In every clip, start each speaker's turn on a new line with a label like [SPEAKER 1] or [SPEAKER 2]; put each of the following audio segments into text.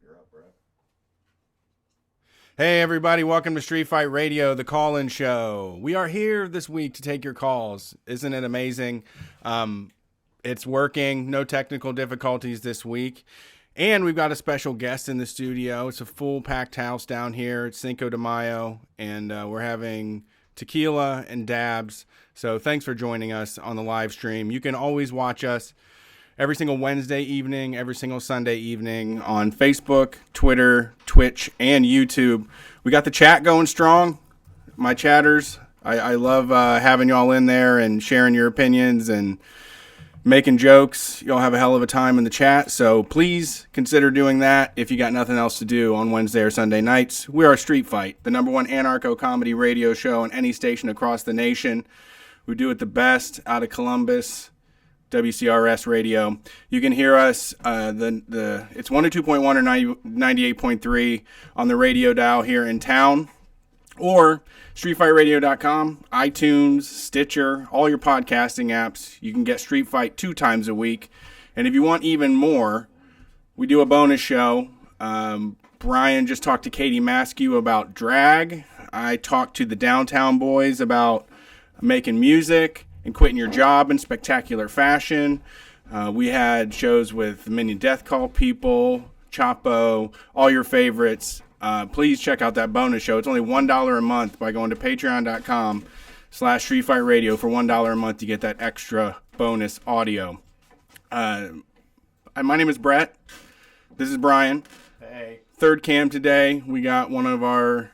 [SPEAKER 1] You're up, Brett.
[SPEAKER 2] Hey everybody, welcome to Street Fight Radio, the call-in show. We are here this week to take your calls. Isn't it amazing? It's working, no technical difficulties this week. And we've got a special guest in the studio. It's a full packed house down here. It's Cinco de Mayo, and we're having tequila and dabs. So thanks for joining us on the live stream. You can always watch us every single Wednesday evening, every single Sunday evening on Facebook, Twitter, Twitch, and YouTube. We got the chat going strong. My chatters, I love having y'all in there and sharing your opinions and making jokes. Y'all have a hell of a time in the chat, so please consider doing that if you got nothing else to do on Wednesday or Sunday nights. We are Street Fight, the #1 anarcho-comedy radio show on any station across the nation. We do it the best out of Columbus, WCRS radio. You can hear us, it's 102.1 or 98.3 on the radio dial here in town, or StreetFightRadio.com, iTunes, Stitcher, all your podcasting apps. You can get Street Fight 2 times a week. And if you want even more, we do a bonus show. Brian just talked to Katie Maskew about drag. I talked to the Downtown Boys about making music and quitting your job in spectacular fashion. We had shows with Minion Death Call people, Chapo, all your favorites. Please check out that bonus show. It's only $1 a month by going to patreon.com/StreetFightRadio. For $1 a month, you get that extra bonus audio. My name is Brett. This is Brian.
[SPEAKER 1] Hey.
[SPEAKER 2] Third cam today. We got one of our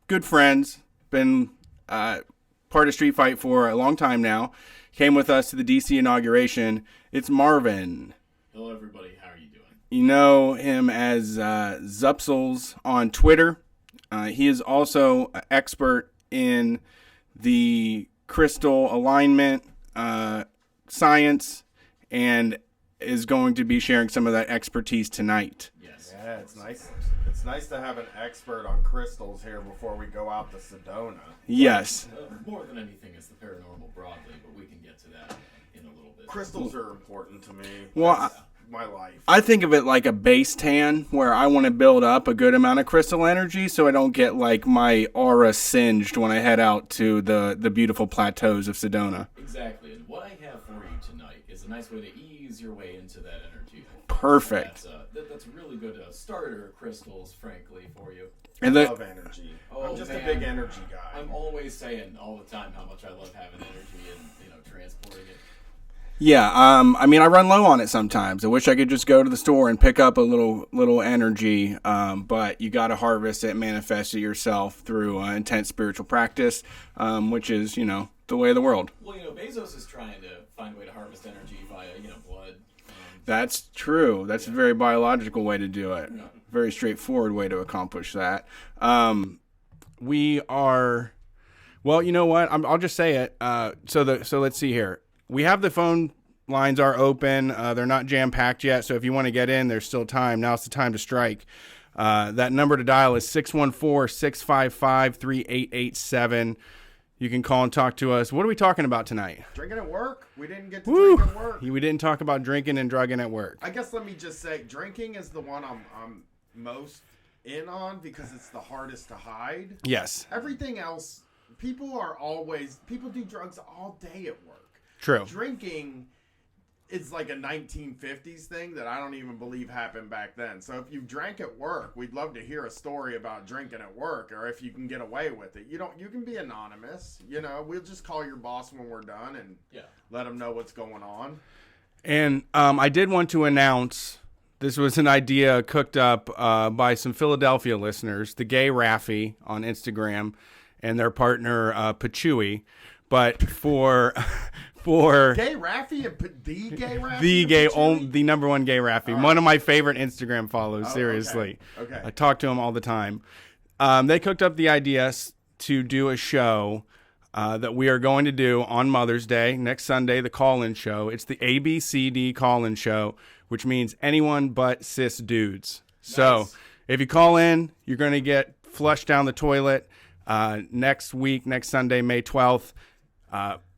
[SPEAKER 2] good friends, been part of Street Fight for a long time now. Came with us to the DC inauguration. It's Marvin.
[SPEAKER 3] Hello, everybody. How are you doing?
[SPEAKER 2] You know him as Zupsels on Twitter. He is also an expert in the crystal alignment science and is going to be sharing some of that expertise tonight.
[SPEAKER 3] Yes.
[SPEAKER 1] Yeah, it's nice. It's nice to have an expert on crystals here before we go out to Sedona.
[SPEAKER 2] Yes.
[SPEAKER 3] More than anything, it's the paranormal broadly, but we can get to that in a little bit.
[SPEAKER 1] Crystals are important to me.
[SPEAKER 2] Well,
[SPEAKER 1] That's my life.
[SPEAKER 2] I think of it like a base tan where I want to build up a good amount of crystal energy so I don't get like my aura singed when I head out to the beautiful plateaus of Sedona.
[SPEAKER 3] Exactly. And what I have for you tonight is a nice way to ease your way into that energy.
[SPEAKER 2] Perfect.
[SPEAKER 3] That's really good starter crystals, frankly, for you.
[SPEAKER 1] I love energy. I'm just a big energy guy.
[SPEAKER 3] I'm always saying all the time how much I love having energy and transporting it.
[SPEAKER 2] Yeah, I mean, I run low on it sometimes. I wish I could just go to the store and pick up a little energy, but you got to harvest it, manifest it yourself through intense spiritual practice, which is, the way of the world.
[SPEAKER 3] Well, Bezos is trying to find a way to harvest energy via, blood.
[SPEAKER 2] That's true. That's a very biological way to do it.
[SPEAKER 3] Yeah.
[SPEAKER 2] Very straightforward way to accomplish that. We are, well, you know what? I'll just say it. So let's see here. We have the phone lines are open. They're not jam-packed yet, so if you want to get in, there's still time. Now's the time to strike. That number to dial is 614-655-3887. You can call and talk to us. What are we talking about tonight?
[SPEAKER 1] Drinking at work? We didn't get to drink at work.
[SPEAKER 2] We didn't talk about drinking and drugging at work.
[SPEAKER 1] I guess let me just say, drinking is the one I'm most in on because it's the hardest to hide.
[SPEAKER 2] Yes.
[SPEAKER 1] Everything else, people do drugs all day at work.
[SPEAKER 2] True.
[SPEAKER 1] Drinking is like a 1950s thing that I don't even believe happened back then. So if you drank at work, we'd love to hear a story about drinking at work, or if you can get away with it. You can be anonymous. We'll just call your boss when we're done and let him know what's going on.
[SPEAKER 2] And I did want to announce, this was an idea cooked up by some Philadelphia listeners, the Gay Raffy on Instagram, and their partner Pachui. But for
[SPEAKER 1] Gay Raffy and the Gay Raffy?
[SPEAKER 2] The #1 Gay Raffy. Right. One of my favorite Instagram follows, seriously.
[SPEAKER 1] Okay.
[SPEAKER 2] I talk to him all the time. They cooked up the idea to do a show that we are going to do on Mother's Day, next Sunday, the call-in show. It's the ABCD call-in show, which means anyone but cis dudes. Nice. So if you call in, you're going to get flushed down the toilet next week, next Sunday, May 12th.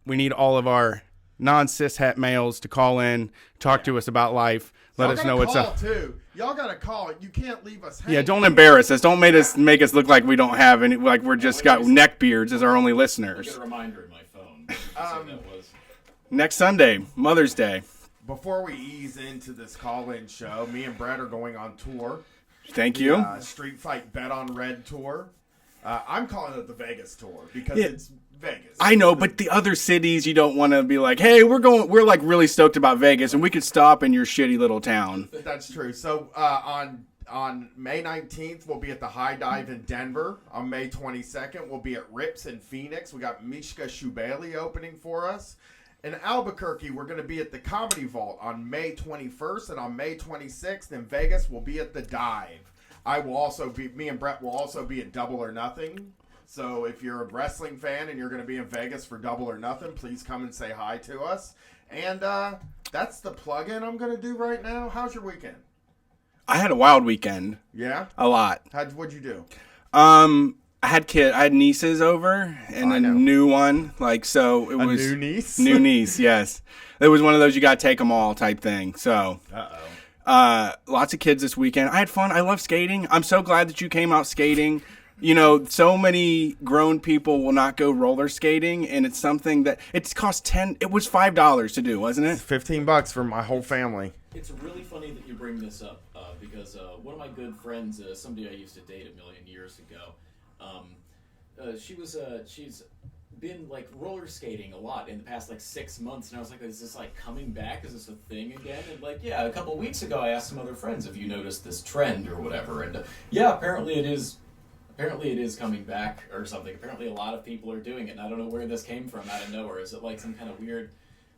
[SPEAKER 2] We need all of our non-cishet males to call in, talk to us about life, let us know what's up.
[SPEAKER 1] Too. Y'all gotta call. You can't leave us hanging.
[SPEAKER 2] Yeah, don't embarrass us. Don't make us look like we don't have any, like we're just got neck beards as our only
[SPEAKER 3] I'll
[SPEAKER 2] listeners.
[SPEAKER 3] get a reminder in my phone. That was.
[SPEAKER 2] Next Sunday, Mother's Day.
[SPEAKER 1] Before we ease into this call-in show, me and Brett are going on tour.
[SPEAKER 2] Thank you.
[SPEAKER 1] Street Fight Bet on Red tour. I'm calling it the Vegas tour because it's Vegas.
[SPEAKER 2] I know, but the other cities, you don't want to be like, hey, we're like really stoked about Vegas, and we could stop in your shitty little town.
[SPEAKER 1] That's true. So on May 19th, we'll be at the High Dive in Denver. On May 22nd, we'll be at Rips in Phoenix. We got Mishka Shubaly opening for us. In Albuquerque, we're going to be at the Comedy Vault on May 21st, and on May 26th in Vegas, we'll be at the Dive. Me and Brett will also be at Double or Nothing. So if you're a wrestling fan and you're going to be in Vegas for Double or Nothing, please come and say hi to us. And that's the plug-in I'm going to do right now. How's your weekend?
[SPEAKER 2] I had a wild weekend.
[SPEAKER 1] Yeah?
[SPEAKER 2] A lot.
[SPEAKER 1] What'd you do?
[SPEAKER 2] I had nieces over and a new one. Like, so it was
[SPEAKER 1] new niece?
[SPEAKER 2] New niece, yes. It was one of those you got to take them all type thing. So, lots of kids this weekend. I had fun. I love skating. I'm so glad that you came out skating. You know, so many grown people will not go roller skating, and it's something that it was $5 to do, wasn't it?
[SPEAKER 1] $15 for my whole family.
[SPEAKER 3] It's really funny that you bring this up because one of my good friends, somebody I used to date a million years ago, she's been like roller skating a lot in the past like 6 months, and I was like, is this like coming back? Is this a thing again? And like, yeah, a couple weeks ago I asked some other friends if you noticed this trend or whatever, and yeah, apparently it is coming back or something. Apparently a lot of people are doing it, and I don't know where this came from out of nowhere. Is it like some kind of weird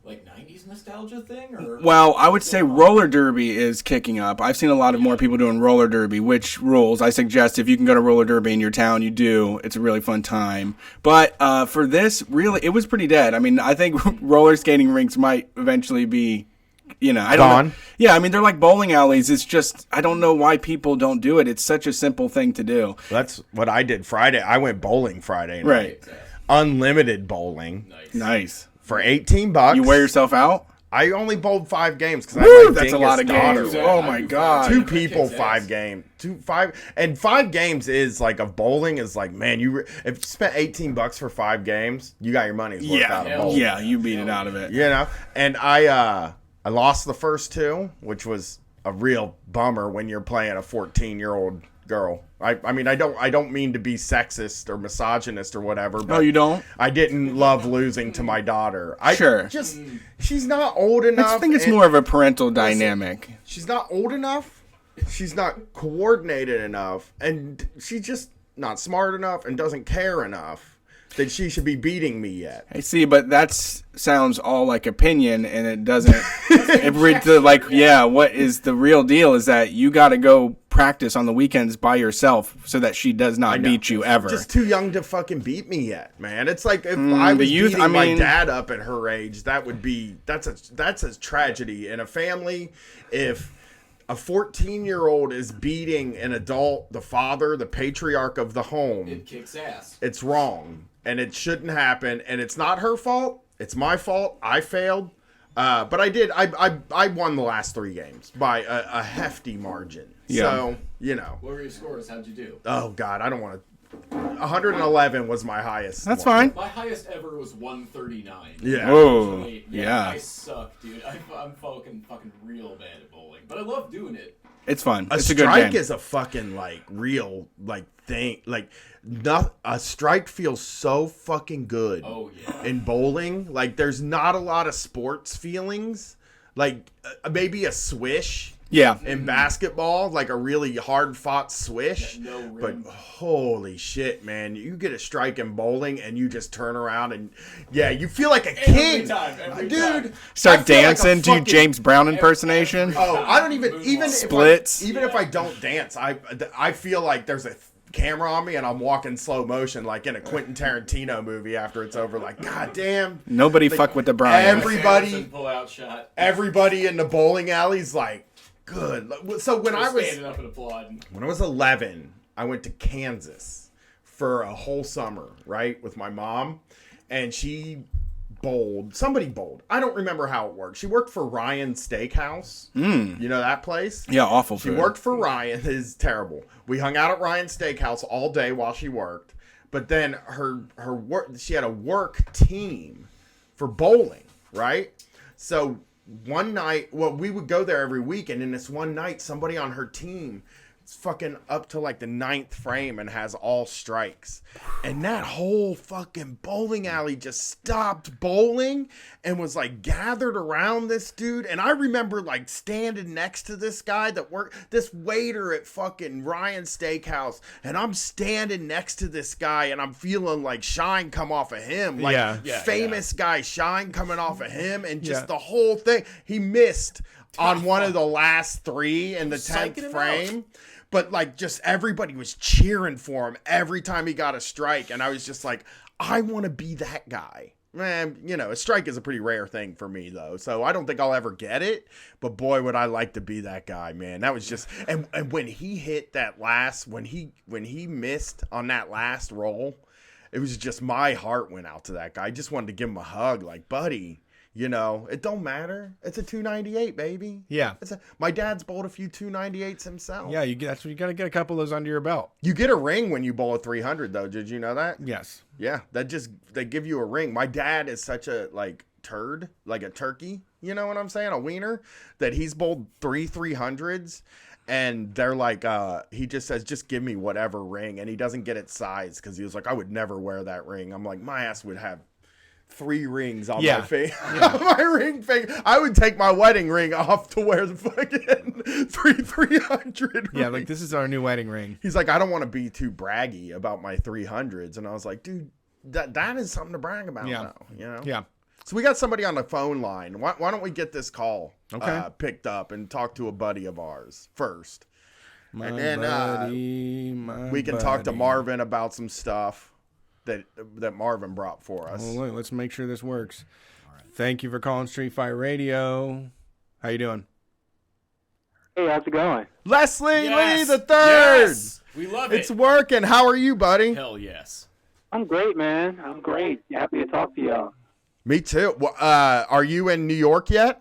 [SPEAKER 3] like 90s nostalgia thing? Or
[SPEAKER 2] well, I would say roller derby is kicking up. I've seen a lot of more people doing roller derby, which rules. I suggest if you can go to roller derby in your town, you do. It's a really fun time. But for this, really, it was pretty dead. I mean, I think roller skating rinks might eventually be, I don't know. Yeah, I mean, they're like bowling alleys. It's just, I don't know why people don't do it. It's such a simple thing to do.
[SPEAKER 1] That's what I did Friday. I went bowling Friday night.
[SPEAKER 2] Right.
[SPEAKER 1] Unlimited bowling.
[SPEAKER 2] Nice.
[SPEAKER 1] For $18.
[SPEAKER 2] You wear yourself out?
[SPEAKER 1] I only bowled 5 games because I had my
[SPEAKER 2] that's a lot of games.
[SPEAKER 3] Yeah,
[SPEAKER 2] Oh my god.
[SPEAKER 1] 2 people, 5 games. 5 games is like of bowling is like, man, if you spent $18 for 5 games, you got your money's worth out of bowling.
[SPEAKER 2] Yeah, you beat it out of it.
[SPEAKER 1] And I lost the first 2, which was a real bummer when you're playing a 14-year-old girl. I mean, I don't mean to be sexist or misogynist or whatever. But
[SPEAKER 2] no, you don't?
[SPEAKER 1] I didn't love losing to my daughter. She's not old enough.
[SPEAKER 2] I think it's more of a parental dynamic.
[SPEAKER 1] She's not old enough. She's not coordinated enough. And she's just not smart enough and doesn't care enough that she should be beating me yet.
[SPEAKER 2] I see, but that sounds all like opinion, and it doesn't. What is the real deal is that you got to go practice on the weekends by yourself so that she does not beat you ever.
[SPEAKER 1] Just too young to fucking beat me yet, man. It's like if I was beating my dad up at her age, that's a tragedy in a family. If a 14-year-old is beating an adult, the father, the patriarch of the home,
[SPEAKER 3] it kicks ass.
[SPEAKER 1] It's wrong, and it shouldn't happen, and it's not her fault. It's my fault. I failed. But I did. I won the last 3 games by a hefty margin. Yeah. So,
[SPEAKER 3] What were your scores? How'd you do?
[SPEAKER 1] Oh, God. I don't want to. 111 was my highest.
[SPEAKER 2] That's fine.
[SPEAKER 3] My highest ever was 139.
[SPEAKER 1] Yeah.
[SPEAKER 2] Whoa. Yeah.
[SPEAKER 3] I suck, dude. I'm fucking real bad at bowling. But I love doing it.
[SPEAKER 2] It's fun.
[SPEAKER 1] It's a good game. A strike is a fucking, real, thing. A strike feels so fucking good.
[SPEAKER 3] Oh, yeah.
[SPEAKER 1] In bowling. There's not a lot of sports feelings. Maybe a swish.
[SPEAKER 2] Yeah.
[SPEAKER 1] In basketball, a really hard-fought swish.
[SPEAKER 3] No rim.
[SPEAKER 1] But holy shit, man. You get a strike in bowling and you just turn around and, you feel like a king.
[SPEAKER 3] Every
[SPEAKER 1] Dude.
[SPEAKER 3] time.
[SPEAKER 2] Start dancing to James Brown impersonation.
[SPEAKER 1] I don't even
[SPEAKER 2] splits.
[SPEAKER 1] If I don't dance, I feel like there's a camera on me and I'm walking slow motion like in a Quentin Tarantino movie after it's over. God damn.
[SPEAKER 2] Nobody fuck with the Brian.
[SPEAKER 1] Everybody in the bowling alley's good. So when I was
[SPEAKER 3] standing up and applauding.
[SPEAKER 1] When I was 11, I went to Kansas for a whole summer, right, with my mom, and she bowled. Somebody bowled. I don't remember how it worked. She worked for Ryan's Steakhouse. You know that place?
[SPEAKER 2] Yeah, awful
[SPEAKER 1] She
[SPEAKER 2] food.
[SPEAKER 1] worked for Ryan. It's terrible. We hung out at Ryan's Steakhouse all day while she worked. But then her work, she had a work team for bowling, right? So one night, well, we would go there every week, and in this one night, somebody on her team is fucking up to like the 9th frame and has all strikes. And that whole fucking bowling alley just stopped bowling and was like gathered around this dude. And I remember like standing next to this guy that worked, this waiter at fucking Ryan's Steakhouse, and I'm standing next to this guy and I'm feeling like shine come off of him. Like famous guy shine coming off of him, and just the whole thing. He missed on one of the last 3 in the 10th frame. But, like, just everybody was cheering for him every time he got a strike. And I was just like, I want to be that guy. Man, you know, a strike is a pretty rare thing for me, though. So I don't think I'll ever get it. But, boy, would I like to be that guy, man. That was just... And when he hit that last... When he missed on that last roll, it was just my heart went out to that guy. I just wanted to give him a hug. Like, buddy... You know, it don't matter. It's a 298, baby.
[SPEAKER 2] Yeah.
[SPEAKER 1] My dad's bowled a few 298s himself.
[SPEAKER 2] Yeah, that's what you got to get a couple of those under your belt.
[SPEAKER 1] You get a ring when you bowl a 300, though. Did you know that?
[SPEAKER 2] Yes.
[SPEAKER 1] Yeah, they give you a ring. My dad is such a like turd, like a turkey. You know what I'm saying? A wiener, that he's bowled 300s. And they're like, he just says, just give me whatever ring. And he doesn't get it sized because he was like, I would never wear that ring. I'm like, my ass would have 3 rings on my finger. My ring finger. I would take my wedding ring off to wear the fucking 300.
[SPEAKER 2] Yeah, like this is our new wedding ring.
[SPEAKER 1] He's like, I don't want to be too braggy about my 300s. And I was like, dude, that is something to brag about now, you know?
[SPEAKER 2] Yeah.
[SPEAKER 1] So we got somebody on the phone line. Why don't we get this call picked up and talk to a buddy of ours first?
[SPEAKER 2] My
[SPEAKER 1] buddy, we can talk to Marvin about some stuff that Marvin brought for us.
[SPEAKER 2] Well, let's make sure this works. All right. Thank you for calling Street Fight Radio. How you doing?
[SPEAKER 4] Hey, how's it going?
[SPEAKER 1] Leslie Lee the Third.
[SPEAKER 3] Yes. We love it.
[SPEAKER 1] It's working. How are you, buddy?
[SPEAKER 3] Hell yes.
[SPEAKER 4] I'm great, man. I'm great. Happy to talk to y'all.
[SPEAKER 1] Me too. Well, are you in New York yet?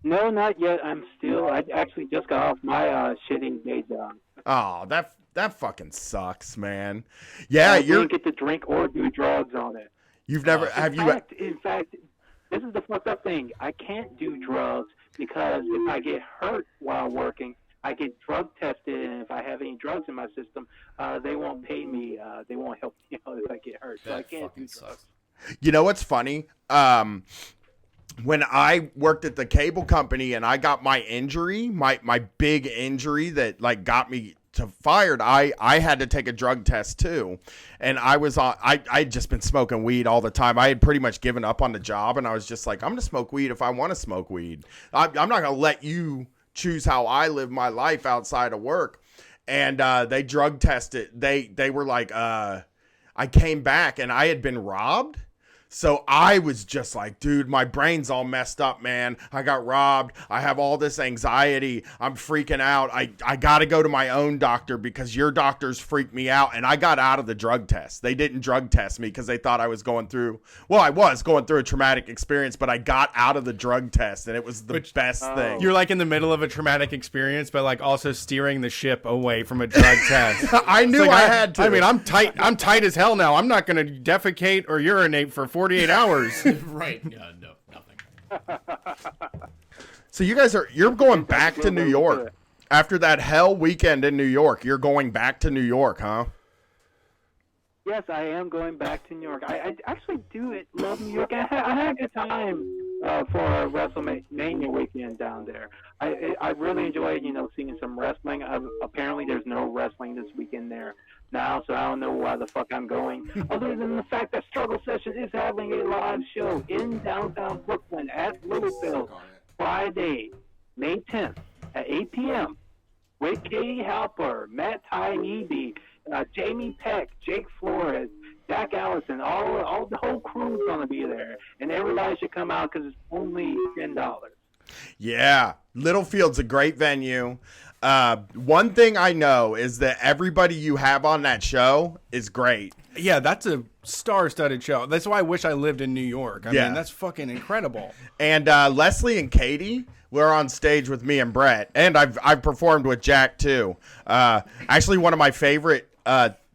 [SPEAKER 4] No, not yet. I actually just got off my shitty day job.
[SPEAKER 1] Oh, that fucking sucks, man. Yeah,
[SPEAKER 4] you don't get to drink or do drugs on it.
[SPEAKER 1] You've never
[SPEAKER 4] In fact, this is the fucked up thing. I can't do drugs because if I get hurt while working, I get drug tested, and if I have any drugs in my system, they won't pay me. They won't help me out if I get hurt. So I can't do drugs.
[SPEAKER 3] Sucks.
[SPEAKER 1] You know what's funny? When I worked at the cable company and I got my injury, my big injury that like got me fired, I had to take a drug test too. And I'd just been smoking weed all the time. I had pretty much given up on the job, and I was just like, I'm going to smoke weed if I want to smoke weed. I'm not going to let you choose how I live my life outside of work. And they drug tested. They were like, I came back and I had been robbed. So I was just like, dude, my brain's all messed up, man. I got robbed. I have all this anxiety. I'm freaking out. I got to go to my own doctor because your doctors freaked me out. And I got out of the drug test. They didn't drug test me because they thought I was going through, I was going through a traumatic experience, but I got out of the drug test and it was the best thing.
[SPEAKER 2] You're like in the middle of a traumatic experience, but like also steering the ship away from a drug test.
[SPEAKER 1] I knew I had to.
[SPEAKER 2] I mean, I'm tight as hell now. I'm not going to defecate or urinate for 48 hours.
[SPEAKER 3] Right. No, nothing.
[SPEAKER 1] So you guys you're going back to New York after that hell weekend in New York. You're going back to New York, huh?
[SPEAKER 4] Yes, I am going back to New York. I actually do love New York. I had a good time for a WrestleMania weekend down there. I really enjoyed, seeing some wrestling. Apparently, there's no wrestling this weekend there now, so I don't know why the fuck I'm going. Other than the fact that Struggle Session is having a live show in downtown Brooklyn at Louisville Friday, May 10th at 8 p.m. with Katie Halper, Matt Taibbi, Jamie Peck, Jake Flores, Jack Allison, all the whole crew's going to be there. And everybody should come out because it's only $10.
[SPEAKER 1] Yeah, Littlefield's a great venue. One thing I know is that everybody you have on that show is great.
[SPEAKER 2] Yeah, that's a star-studded show. That's why I wish I lived in New York. I mean, that's fucking incredible.
[SPEAKER 1] And Leslie and Katie were on stage with me and Brett, and I've performed with Jack too. Actually, one of my favorite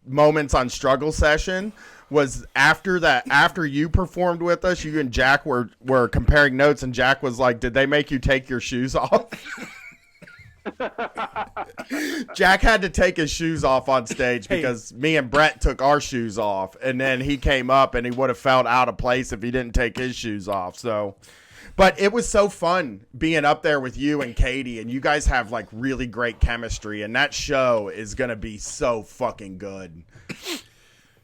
[SPEAKER 1] moments on Struggle Session was after you performed with us. You and Jack were comparing notes, and Jack was like, "Did they make you take your shoes off?" Jack had to take his shoes off on stage because me and Brett took our shoes off, and then he came up and he would have felt out of place if he didn't take his shoes off. So, but it was so fun being up there with you and Katie, and you guys have like really great chemistry, and that show is going to be so fucking good.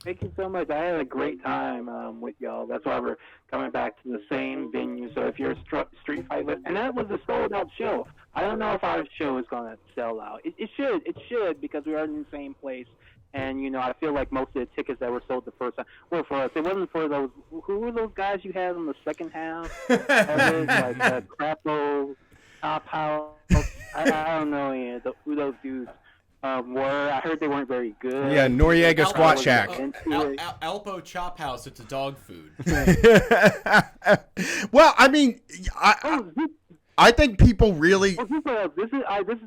[SPEAKER 4] Thank you so much. I had a great time with y'all. That's why we're coming back to the same venue. So if you're a Street Fight, and that was a sold out show. I don't know if our show is going to sell out. It should, because we are in the same place. And, you know, I feel like most of the tickets that were sold the first time were for us. It wasn't for those, who were those guys you had in the second half? Like Crapo, Top House. I don't know who those dudes were. I heard they weren't very good.
[SPEAKER 2] Yeah, Noriega Squat Shack.
[SPEAKER 3] Alpo Chop House. It's a dog food.
[SPEAKER 1] Well, I mean, I think people really.
[SPEAKER 4] This is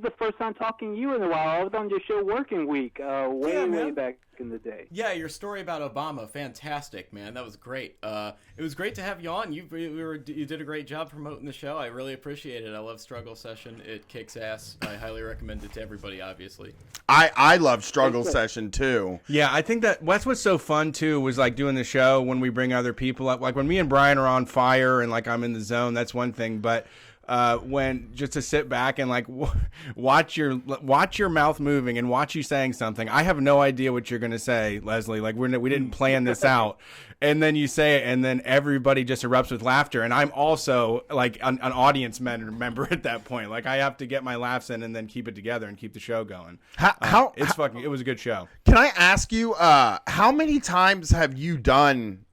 [SPEAKER 4] the first time talking to you in a while. I was on your show Working Week way back in the day.
[SPEAKER 3] Yeah, your story about Obama, fantastic, man. That was great. It was great to have you on. You did a great job promoting the show. I really appreciate it. I love Struggle Session. It kicks ass. I highly recommend it to everybody, obviously.
[SPEAKER 1] I love Struggle Session too.
[SPEAKER 2] Yeah, I think that's what's so fun too, was like doing the show when we bring other people up. Like when me and Brian are on fire and like I'm in the zone, that's one thing, but when just to sit back and like watch your mouth moving and watch you saying something. I have no idea what you're going to say, Leslie. Like we didn't plan this out. And then you say it, and then everybody just erupts with laughter. And I'm also like an audience member at that point. Like I have to get my laughs in and then keep it together and keep the show going. It was a good show.
[SPEAKER 1] Can I ask you, how many times have you done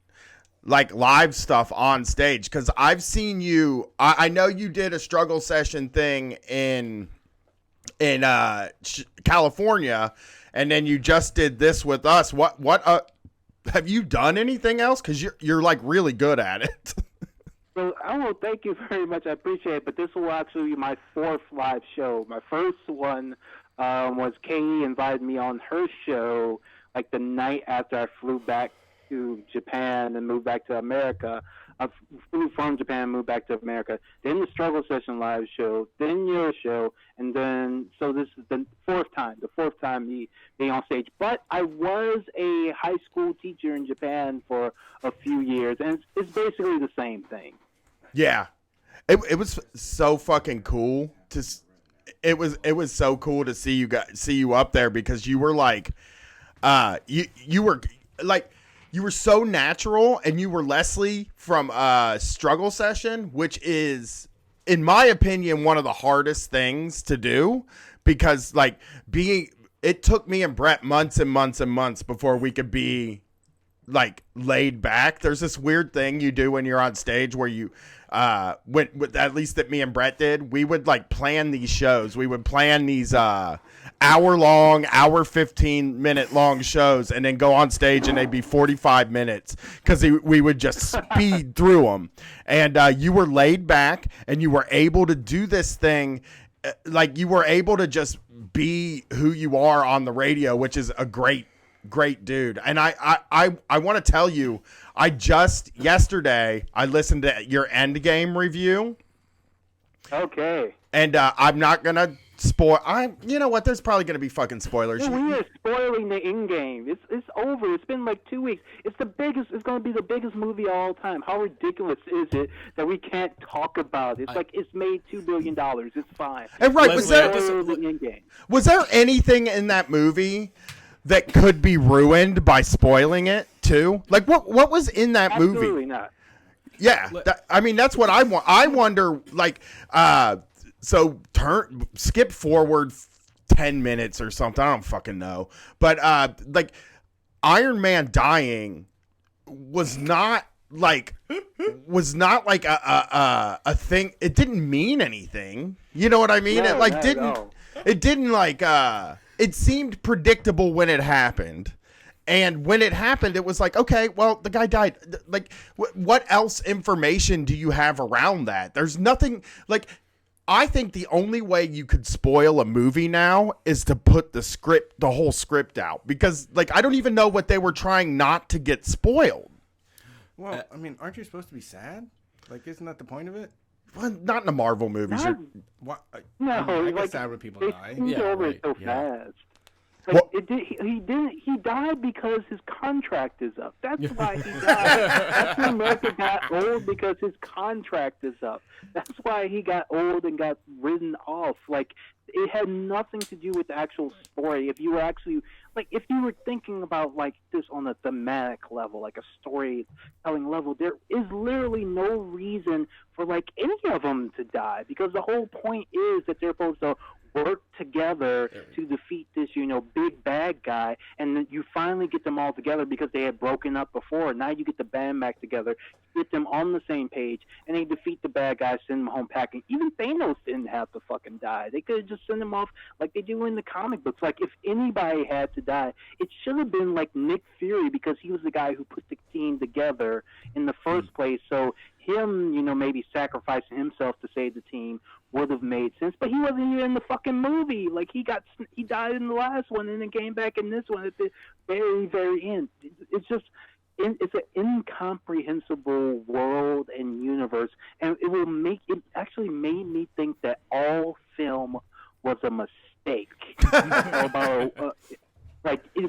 [SPEAKER 1] like live stuff on stage? Because I've seen you. I know you did a Struggle Session thing in California, and then you just did this with us. What have you done anything else? Because you're like really good at it.
[SPEAKER 4] So I will thank you very much. I appreciate it. But this will actually be my fourth live show. My first one was Katie invited me on her show like the night after I flew back to Japan and moved back to America. I flew from Japan and moved back to America. Then the Struggle Session live show, then your show, and then so this is the fourth time me being on stage. But I was a high school teacher in Japan for a few years, and it's basically the same thing.
[SPEAKER 1] Yeah, it was so fucking cool to. It was so cool to see you up there, because you were like, you were like. You were so natural, and you were Leslie from Struggle Session, which is, in my opinion, one of the hardest things to do, because like it took me and Brett months and months and months before we could be like laid back. There's this weird thing you do when you're on stage where you, at least that me and Brett did, we would like plan these shows. We would plan these hour 15-minute long shows, and then go on stage and they'd be 45 minutes because we would just speed through them. And you were laid back, and you were able to do this thing. Like you were able to just be who you are on the radio, which is a great dude. And I want to tell you, yesterday I listened to your Endgame review.
[SPEAKER 4] Okay.
[SPEAKER 1] And I'm not gonna spoil. You know what? There's probably gonna be fucking spoilers.
[SPEAKER 4] Yeah, we are spoiling the Endgame. It's over. It's been like 2 weeks. It's the biggest. It's gonna be the biggest movie of all time. How ridiculous is it that we can't talk about it? It's it's made $2 billion. It's fine.
[SPEAKER 1] And right,
[SPEAKER 4] Leslie,
[SPEAKER 1] was there anything in that movie that could be ruined by spoiling it too? Like what was in that movie?
[SPEAKER 4] Absolutely not.
[SPEAKER 1] Yeah, I mean that's what I want. I wonder, like, so skip forward 10 minutes or something. I don't fucking know. But like Iron Man dying was not like a thing. It didn't mean anything. You know what I mean?
[SPEAKER 4] No,
[SPEAKER 1] it didn't like it seemed predictable when it happened. And when it happened, it was like, okay, well, the guy died. Like, what else information do you have around that? There's nothing. Like, I think the only way you could spoil a movie now is to put the whole script out, because, like, I don't even know what they were trying not to get spoiled.
[SPEAKER 2] Well, I mean, aren't you supposed to be sad? Like, isn't that the point of it?
[SPEAKER 1] Well, not in the Marvel movies.
[SPEAKER 2] What?
[SPEAKER 4] No,
[SPEAKER 2] I get
[SPEAKER 4] like,
[SPEAKER 2] sad when people
[SPEAKER 4] they
[SPEAKER 2] die.
[SPEAKER 4] skimmed over it so fast. Like,
[SPEAKER 1] Well-
[SPEAKER 4] he died because his contract is up. That's why he died. That's when America got old, because his contract is up. That's why he got old and got written off. Like, it had nothing to do with the actual story. If you were actually, like, if you were thinking about, like, this on a thematic level, like a storytelling level, there is literally no reason for, like, any of them to die, because the whole point is that they're supposed to work together to defeat this, big bad guy, and then you finally get them all together because they had broken up before. Now you get the band back together, get them on the same page, and they defeat the bad guy, send them home packing. Even Thanos didn't have to fucking die. They could have just sent him off like they do in the comic books. Like, if anybody had to die, it should have been like Nick Fury, because he was the guy who put the team together in the first place. So him, maybe sacrificing himself to save the team would have made sense, but he wasn't even in the fucking movie. Like, he died in the last one and then came back in this one at the very, very end. It's just, it's an incomprehensible world and universe, and it actually made me think that all film was a mistake.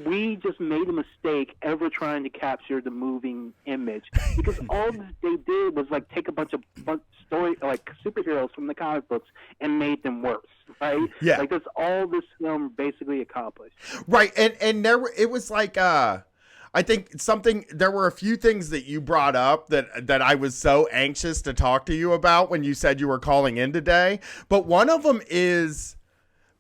[SPEAKER 4] We just made a mistake ever trying to capture the moving image, because all they did was, like, take a bunch of story, like, superheroes from the comic books and made them worse, right?
[SPEAKER 1] Yeah.
[SPEAKER 4] Like, that's all this film basically accomplished.
[SPEAKER 1] Right, and it was like, I think there were a few things that you brought up that I was so anxious to talk to you about when you said you were calling in today. But one of them is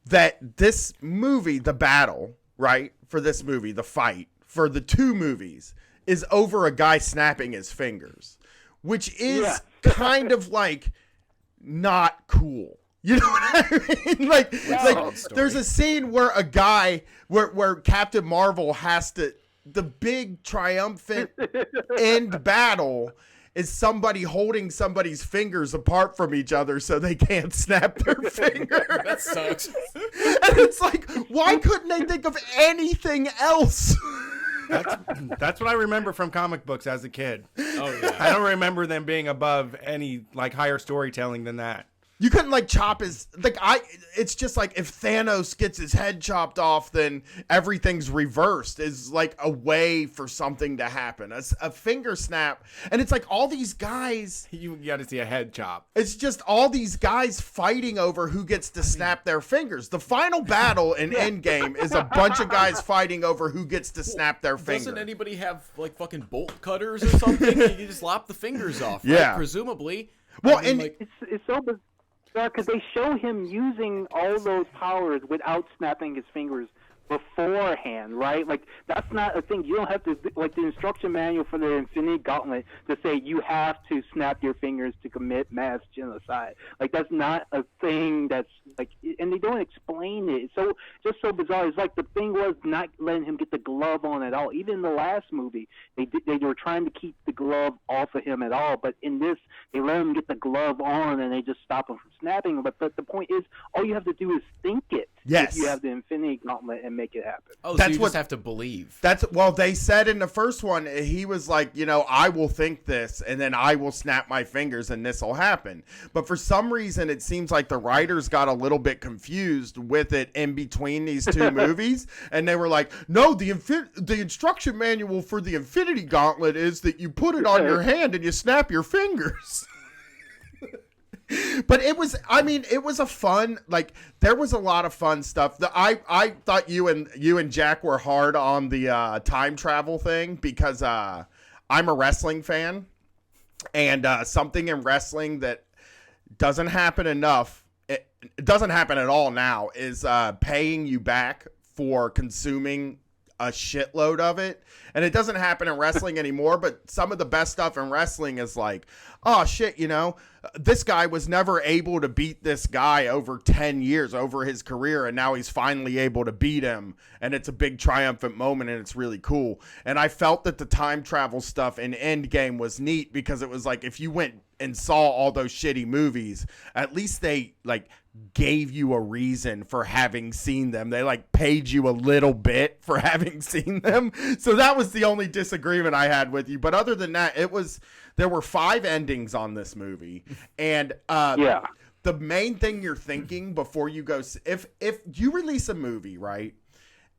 [SPEAKER 1] that this movie, the battle, right, for this movie, the fight for the two movies, is over a guy snapping his fingers, which is kind of like not cool. You know what I mean? Like there's a scene where a guy, where Captain Marvel has to, the big triumphant end battle is somebody holding somebody's fingers apart from each other so they can't snap their fingers.
[SPEAKER 3] That sucks.
[SPEAKER 1] And it's like, why couldn't they think of anything else?
[SPEAKER 2] That's what I remember from comic books as a kid.
[SPEAKER 3] Oh, yeah.
[SPEAKER 2] I don't remember them being above any, like, higher storytelling than that.
[SPEAKER 1] You couldn't, like, chop his, like, it's just like, if Thanos gets his head chopped off, then everything's reversed, is like a way for something to happen. A finger snap. And it's like all these guys.
[SPEAKER 2] You got to see a head chop.
[SPEAKER 1] It's just all these guys fighting over who gets to snap their fingers. The final battle in Endgame is a bunch of guys fighting over who gets to snap their finger.
[SPEAKER 3] Doesn't anybody have, like, fucking bolt cutters or something? You just lop the fingers off, right?
[SPEAKER 1] Yeah.
[SPEAKER 3] Presumably.
[SPEAKER 1] Well,
[SPEAKER 3] I mean,
[SPEAKER 1] and
[SPEAKER 3] like,
[SPEAKER 4] It's so bizarre, because they show him using all those powers without snapping his fingers beforehand, right? Like, that's not a thing. You don't have to, like, the instruction manual for the Infinity Gauntlet to say you have to snap your fingers to commit mass genocide. Like, that's not a thing that's, like, and they don't explain it. It's so, just so bizarre. It's like the thing was not letting him get the glove on at all. Even in the last movie, they were trying to keep the glove off of him at all, but in this, they let him get the glove on and they just stop him from snapping. But the point is, all you have to do is think it.
[SPEAKER 1] Yes.
[SPEAKER 4] If you have the Infinity Gauntlet and make it happen.
[SPEAKER 3] oh,
[SPEAKER 1] That's
[SPEAKER 3] so you
[SPEAKER 1] what-
[SPEAKER 3] just have to believe.
[SPEAKER 1] Well, they said in the first one, he was like, I will think this and then I will snap my fingers and this will happen. But for some reason, it seems like the writers got a little bit confused with it in between these two movies. And they were like, no, the instruction manual for the Infinity Gauntlet is that you put it on your hand and you snap your fingers. But it was a fun, like, there was a lot of fun stuff. I thought you and Jack were hard on the time travel thing because I'm a wrestling fan, and something in wrestling that doesn't happen enough, it doesn't happen at all now, is paying you back for consuming a shitload of it. And it doesn't happen in wrestling anymore, but some of the best stuff in wrestling is like, oh shit, you know, this guy was never able to beat this guy over 10 years over his career, and now he's finally able to beat him, and it's a big triumphant moment, and it's really cool. And I felt that the time travel stuff in Endgame was neat, because it was like, if you went and saw all those shitty movies, at least they like gave you a reason for having seen them. They like paid you a little bit for having seen them. So that was the only disagreement I had with you. But other than that, there were 5 endings on this movie. And the main thing you're thinking before you go, if you release a movie, right,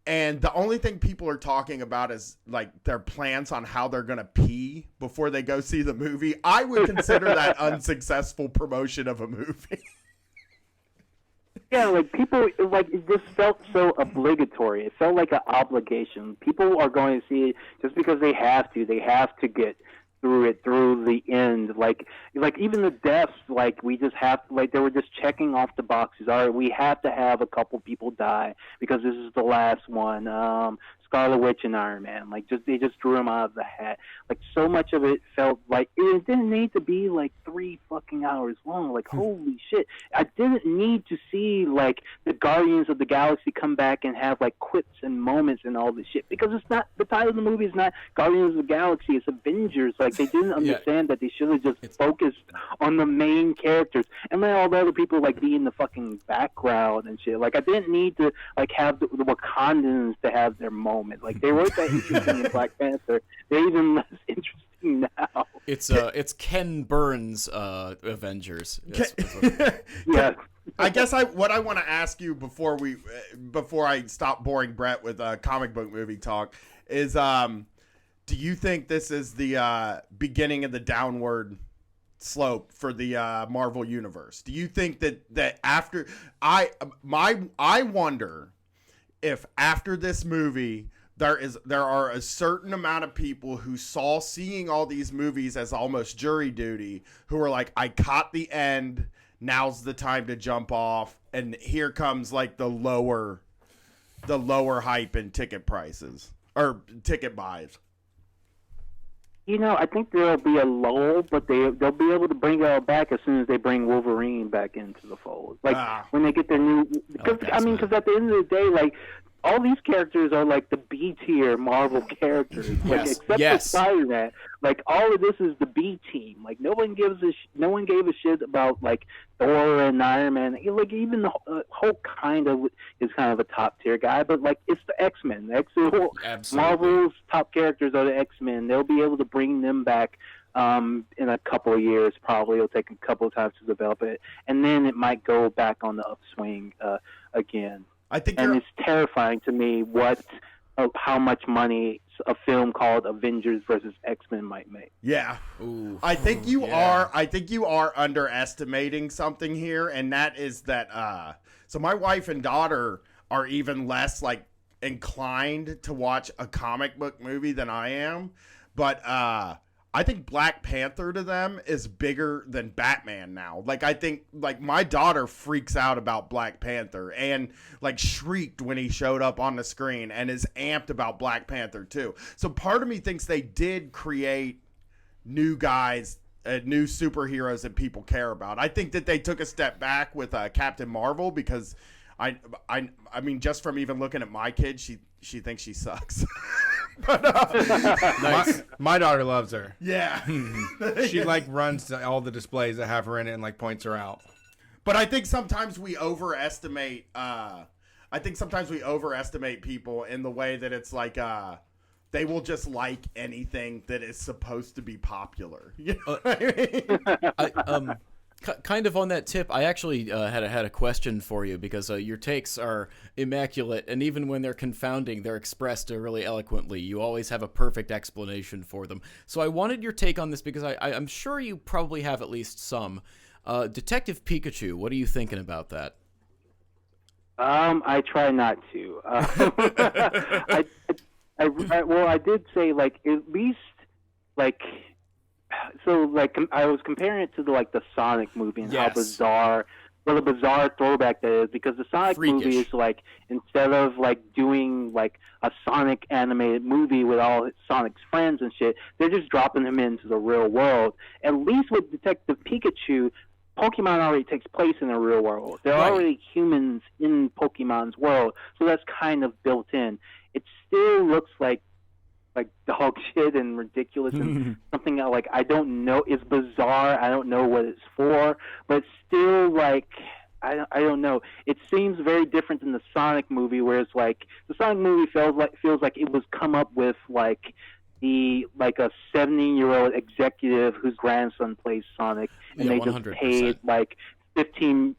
[SPEAKER 1] and the only thing people are talking about is like their plans on how they're going to pee before they go see the movie, I would consider that unsuccessful promotion of a movie.
[SPEAKER 4] Yeah, like people, like it just felt so obligatory. It felt like an obligation. People are going to see it just because they have to. They have to get through the end. Like even the deaths, like we just have, like they were just checking off the boxes. All right, we have to have a couple people die because this is the last one. Scarlet Witch and Iron Man, like they just drew him out of the hat. Like so much of it felt like it didn't need to be like 3 fucking hours long. Like holy shit, I didn't need to see like the Guardians of the Galaxy come back and have like quips and moments and all this shit, because it's not, the title of the movie is not Guardians of the Galaxy, it's Avengers. Like they didn't understand that they should have just focused on the main characters and let all the other people like be in the fucking background and shit. Like I didn't need to like have the Wakandans to have their moment. Like they weren't that interesting in Black Panther. They're even less interesting now.
[SPEAKER 5] It's Ken Burns Avengers.
[SPEAKER 4] Yeah.
[SPEAKER 1] I guess what I want to ask you before I stop boring Brett with comic book movie talk is, do you think this is the beginning of the downward slope for the Marvel universe? Do you think that after I wonder if after this movie there are a certain amount of people who saw seeing all these movies as almost jury duty, who are like, I caught the end, now's the time to jump off, and here comes like the lower hype in ticket prices or ticket buys.
[SPEAKER 4] You know, I think there'll be a lull, but they'll be able to bring it all back as soon as they bring Wolverine back into the fold. Like when they get their new, because at the end of the day, like all these characters are like the B tier Marvel characters, like except for Spider-Man. Like all of this is the B team. Like no one gave a shit about like Thor and Iron Man. Like even the Hulk kind of is kind of a top tier guy, but like it's the X-Men. Marvel's top characters are the X-Men. They'll be able to bring them back in a couple of years. Probably it'll take a couple of times to develop it, and then it might go back on the upswing again. It's terrifying to me how much money a film called Avengers versus X-Men might make.
[SPEAKER 1] Yeah. Ooh. I think you are underestimating something here, and that is that so my wife and daughter are even less like inclined to watch a comic book movie than I am, but I think Black Panther to them is bigger than Batman now. Like, I think, like, my daughter freaks out about Black Panther and, like, shrieked when he showed up on the screen and is amped about Black Panther, too. So part of me thinks they did create new guys, new superheroes that people care about. I think that they took a step back with Captain Marvel because, I mean, just from even looking at my kid, she thinks she sucks. But,
[SPEAKER 2] nice. my daughter loves her.
[SPEAKER 1] Yeah.
[SPEAKER 2] She like runs to all the displays that have her in it and like points her out.
[SPEAKER 1] But I think sometimes we overestimate people in the way that it's like they will just like anything that is supposed to be popular. You know what I mean?
[SPEAKER 5] Kind of on that tip, I actually had a question for you because your takes are immaculate, and even when they're confounding, they're expressed really eloquently. You always have a perfect explanation for them. So I wanted your take on this because I'm sure you probably have at least some. Detective Pikachu, what are you thinking about that?
[SPEAKER 4] I try not to. I did say like at least like. So, like, I was comparing it to the Sonic movie and how bizarre what a bizarre throwback that is, because the Sonic movie
[SPEAKER 5] Freakish.
[SPEAKER 4] is like, instead of like doing like a Sonic animated movie with all Sonic's friends and shit, they're just dropping him into the real world. At least with Detective Pikachu, Pokemon already takes place in the real world. There are
[SPEAKER 5] Right.
[SPEAKER 4] already humans in Pokemon's world, so that's kind of built in. It still looks like dog shit and ridiculous and something that, like, I don't know, it's bizarre. I don't know what it's for, but it's still like, I don't know. It seems very different than the Sonic movie, where it's like the Sonic movie feels like it was come up with like a 70-year-old executive whose grandson plays Sonic, and
[SPEAKER 5] Yeah,
[SPEAKER 4] they just
[SPEAKER 5] 100%.
[SPEAKER 4] paid like $50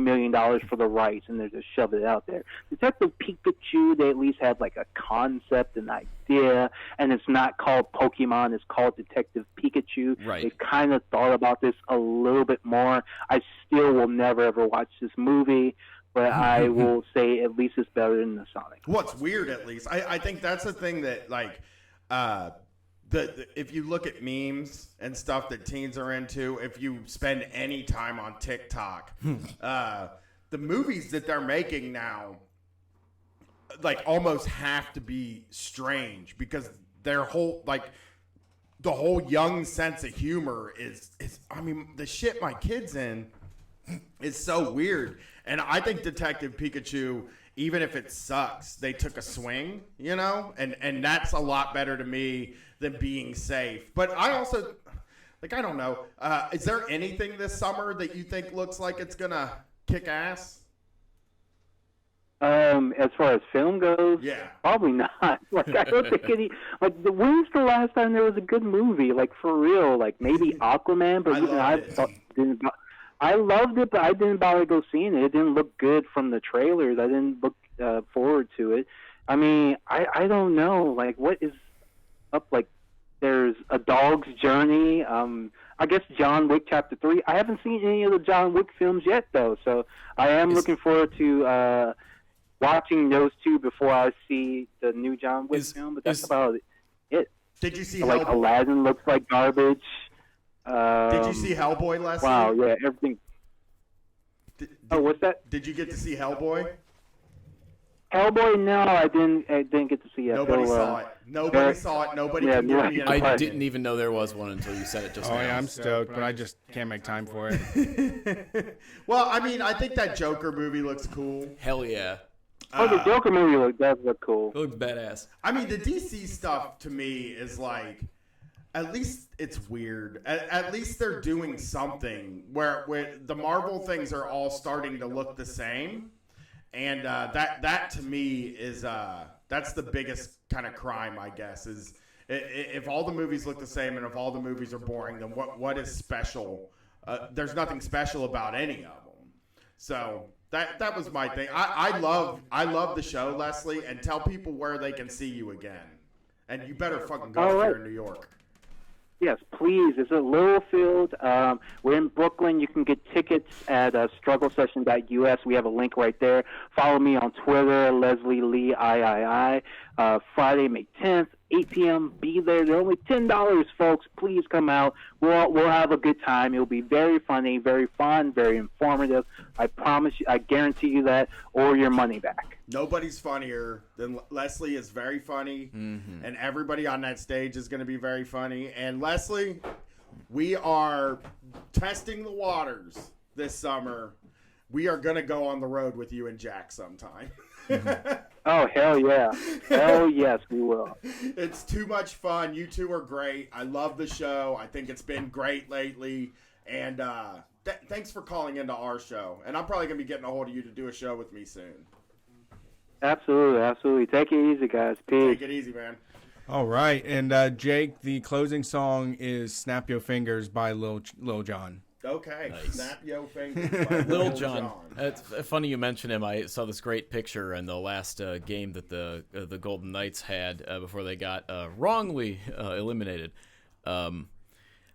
[SPEAKER 4] million for the rights, and they're just shoving it out there. Detective Pikachu, they at least had like a concept, an idea, and it's not called Pokemon, it's called Detective Pikachu.
[SPEAKER 5] Right.
[SPEAKER 4] They kind of thought about this a little bit more. I still will never ever watch this movie, but I will say at least it's better than the Sonic.
[SPEAKER 1] What's weird, at least, I think that's the thing that, like, if you look at memes and stuff that teens are into, if you spend any time on TikTok, the movies that they're making now, like, almost have to be strange, because their whole, like, the whole young sense of humor is I mean, the shit my kid's in is so weird. And I think Detective Pikachu, even if it sucks, they took a swing, you know? And that's a lot better to me than being safe. But I also, like, I don't know. Is there anything this summer that you think looks like it's going to kick ass?
[SPEAKER 4] As far as film goes,
[SPEAKER 1] Yeah.
[SPEAKER 4] probably not. Like, I don't think any. Like, when's the last time there was a good movie? Like, for real? Like, maybe Aquaman, but
[SPEAKER 1] I
[SPEAKER 4] even
[SPEAKER 1] loved it.
[SPEAKER 4] I loved it, but I didn't bother to go seeing it. It didn't look good from the trailers. I didn't look forward to it. I mean, I don't know. Like, what is up? Like, there's A Dog's Journey. I guess John Wick Chapter 3. I haven't seen any of the John Wick films yet, though, so I am looking forward to watching those two before I see the new John Wick film. But that's about it.
[SPEAKER 1] Did you see
[SPEAKER 4] Like,
[SPEAKER 1] Hellboy?
[SPEAKER 4] Aladdin looks like garbage.
[SPEAKER 1] Did you see Hellboy last
[SPEAKER 4] Wow,
[SPEAKER 1] week?
[SPEAKER 4] yeah, everything. What's that?
[SPEAKER 1] Did you get to see Hellboy?
[SPEAKER 4] Hellboy? No, I didn't get to see it.
[SPEAKER 1] Nobody
[SPEAKER 4] Phil,
[SPEAKER 1] saw it. Nobody saw it. Nobody
[SPEAKER 4] yeah,
[SPEAKER 1] can give
[SPEAKER 4] yeah.
[SPEAKER 1] me an
[SPEAKER 5] I
[SPEAKER 1] opinion.
[SPEAKER 5] didn't even know there was one until you said it just
[SPEAKER 2] Oh
[SPEAKER 5] now.
[SPEAKER 2] yeah, I'm stoked, but I just can't make time for it.
[SPEAKER 1] Well, I mean, I think that Joker movie looks cool.
[SPEAKER 5] Hell yeah.
[SPEAKER 4] The Joker movie does look cool.
[SPEAKER 5] It looks badass.
[SPEAKER 1] I mean, the DC stuff to me is like, at least it's weird. At least they're doing something where the Marvel things are all starting to look the same, and that to me is that's the biggest kind of crime, I guess. Is if all the movies look the same and if all the movies are boring, then what is special? There's nothing special about any of them. So. That was my thing. I love the show, Leslie, and tell people where they can see you again. And you better fucking go if you're in New York.
[SPEAKER 4] Yes, please. It's at Littlefield. We're in Brooklyn. You can get tickets at strugglesession.us. We have a link right there. Follow me on Twitter, Leslie Lee III. Friday, May 10th, 8 p.m. Be there. They're only $10, folks. Please come out. We'll have a good time. It'll be very funny, very fun, very informative. I promise you. I guarantee you that, or your money back.
[SPEAKER 1] Nobody's funnier than Leslie. Is very funny, and everybody on that stage is going to be very funny. And Leslie, we are testing the waters this summer. We are going to go on the road with you and Jack sometime.
[SPEAKER 4] Oh, hell yeah. Hell yes, we will.
[SPEAKER 1] It's too much fun. You two are great. I love the show. I think it's been great lately. And thanks for calling into our show. And I'm probably going to be getting a hold of you to do a show with me soon.
[SPEAKER 4] Absolutely, absolutely. Take it easy, guys. Peace.
[SPEAKER 1] Take it easy, man.
[SPEAKER 2] All right, and Jake, the closing song is "Snap Your Fingers" by Lil Jon.
[SPEAKER 1] Okay.
[SPEAKER 5] Nice.
[SPEAKER 1] Snap your fingers. by
[SPEAKER 5] Lil Jon. It's funny you mention him. I saw this great picture in the last game that the Golden Knights had before they got wrongly eliminated. It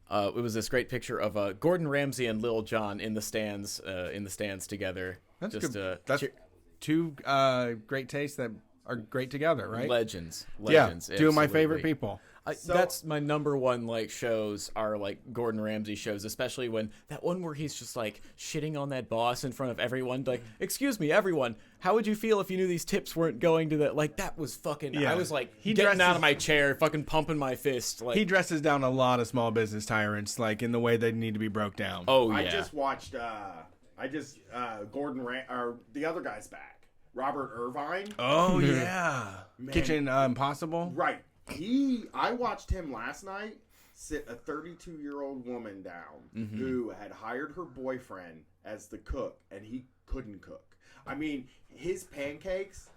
[SPEAKER 5] was this great picture of Gordon Ramsay and Lil Jon in the stands together.
[SPEAKER 2] That's
[SPEAKER 5] Just,
[SPEAKER 2] good. That's two great tastes that are great together, right?
[SPEAKER 5] Legends.
[SPEAKER 2] Yeah, two of my
[SPEAKER 5] absolutely.
[SPEAKER 2] favorite people.
[SPEAKER 5] That's my number one shows are Gordon Ramsay shows, especially when that one where he's just shitting on that boss in front of everyone. Excuse me, everyone, how would you feel if you knew these tips weren't going to that? That was fucking. Yeah. I was getting out of my chair, fucking pumping my fist.
[SPEAKER 2] He dresses down a lot of small business tyrants, in the way they need to be broke down.
[SPEAKER 5] Oh yeah.
[SPEAKER 1] I just watched. Gordon or the other guy's back, Robert Irvine.
[SPEAKER 2] Oh yeah, man. Kitchen Impossible.
[SPEAKER 1] Right. I watched him last night sit a 32-year-old woman down who had hired her boyfriend as the cook, and he couldn't cook. I mean, his pancakes,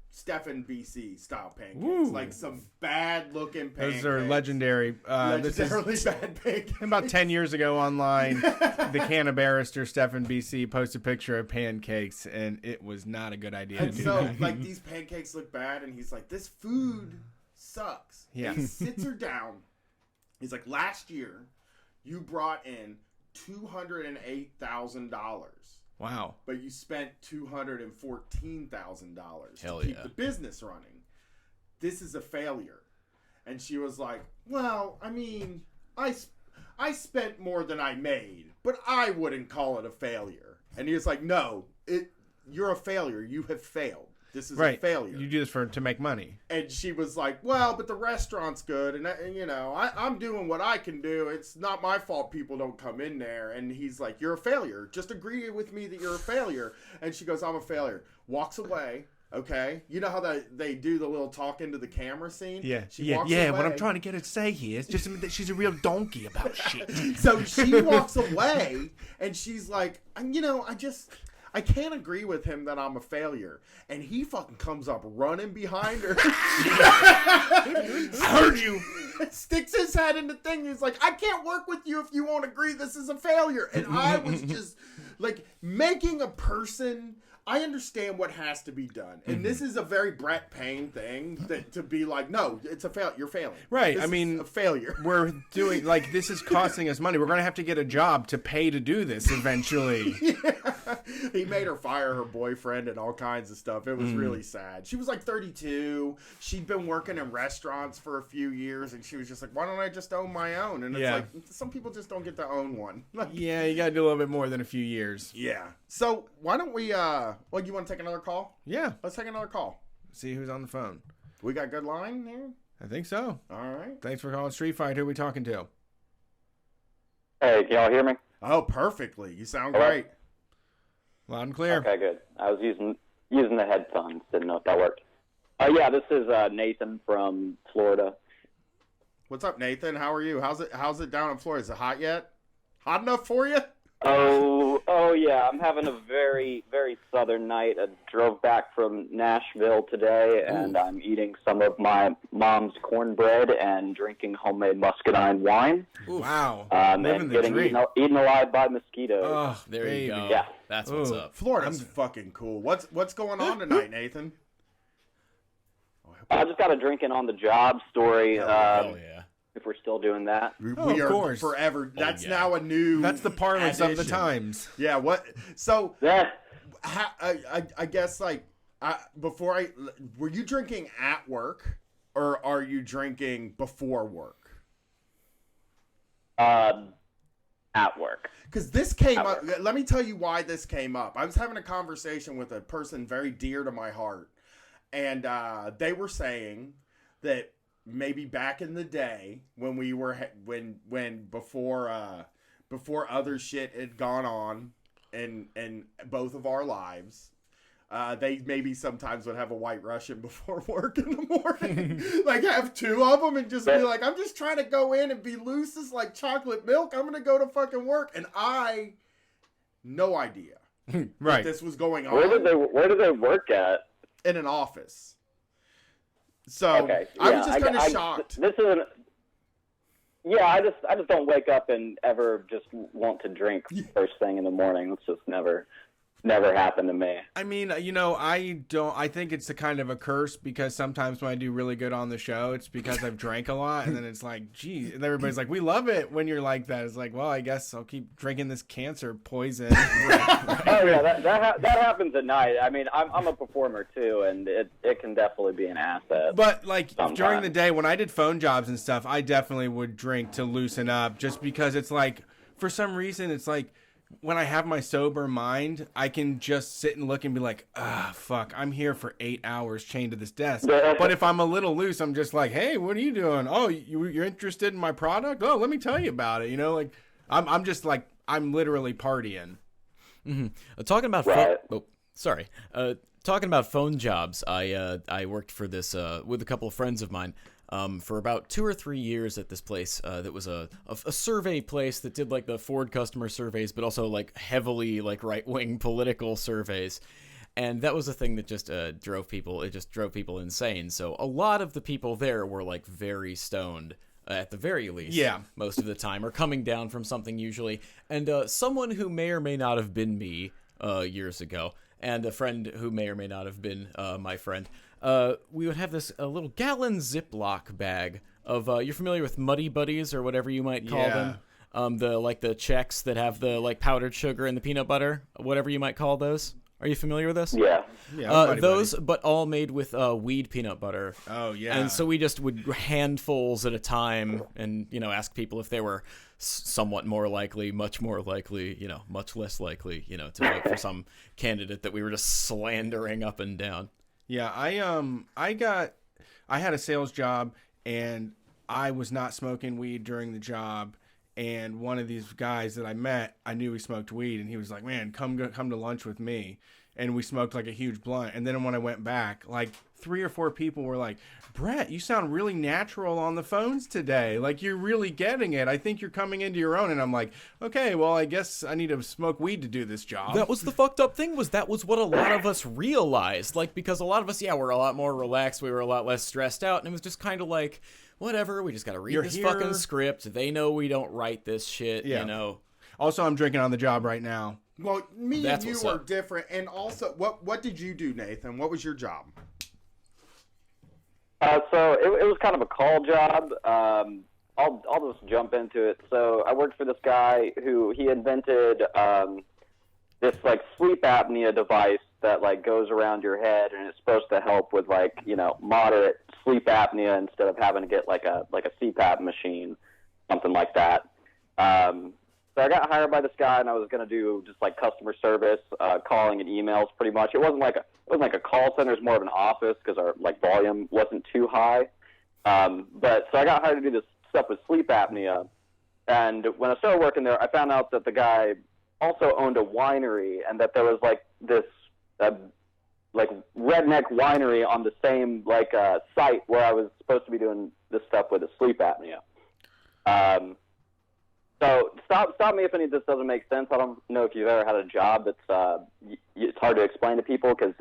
[SPEAKER 1] Stephen BC style pancakes,
[SPEAKER 2] Woo.
[SPEAKER 1] Some bad looking pancakes.
[SPEAKER 2] Those are legendary.
[SPEAKER 1] Legendarily bad pancakes.
[SPEAKER 2] About 10 years ago online, the Canna barrister Stephen BC posted a picture of pancakes, and it was not a good idea.
[SPEAKER 1] And so, these pancakes look bad, and he's like, this food sucks.
[SPEAKER 2] Yeah.
[SPEAKER 1] And he sits her down. He's like, last year, you brought in $208,000.
[SPEAKER 2] Wow.
[SPEAKER 1] But you spent $214,000
[SPEAKER 5] Hell
[SPEAKER 1] to keep
[SPEAKER 5] yeah.
[SPEAKER 1] the business running. This is a failure. And she was like, well, I mean, I spent more than I made, but I wouldn't call it a failure. And he was like, no, you're a failure. You have failed. This is a failure.
[SPEAKER 2] You do this to make money.
[SPEAKER 1] And she was like, well, but the restaurant's good. And I'm doing what I can do. It's not my fault people don't come in there. And he's like, you're a failure. Just agree with me that you're a failure. And she goes, I'm a failure. Walks away. Okay. You know how they do the little talk into the camera scene?
[SPEAKER 2] Yeah.
[SPEAKER 1] She walks away.
[SPEAKER 2] What I'm trying to get her to say here is just that she's a real donkey about shit.
[SPEAKER 1] So she walks away and she's like, I can't agree with him that I'm a failure. And he fucking comes up running behind her.
[SPEAKER 2] I heard you.
[SPEAKER 1] Sticks his head in the thing. He's like, I can't work with you if you won't agree this is a failure. And I was just making a person. I understand what has to be done. And this is a very Brett Payne thing to be like, no, it's a fail. You're failing.
[SPEAKER 2] Right.
[SPEAKER 1] This is a failure.
[SPEAKER 2] We're doing this is costing us money. We're going to have to get a job to pay to do this eventually.
[SPEAKER 1] Yeah. He made her fire her boyfriend and all kinds of stuff. It was really sad. She was 32. She'd been working in restaurants for a few years, and she was just like, why don't I just own my own? And it's some people just don't get to own one.
[SPEAKER 2] Yeah, you got to do a little bit more than a few years.
[SPEAKER 1] Yeah. So why don't we, you want to take another call?
[SPEAKER 2] Yeah.
[SPEAKER 1] Let's take another call.
[SPEAKER 2] See who's on the phone.
[SPEAKER 1] We got good line here?
[SPEAKER 2] I think so.
[SPEAKER 1] All right.
[SPEAKER 2] Thanks for calling Street Fight. Who are we talking to?
[SPEAKER 6] Hey, can y'all hear me?
[SPEAKER 1] Oh, perfectly. You sound great.
[SPEAKER 2] Loud and clear.
[SPEAKER 6] Okay, good. I was using the headphones. Didn't know if that worked. Yeah, this is Nathan from Florida.
[SPEAKER 1] What's up, Nathan? How are you? How's it down in Florida? Is it hot yet? Hot enough for you?
[SPEAKER 6] Oh yeah. I'm having a very, very southern night. I drove back from Nashville today, and I'm eating some of my mom's cornbread and drinking homemade muscadine wine.
[SPEAKER 2] Ooh, wow.
[SPEAKER 6] And getting eaten alive by mosquitoes.
[SPEAKER 2] Oh,
[SPEAKER 5] there you go.
[SPEAKER 6] Yeah.
[SPEAKER 5] That's what's up.
[SPEAKER 1] Florida's fucking cool. What's going on tonight, Nathan?
[SPEAKER 6] I just got a drinking on the job story.
[SPEAKER 5] Hell yeah.
[SPEAKER 6] If we're still doing that.
[SPEAKER 1] We
[SPEAKER 2] of
[SPEAKER 1] are
[SPEAKER 2] course.
[SPEAKER 1] Forever. That's now a new.
[SPEAKER 2] That's the parlance of the
[SPEAKER 1] addition.
[SPEAKER 2] times.
[SPEAKER 1] Yeah. What? So.
[SPEAKER 6] Yeah.
[SPEAKER 1] I guess were you drinking at work, or are you drinking before work?
[SPEAKER 6] At work.
[SPEAKER 1] Because this came up. Let me tell you why this came up. I was having a conversation with a person very dear to my heart, and they were saying that maybe back in the day when we were before other shit had gone on in both of our lives, they maybe sometimes would have a White Russian before work in the morning. Have two of them and just be like, I'm just trying to go in and be loose as like chocolate milk. I'm going to go to fucking work. And no idea
[SPEAKER 2] Right.
[SPEAKER 1] that this was going on.
[SPEAKER 6] Where did they work at?
[SPEAKER 1] In an office. So
[SPEAKER 6] okay.
[SPEAKER 1] I was just kind of shocked.
[SPEAKER 6] This isn't. Yeah, I just don't wake up and ever just want to drink first thing in the morning. It's just never never happened to me.
[SPEAKER 2] I mean, I think it's a kind of a curse because sometimes when I do really good on the show, it's because I've drank a lot, and then it's like, gee, and everybody's like, we love it when you're like that. It's like, well, I guess I'll keep drinking this cancer poison.
[SPEAKER 6] Oh yeah, that happens at night. I mean, I'm a performer too, and it can definitely be an asset.
[SPEAKER 2] But like
[SPEAKER 6] sometimes.
[SPEAKER 2] During the day when I did phone jobs and stuff, I definitely would drink to loosen up, just because it's like, for some reason, it's like, when I have my sober mind, I can just sit and look and be like, fuck, I'm here for 8 hours chained to this desk. But if I'm a little loose, I'm just like, hey, what are you doing? Oh, you're interested in my product? Oh, let me tell you about it. Like, I'm just like, I'm literally partying.
[SPEAKER 5] Mm-hmm. Talking about talking about phone jobs, I worked for this with a couple of friends of mine. For about 2 or 3 years at this place that was a survey place that did like the Ford customer surveys, but also like heavily like right-wing political surveys. And that was a thing that just drove people insane. So a lot of the people there were like very stoned at the very least.
[SPEAKER 2] Yeah.
[SPEAKER 5] Most of the time, or coming down from something usually. And someone who may or may not have been me years ago, and a friend who may or may not have been my friend, we would have this little gallon Ziploc bag of, you're familiar with Muddy Buddies or whatever you might call them? The Chex that have the like powdered sugar and the peanut butter, whatever you might call those. Are you familiar with this?
[SPEAKER 6] Yeah.
[SPEAKER 5] Those, but all made with weed peanut butter.
[SPEAKER 2] Oh, yeah.
[SPEAKER 5] And so we just would handfuls at a time and, ask people if they were somewhat more likely, much more likely, much less likely, to vote for some candidate that we were just slandering up and down.
[SPEAKER 2] Yeah, I had a sales job, and I was not smoking weed during the job. And one of these guys that I met, I knew he smoked weed, and he was like, "Man, come to lunch with me." And we smoked like a huge blunt. And then when I went back, like 3 or 4 people were like, "Brett, you sound really natural on the phones today. Like, you're really getting it. I think you're coming into your own." And I'm like, okay, well, I guess I need to smoke weed to do this job.
[SPEAKER 5] That was the fucked up thing, that was what a lot of us realized. Like, because a lot of us, we're a lot more relaxed. We were a lot less stressed out. And it was just kind of like, whatever, we just got to read this fucking script. They know we don't write this shit,
[SPEAKER 2] Also, I'm drinking on the job right now.
[SPEAKER 1] Well, me
[SPEAKER 5] That's
[SPEAKER 1] and you
[SPEAKER 5] what's
[SPEAKER 1] were
[SPEAKER 5] up.
[SPEAKER 1] different. And also, what did you do, Nathan? What was your job?
[SPEAKER 6] So it was kind of a call job. I'll just jump into it. So I worked for this guy who he invented this like sleep apnea device that like goes around your head, and it's supposed to help with like moderate sleep apnea instead of having to get like a CPAP machine, something like that. So I got hired by this guy, and I was going to do just like customer service, calling and emails, pretty much. It wasn't like a call center; it's more of an office because our like volume wasn't too high. But so I got hired to do this stuff with sleep apnea, and when I started working there, I found out that the guy also owned a winery, and that there was like this like redneck winery on the same like site where I was supposed to be doing this stuff with the sleep apnea. So stop me if any of this doesn't make sense. I don't know if you've ever had a job that's it's hard to explain to people because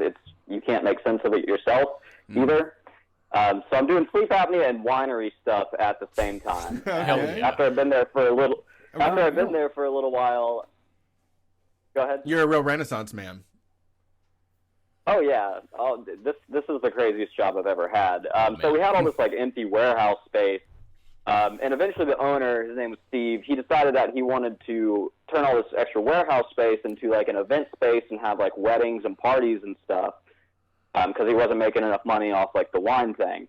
[SPEAKER 6] you can't make sense of it yourself either. So I'm doing sleep apnea and winery stuff at the same time.
[SPEAKER 2] Okay.
[SPEAKER 6] After I've been there for a little while. Go ahead.
[SPEAKER 2] You're a real Renaissance man.
[SPEAKER 6] Oh yeah, this is the craziest job I've ever had. So we had all this like empty warehouse space. And eventually the owner, his name was Steve, he decided that he wanted to turn all this extra warehouse space into like an event space and have like weddings and parties and stuff, because he wasn't making enough money off like the wine thing.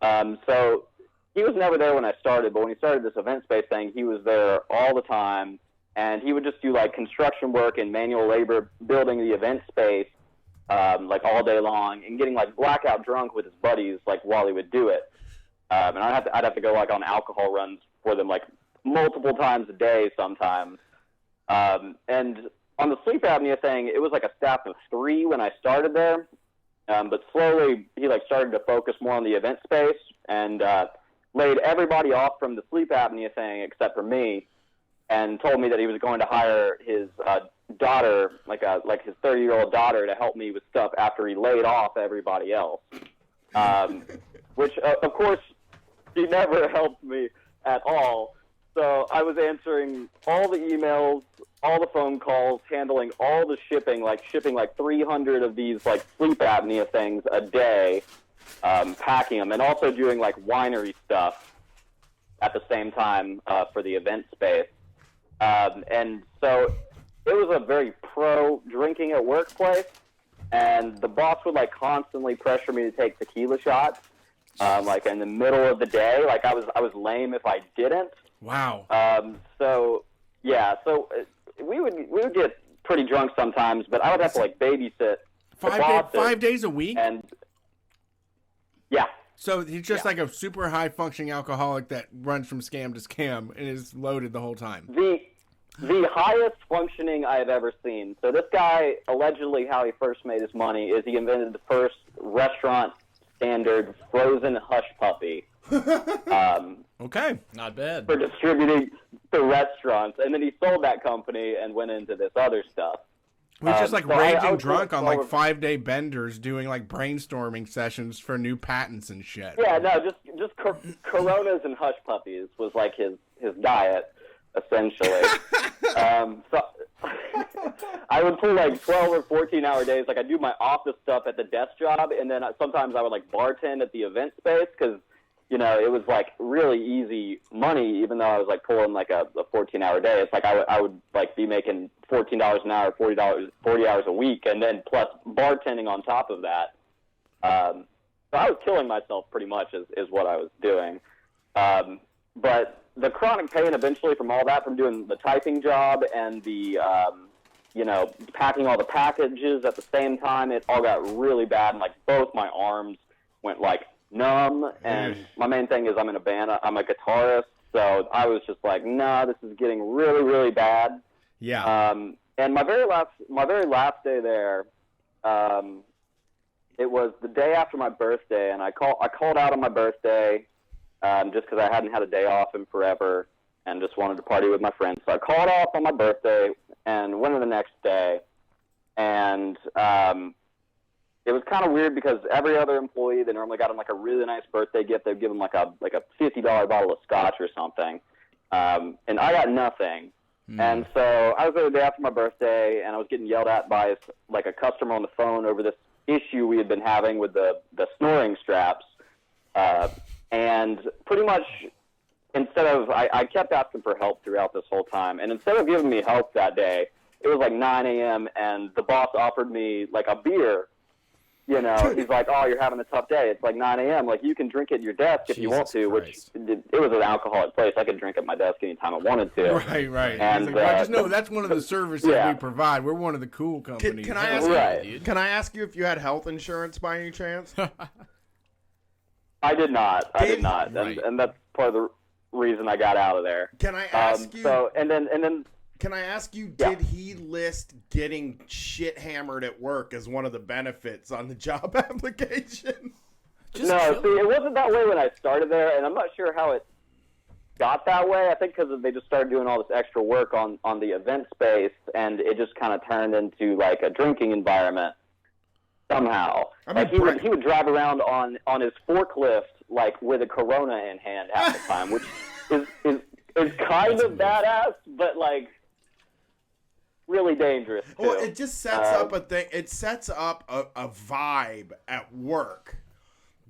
[SPEAKER 6] So he was never there when I started, but when he started this event space thing, he was there all the time, and he would just do like construction work and manual labor building the event space like all day long, and getting like blackout drunk with his buddies like while he would do it. And I'd have to go like on alcohol runs for them like multiple times a day sometimes. And on the sleep apnea thing, it was like a staff of 3 when I started there. But slowly he like started to focus more on the event space and laid everybody off from the sleep apnea thing except for me, and told me that he was going to hire his daughter, like his 30-year-old daughter, to help me with stuff after he laid off everybody else. Which, of course, he never helped me at all. So I was answering all the emails, all the phone calls, handling all the shipping, like shipping like 300 of these like sleep apnea things a day, packing them, and also doing like winery stuff at the same time for the event space. And so it was a very pro drinking at workplace, and the boss would like constantly pressure me to take tequila shots, like in the middle of the day. Like I was lame if I didn't.
[SPEAKER 2] Wow.
[SPEAKER 6] So we would get pretty drunk sometimes, but I would have to like babysit
[SPEAKER 2] 5 days a week.
[SPEAKER 6] And yeah.
[SPEAKER 2] So he's just like a super high functioning alcoholic that runs from scam to scam and is loaded the whole time.
[SPEAKER 6] The highest functioning I have ever seen. So this guy, allegedly how he first made his money is he invented the first restaurant standard frozen hush puppy.
[SPEAKER 2] Okay.
[SPEAKER 5] Not bad.
[SPEAKER 6] For distributing to restaurants. And then he sold that company and went into this other stuff.
[SPEAKER 2] We're just like
[SPEAKER 6] so
[SPEAKER 2] raging
[SPEAKER 6] I was
[SPEAKER 2] drunk on like
[SPEAKER 6] over-
[SPEAKER 2] 5-day benders doing like brainstorming sessions for new patents and shit.
[SPEAKER 6] Yeah, no, just Coronas and hush puppies was like his diet, essentially. So I would pull like 12 or 14-hour days. Like I do my office stuff at the desk job, and then sometimes I would like bartend at the event space because, you know, it was like really easy money, even though I was like pulling like a 14-hour day. It's like I would like be making $14 an hour, $40 40 hours a week, and then plus bartending on top of that. So I was killing myself pretty much is what I was doing. But the chronic pain eventually from all that, from doing the typing job and the, packing all the packages at the same time, it all got really bad, and like both my arms went like numb. And my main thing is I'm in a band. I'm a guitarist, so I was just like, nah, this is getting really, really bad.
[SPEAKER 2] Yeah.
[SPEAKER 6] And my very last day there, it was the day after my birthday, and I called out on my birthday, just because I hadn't had a day off in forever and just wanted to party with my friends. So I called off on my birthday and went in the next day, and it was kind of weird because every other employee, they normally got them like a really nice birthday gift. They'd give them like a $50 bottle of scotch or something, and I got nothing. And so I was there the day after my birthday, and I was getting yelled at by like a customer on the phone over this issue we had been having with the snoring straps. And pretty much instead of, I kept asking for help throughout this whole time. And instead of giving me help that day, it was like 9 a.m. and the boss offered me like a beer. You know, he's like, oh, you're having a tough day. It's like 9 a.m. Like, you can drink at your desk if you want to,
[SPEAKER 5] Christ.
[SPEAKER 6] which it was an alcoholic place. I could drink at my desk anytime I wanted to.
[SPEAKER 2] Right.
[SPEAKER 6] And,
[SPEAKER 2] He's like, well, just know that's one of the services we provide. We're one of the cool companies.
[SPEAKER 1] Can I ask
[SPEAKER 6] Right.
[SPEAKER 1] you? Can I ask you if you had health insurance by any chance?
[SPEAKER 6] I did not.
[SPEAKER 5] Right.
[SPEAKER 6] And that's part of the reason I got out of there.
[SPEAKER 1] Can I ask you?
[SPEAKER 6] So, and then
[SPEAKER 1] Can I ask you,
[SPEAKER 6] Yeah.
[SPEAKER 1] did he list getting shit hammered at work as one of the benefits on the job application?
[SPEAKER 6] no, see, it wasn't that way when I started there, and I'm not sure how it got that way. I think because they just started doing all this extra work on the event space, and it just kind of turned into like a drinking environment somehow.
[SPEAKER 1] I mean,
[SPEAKER 6] Like he would drive around on his forklift like with a Corona in hand half the time, which is kind of badass, but like really dangerous too.
[SPEAKER 1] Well, it just sets up a thing. It sets up a vibe at work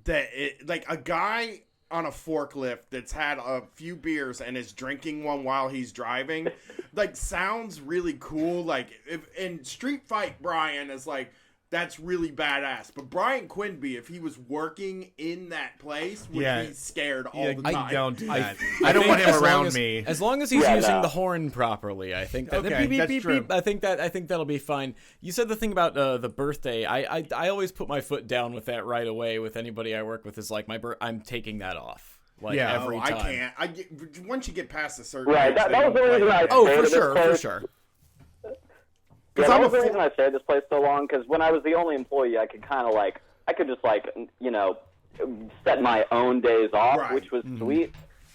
[SPEAKER 1] that like a guy on a forklift that's had a few beers and is drinking one while he's driving, like sounds really cool. Like if in Street Fight, Brian is like, that's really badass. But Brian Quinby, if he was working in that place, would be scared all the time.
[SPEAKER 2] I don't do that. I don't want him around me.
[SPEAKER 5] As long as he's using the horn properly, I think that
[SPEAKER 2] Okay,
[SPEAKER 5] beep,
[SPEAKER 2] that's
[SPEAKER 5] beep,
[SPEAKER 2] true.
[SPEAKER 5] beep, I think that'll be fine. You said the thing about the birthday. I always put my foot down with that right away with anybody I work with. Is like I'm taking that off. Like every time.
[SPEAKER 1] I can't. Once you get past a certain
[SPEAKER 6] Right,
[SPEAKER 1] age,
[SPEAKER 6] that
[SPEAKER 1] they
[SPEAKER 6] was the
[SPEAKER 1] don't
[SPEAKER 6] reason
[SPEAKER 1] play
[SPEAKER 6] I
[SPEAKER 1] it.
[SPEAKER 5] Oh,
[SPEAKER 6] stayed
[SPEAKER 5] for
[SPEAKER 6] at this
[SPEAKER 5] sure, for
[SPEAKER 6] place.
[SPEAKER 5] sure.
[SPEAKER 6] Yeah,
[SPEAKER 1] I'm
[SPEAKER 6] that
[SPEAKER 1] a
[SPEAKER 6] was the
[SPEAKER 1] full-
[SPEAKER 6] reason I stayed at this place so long, because when I was the only employee, I could kind of like, I could just like, set my own days off,
[SPEAKER 1] Right.
[SPEAKER 6] which was sweet.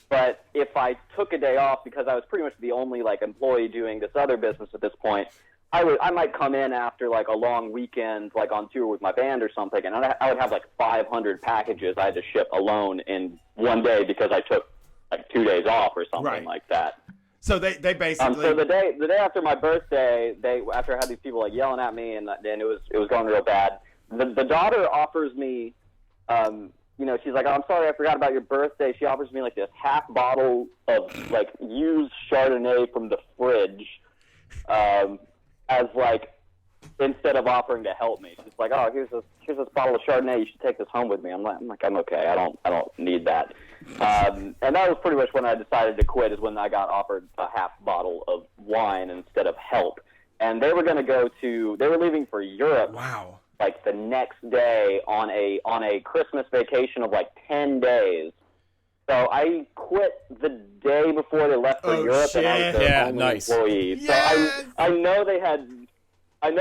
[SPEAKER 6] But if I took a day off, because I was pretty much the only like employee doing this other business at this point, I might come in after like a long weekend, like on tour with my band or something, and I would have like 500 packages I had to ship alone in one day because I took like 2 days off or something
[SPEAKER 1] Right.
[SPEAKER 6] like that.
[SPEAKER 1] So they basically.
[SPEAKER 6] So the day after my birthday, after I had these people like yelling at me, and it was going real bad. The daughter offers me, she's like, oh, I'm sorry, I forgot about your birthday. She offers me like this half bottle of like used Chardonnay from the fridge, as like instead of offering to help me. She's like, oh, here's this bottle of Chardonnay. You should take this home with me. I'm like, I'm okay. I don't need that. And that was pretty much when I decided to quit. Is when I got offered a half bottle of wine instead of help. And they were leaving for Europe.
[SPEAKER 2] Wow.
[SPEAKER 6] Like the next day on a Christmas vacation of like 10 days. So I quit the day before they left for Europe,
[SPEAKER 2] shit.
[SPEAKER 6] and I was their only employee.
[SPEAKER 2] Yes.
[SPEAKER 6] So I know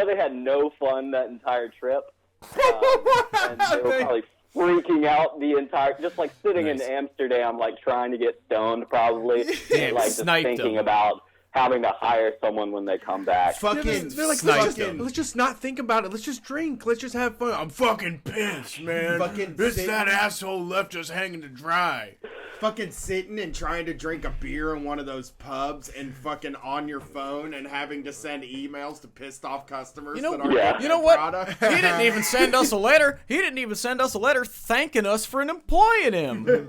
[SPEAKER 6] they had no fun that entire trip, and they were probably freaking out the entire, just like sitting in Amsterdam, like trying to get stoned, probably,
[SPEAKER 5] Damn,
[SPEAKER 6] like just thinking about having to hire someone when they come back.
[SPEAKER 2] Fucking, they're like, let's just not think about it. Let's just drink. Let's just have fun. I'm fucking pissed, man.
[SPEAKER 1] Fucking
[SPEAKER 2] that asshole left us hanging to dry.
[SPEAKER 1] Fucking sitting and trying to drink a beer in one of those pubs and fucking on your phone and having to send emails to pissed off customers.
[SPEAKER 5] You know
[SPEAKER 1] that
[SPEAKER 5] what?
[SPEAKER 1] Product.
[SPEAKER 5] He didn't even send us a letter. He didn't even send us a letter thanking us for employing him.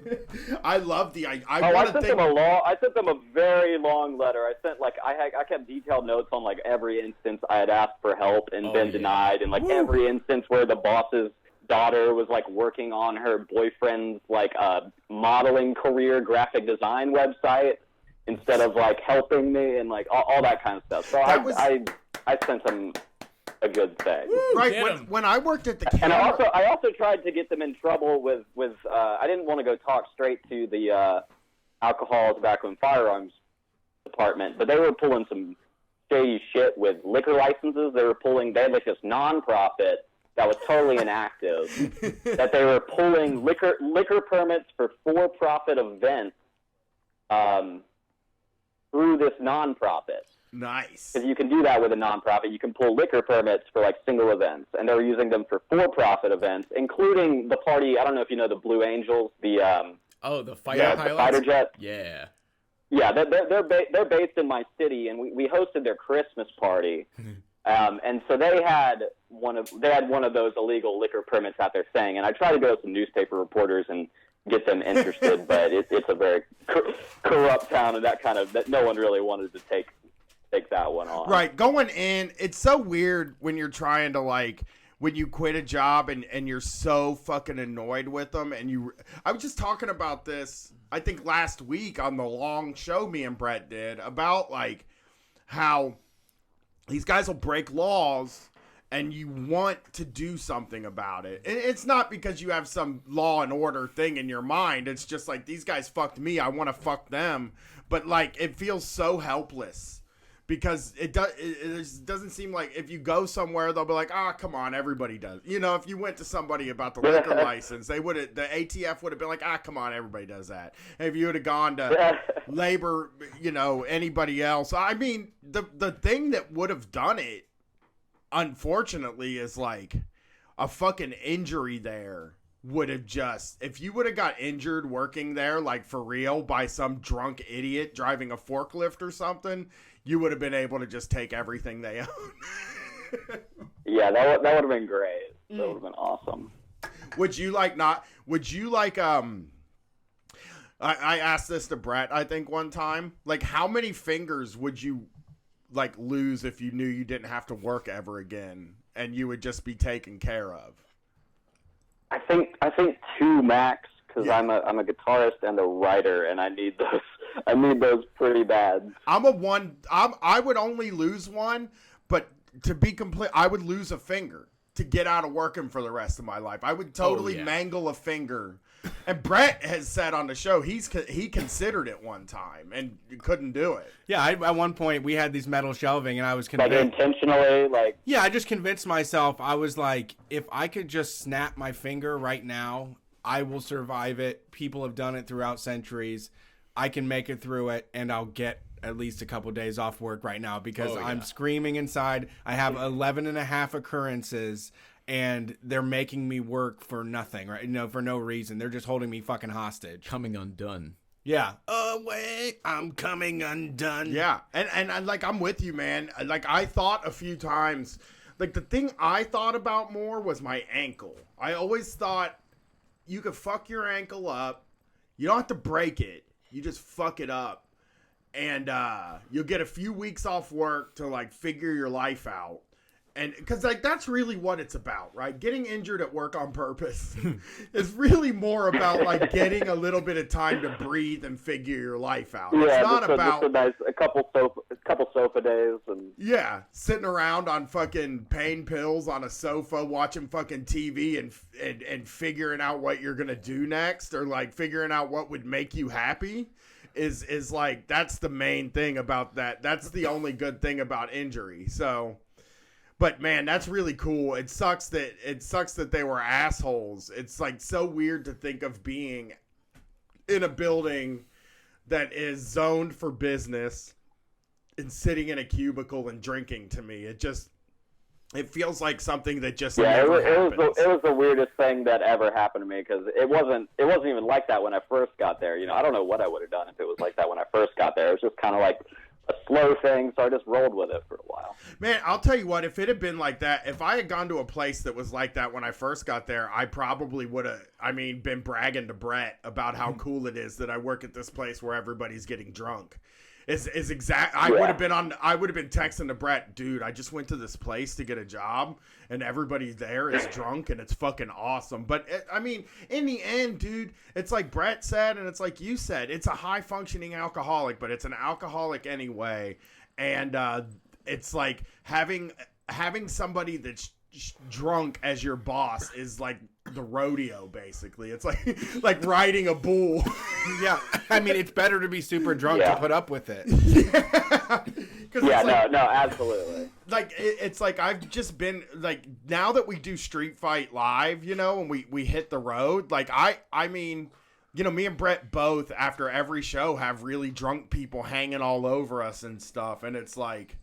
[SPEAKER 1] I love the. I
[SPEAKER 6] sent them a very long letter. I kept detailed notes on like every instance I had asked for help and been denied, and like every instance where the boss's daughter was like working on her boyfriend's like modeling career graphic design website instead of like helping me, and like all that kind of stuff. So I sent them a good thing.
[SPEAKER 1] Right. When I worked at the camera,
[SPEAKER 6] and I also tried to get them in trouble with I didn't want to go talk straight to the alcohol, tobacco, and firearms department, but they were pulling some shady shit with liquor licenses. They had like this nonprofit that was totally inactive, that they were pulling liquor permits for for-profit events through this nonprofit.
[SPEAKER 1] Nice.
[SPEAKER 6] Because you can do that with a nonprofit. You can pull liquor permits for like single events, and they were using them for for-profit events, including the party. I don't know if you know the Blue Angels, the
[SPEAKER 5] fighter pilots?
[SPEAKER 6] The fighter jet.
[SPEAKER 5] Yeah.
[SPEAKER 6] Yeah, they're based in my city, and we hosted their Christmas party. And so they had one of those illegal liquor permits out there saying, and I tried to go to some newspaper reporters and get them interested, but it's a very corrupt town, and that no one really wanted to take that one on.
[SPEAKER 1] Right, going in, it's so weird when you're trying to like when you quit a job and you're so fucking annoyed with them, and I was just talking about this I think last week on the long show me and Brett did about like how these guys will break laws and you want to do something about it. And it's not because you have some law and order thing in your mind. It's just like, these guys fucked me. I want to fuck them. But like, it feels so helpless because it doesn't seem like if you go somewhere, they'll be like, come on, everybody does. You know, if you went to somebody about the liquor license, the ATF would have been like, come on, everybody does that. And if you would have gone to labor, anybody else, I mean, the thing that would have done it, unfortunately, is like a fucking injury there would have if you would have got injured working there, like for real, by some drunk idiot driving a forklift or something, you would have been able to just take everything they own.
[SPEAKER 6] Yeah, that would have been great. That would have been awesome.
[SPEAKER 1] I asked this to Brett, I think one time, like how many fingers would you like lose if you knew you didn't have to work ever again and you would just be taken care of?
[SPEAKER 6] I think 2 max, because I'm a guitarist and a writer, and I need those pretty bad.
[SPEAKER 1] I would only lose one, but to be complete, I would lose a finger to get out of working for the rest of my life. I would totally mangle a finger. And Brett has said on the show he considered it one time and couldn't do it.
[SPEAKER 2] Yeah, at one point we had these metal shelving, and I was convinced.
[SPEAKER 6] Like intentionally, like.
[SPEAKER 2] Yeah, I just convinced myself. I was like, if I could just snap my finger right now, I will survive it. People have done it throughout centuries. I can make it through it, and I'll get at least a couple days off work right now because I'm screaming inside. I have 11 and a half occurrences. And they're making me work for nothing, right? For no reason. They're just holding me fucking hostage.
[SPEAKER 5] Coming undone.
[SPEAKER 2] Yeah. Oh wait, I'm coming undone.
[SPEAKER 1] Yeah, and like I'm with you, man. Like I thought a few times, like the thing I thought about more was my ankle. I always thought you could fuck your ankle up. You don't have to break it. You just fuck it up, and you'll get a few weeks off work to like figure your life out. And because like that's really what it's about, right? Getting injured at work on purpose is really more about like getting a little bit of time to breathe and figure your life out.
[SPEAKER 6] Yeah,
[SPEAKER 1] It's not about
[SPEAKER 6] a couple sofa days and
[SPEAKER 1] sitting around on fucking pain pills on a sofa watching fucking TV and figuring out what you're gonna do next, or like figuring out what would make you happy. Is like that's the main thing about that. That's the only good thing about injury. So. But man, that's really cool. It sucks that they were assholes. It's like so weird to think of being in a building that is zoned for business and sitting in a cubicle and drinking. To me, it feels like something that just never happens.
[SPEAKER 6] It was the weirdest thing that ever happened to me, because it wasn't even like that when I first got there. You know, I don't know what I would have done if it was like that when I first got there. It was just kind of like a slow thing, so I just rolled with it for a while.
[SPEAKER 1] Man, I'll tell you what, if it had been like that, if I had gone to a place that was like that when I first got there, I probably would have, been bragging to Brett about how cool it is that I work at this place where everybody's getting drunk. I would have been texting to Brett, dude, I just went to this place to get a job and everybody there is drunk and it's fucking awesome. But in the end, dude, it's like Brett said, and it's like you said, it's a high functioning alcoholic, but it's an alcoholic anyway. And it's like having somebody that's drunk as your boss is like the rodeo, basically. It's like riding a bull.
[SPEAKER 2] Yeah, it's better to be super drunk to put up with it.
[SPEAKER 6] No, absolutely.
[SPEAKER 1] Like it's like I've just been like, now that we do Street Fight Live, and we hit the road, like me and Brett both after every show have really drunk people hanging all over us and stuff, and it's like,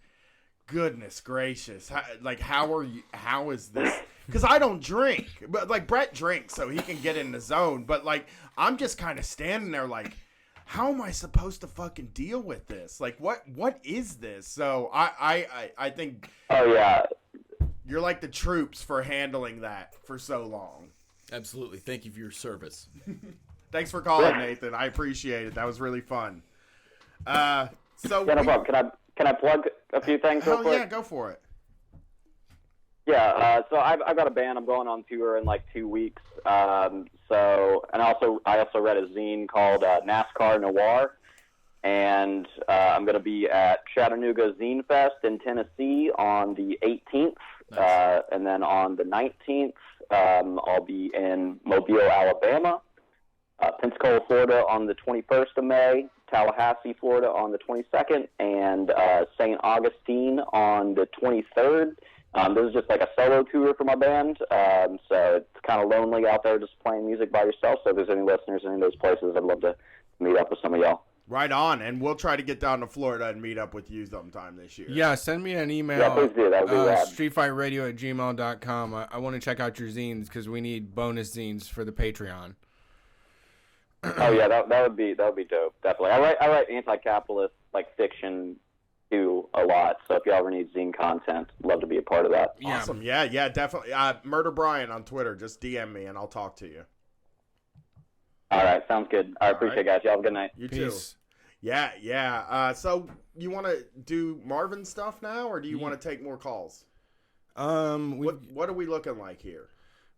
[SPEAKER 1] goodness gracious, how is this? Because I don't drink, but like Brett drinks so he can get in the zone, but like I'm just kind of standing there like, how am I supposed to fucking deal with this? Like what is this? So I think you're like the troops for handling that for so long.
[SPEAKER 5] Absolutely. Thank you for your service.
[SPEAKER 1] Thanks for calling, Nathan. I appreciate it. That was really fun. No
[SPEAKER 6] problem. Can I plug a few things real quick?
[SPEAKER 1] Yeah, go for it.
[SPEAKER 6] Yeah, so I've got a band. I'm going on tour in like 2 weeks. I also read a zine called NASCAR Noir, and I'm going to be at Chattanooga Zine Fest in Tennessee on the 18th, nice. And then on the 19th, I'll be in Mobile, Alabama, Pensacola, Florida on the 21st of May, Tallahassee, Florida on the 22nd, and St. Augustine on the 23rd. This is just like a solo tour for my band, so it's kind of lonely out there just playing music by yourself. So if there's any listeners in any of those places, I'd love to meet up with some of y'all.
[SPEAKER 1] Right on, and we'll try to get down to Florida and meet up with you sometime this year.
[SPEAKER 2] Yeah, send me an email.
[SPEAKER 6] Yeah, please do. That would be rad.
[SPEAKER 2] streetfightradio@gmail.com. I want to check out your zines because we need bonus zines for the Patreon.
[SPEAKER 6] Oh yeah, that would be dope. Definitely. I write anti-capitalist like fiction too a lot. So if you ever need zine content, love to be a part of that.
[SPEAKER 2] Yeah.
[SPEAKER 1] Awesome. Yeah, definitely. Murder Brian on Twitter. Just DM me and I'll talk to you.
[SPEAKER 6] All right, sounds good. I appreciate it, guys. Y'all have a good night.
[SPEAKER 1] You too. Yeah. So you want to do Marvin stuff now, or do you want to take more calls? What are we looking like here?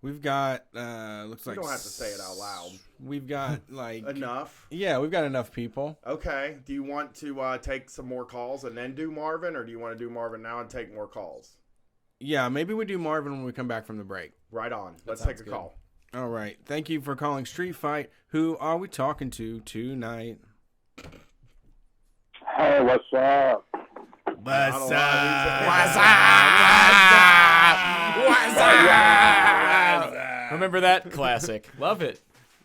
[SPEAKER 2] We've got looks like
[SPEAKER 1] you don't have to say it out loud.
[SPEAKER 2] We've got like
[SPEAKER 1] enough.
[SPEAKER 2] Yeah, we've got enough people.
[SPEAKER 1] Okay. Do you want to take some more calls and then do Marvin, or do you want to do Marvin now and take more calls?
[SPEAKER 2] Yeah, maybe we do Marvin when we come back from the break.
[SPEAKER 1] Right on. Let's take a call.
[SPEAKER 2] All right. Thank you for calling Street Fight. Who are we talking to tonight?
[SPEAKER 7] Hey, what's up?
[SPEAKER 2] What's up?
[SPEAKER 5] Remember that? Classic. Love it.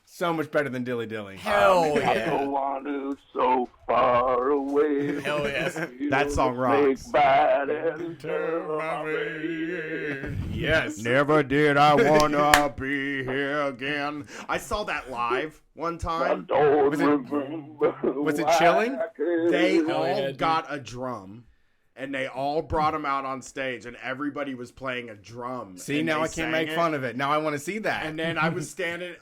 [SPEAKER 2] So much better than Dilly Dilly.
[SPEAKER 5] Hell yeah.
[SPEAKER 7] I want to so far away.
[SPEAKER 5] Hell yes.
[SPEAKER 1] That song rocks.
[SPEAKER 7] Bad and turn my way.
[SPEAKER 2] Yes.
[SPEAKER 1] Never did I wanna be here again. I saw that live one time.
[SPEAKER 2] Was it chilling?
[SPEAKER 1] They
[SPEAKER 5] Hell
[SPEAKER 1] all
[SPEAKER 5] yeah, dude.
[SPEAKER 1] got a drum, and they all brought them out on stage, and everybody was playing a drum.
[SPEAKER 2] See,
[SPEAKER 1] and
[SPEAKER 2] now
[SPEAKER 1] they
[SPEAKER 2] I can't make
[SPEAKER 1] sang
[SPEAKER 2] fun of it. Now I want to see that.
[SPEAKER 1] And then I was standing.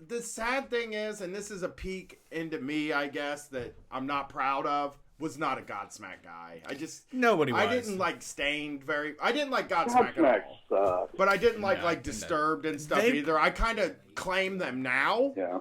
[SPEAKER 1] The sad thing is, and this is a peek into me, I guess, that I'm not proud of, was not a Godsmack guy.
[SPEAKER 2] Nobody was.
[SPEAKER 1] I didn't like Stained very. I didn't like Godsmack at all. But I didn't like Disturbed and stuff either. I kind of claim them now.
[SPEAKER 7] Yeah.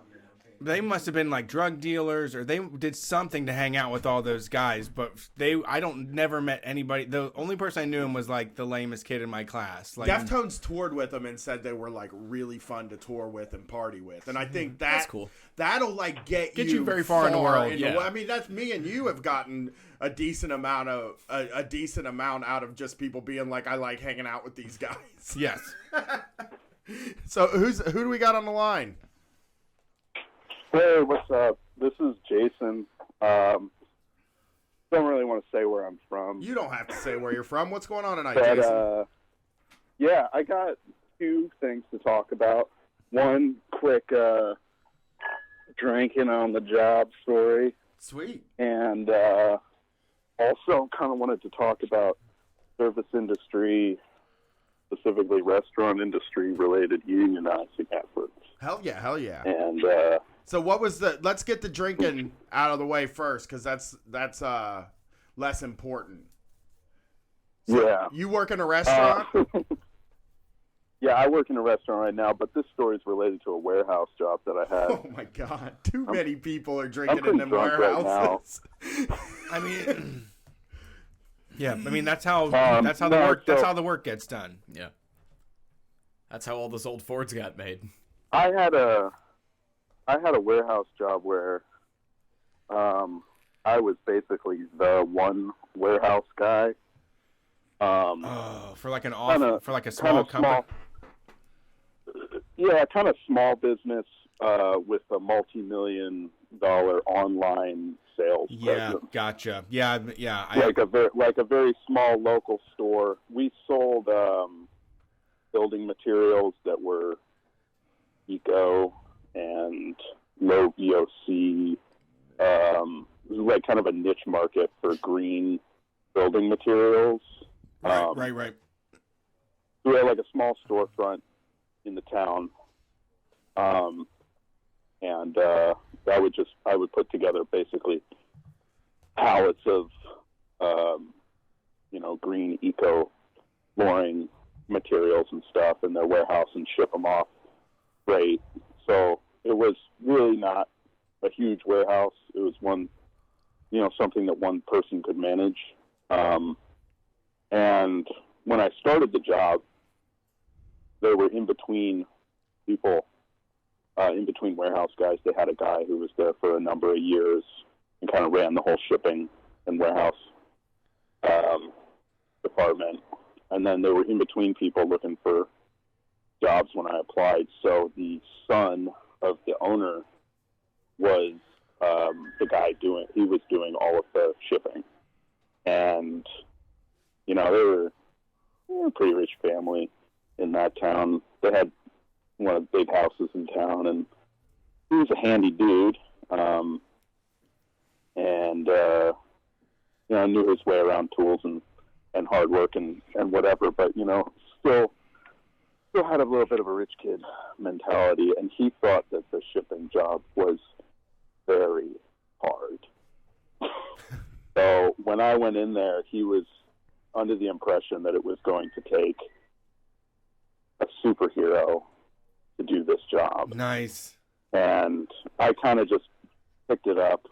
[SPEAKER 2] They must have been like drug dealers, or they did something to hang out with all those guys. But never met anybody. The only person I knew him was like the lamest kid in my class. Like,
[SPEAKER 1] Deftones toured with them and said they were like really fun to tour with and party with, and I think
[SPEAKER 5] That's cool.
[SPEAKER 1] That'll like get
[SPEAKER 2] you very far in the world.
[SPEAKER 5] Yeah.
[SPEAKER 1] I mean, that's me and you have gotten a decent amount out of just people being like, I like hanging out with these guys.
[SPEAKER 2] yes.
[SPEAKER 1] So who do we got on the line?
[SPEAKER 7] Hey, what's up? This is Jason. Don't really want to say where I'm from.
[SPEAKER 1] You don't have to say where you're from. What's going on tonight,
[SPEAKER 7] But,
[SPEAKER 1] Jason?
[SPEAKER 7] yeah, I got two things to talk about. One quick drinking on the job story.
[SPEAKER 1] Sweet.
[SPEAKER 7] And also kind of wanted to talk about service industry, specifically restaurant industry related unionizing efforts.
[SPEAKER 1] Hell yeah.
[SPEAKER 7] And
[SPEAKER 1] So what was let's get the drinking out of the way first, because that's less important. So
[SPEAKER 7] yeah.
[SPEAKER 1] you work in a restaurant?
[SPEAKER 7] Yeah, I work in a restaurant right now, but this story is related to a warehouse job that I had.
[SPEAKER 1] Oh my God! Too many people are drinking in
[SPEAKER 7] pretty
[SPEAKER 1] them
[SPEAKER 7] drunk right
[SPEAKER 1] warehouses.
[SPEAKER 2] I mean, yeah. I mean, that's how the work gets done.
[SPEAKER 5] Yeah. That's how all those old Fords got made.
[SPEAKER 7] I had a warehouse job where I was basically the one warehouse guy.
[SPEAKER 2] For like a small company.
[SPEAKER 7] Yeah, kind of small business with a multi-million-dollar online sales.
[SPEAKER 2] Yeah,
[SPEAKER 7] presence.
[SPEAKER 2] gotcha. Yeah.
[SPEAKER 7] Like a very small local store. We sold building materials that were eco and low VOC. It was like kind of a niche market for green building materials.
[SPEAKER 2] Right.
[SPEAKER 7] We had like a small storefront in the town, and I would put together basically pallets of green eco flooring materials and stuff in their warehouse and ship them off freight. So it was really not a huge warehouse. It was something that one person could manage. And when I started the job, they were in between people, in between warehouse guys. They had a guy who was there for a number of years and kind of ran the whole shipping and warehouse department. And then they were in between people looking for jobs when I applied. So the son of the owner was the guy he was doing all of the shipping. And, they were a pretty rich family in that town. They had one of the big houses in town, and he was a handy dude. Knew his way around tools and hard work and whatever, but, still had a little bit of a rich kid mentality, and he thought that the shipping job was very hard. So when I went in there, he was under the impression that it was going to take a superhero to do this job.
[SPEAKER 2] Nice.
[SPEAKER 7] And I kind of just picked it up.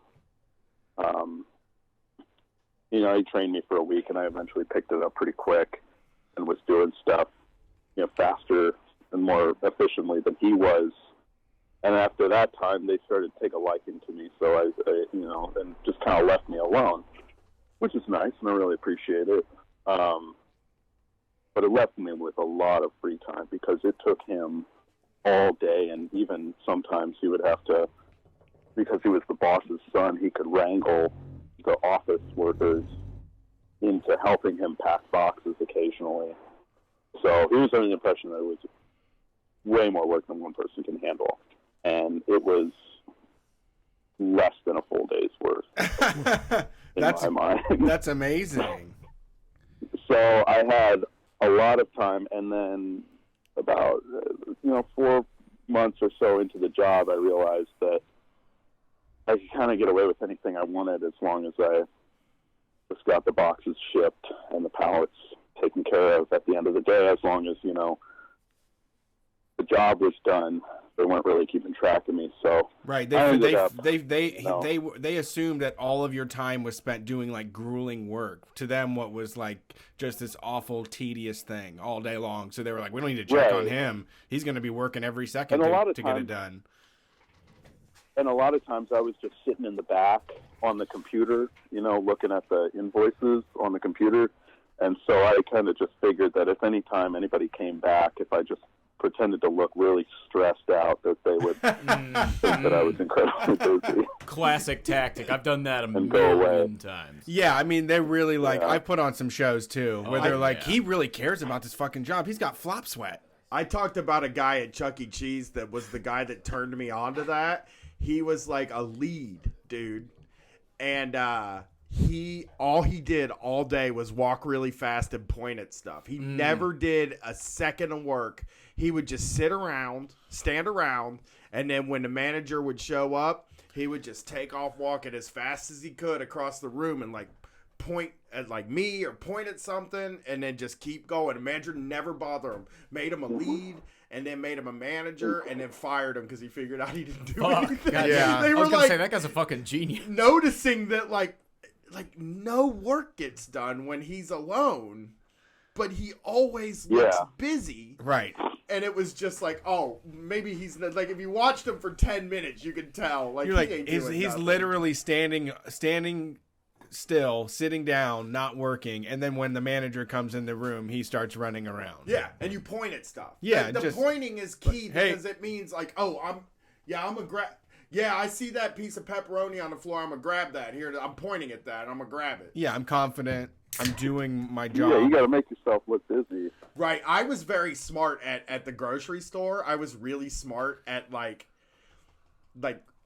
[SPEAKER 7] He trained me for a week, and I eventually picked it up pretty quick and was doing stuff, faster and more efficiently than he was. And after that time, they started to take a liking to me. So I and just kind of left me alone, which is nice, and I really appreciate it. But it left me with a lot of free time because it took him all day, and even sometimes he would have to, because he was the boss's son, he could wrangle the office workers into helping him pack boxes occasionally. So So he was under the impression that it was way more work than one person can handle. And it was less than a full day's worth in my mind.
[SPEAKER 2] That's amazing.
[SPEAKER 7] So I had a lot of time, and then about 4 months or so into the job, I realized that I could kind of get away with anything I wanted as long as I just got the boxes shipped and the pallets taken care of at the end of the day. As long as the job was done, they weren't really keeping track of me. So
[SPEAKER 2] right, they assumed that all of your time was spent doing like grueling work. To them, what was like just this awful, tedious thing all day long. So they were like, we don't need to check on him. He's going to be working every second to get it done.
[SPEAKER 7] And a lot of times I was just sitting in the back on the computer, looking at the invoices on the computer. And so I kind of just figured that if any time anybody came back, if I just pretended to look really stressed out, that they would think that I was incredibly busy.
[SPEAKER 5] Classic tactic. I've done that a
[SPEAKER 7] And go away.
[SPEAKER 5] million times.
[SPEAKER 2] Yeah, I mean, they're really like, I put on some shows too, where they're like,
[SPEAKER 5] yeah.
[SPEAKER 2] he really cares about this fucking job. He's got flop sweat.
[SPEAKER 1] I talked about a guy at Chuck E. Cheese that was the guy that turned me on to that. He was like a lead dude, and all he did all day was walk really fast and point at stuff. He never did a second of work. He would just stand around, and then when the manager would show up, he would just take off walking as fast as he could across the room and like point at like me or point at something, and then just keep going. The manager never bothered him. Made him a lead, and then made him a manager, and then fired him because he figured out he didn't do anything.
[SPEAKER 2] Yeah.
[SPEAKER 1] They
[SPEAKER 5] I
[SPEAKER 1] were
[SPEAKER 5] was gonna
[SPEAKER 1] like
[SPEAKER 5] say that guy's a fucking genius.
[SPEAKER 1] noticing that like no work gets done when he's alone, but he always looks busy.
[SPEAKER 2] Right.
[SPEAKER 1] And it was just like, oh, maybe he's like, if you watched him for 10 minutes, you could tell. Like,
[SPEAKER 2] You're like,
[SPEAKER 1] he ain't
[SPEAKER 2] he's
[SPEAKER 1] doing nothing.
[SPEAKER 2] literally standing still, sitting down, not working, and then when the manager comes in the room, he starts running around.
[SPEAKER 1] Yeah, and you point at stuff.
[SPEAKER 2] Yeah,
[SPEAKER 1] the
[SPEAKER 2] just
[SPEAKER 1] pointing is key
[SPEAKER 2] hey.
[SPEAKER 1] because it means like, oh, I'm a grab. Yeah, I see that piece of pepperoni on the floor. I'm gonna grab that. Here, I'm pointing at that. I'm gonna grab it.
[SPEAKER 2] Yeah, I'm confident. I'm doing my job.
[SPEAKER 7] Yeah, you got to make yourself look busy.
[SPEAKER 1] Right. I was very smart at the grocery store. I was really smart at like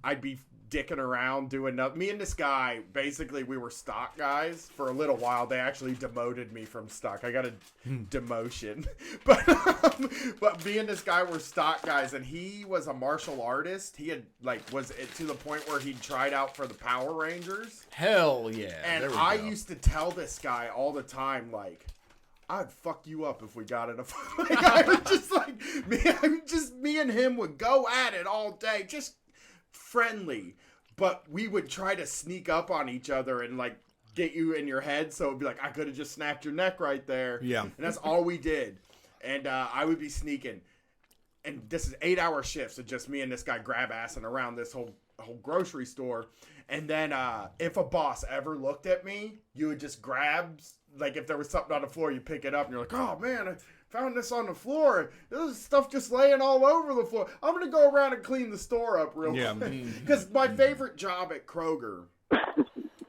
[SPEAKER 1] I'd be dicking around doing nothing. Me and this guy, basically, we were stock guys for a little while. They actually demoted me from stock. I got a demotion. But me and this guy were stock guys, and he was a martial artist. He had was it to the point where he'd tried out for the Power Rangers.
[SPEAKER 5] Hell yeah.
[SPEAKER 1] And
[SPEAKER 5] There we
[SPEAKER 1] I
[SPEAKER 5] go.
[SPEAKER 1] used to tell this guy all the time, like, I'd fuck you up if we got in a fight. Like, I was just like, me and him would go at it all day, just friendly. But we would try to sneak up on each other and like get you in your head. So it'd be like, I could have just snapped your neck right there.
[SPEAKER 2] Yeah.
[SPEAKER 1] And that's all we did. And I would be sneaking. And this is 8-hour shifts of just me and this guy grab assing around this whole grocery store. And then if a boss ever looked at me, you would just grab, like if there was something on the floor, you pick it up and you're like, oh man, I found this on the floor. There's stuff just laying all over the floor. I'm going to go around and clean the store up real quick. Because my favorite job at Kroger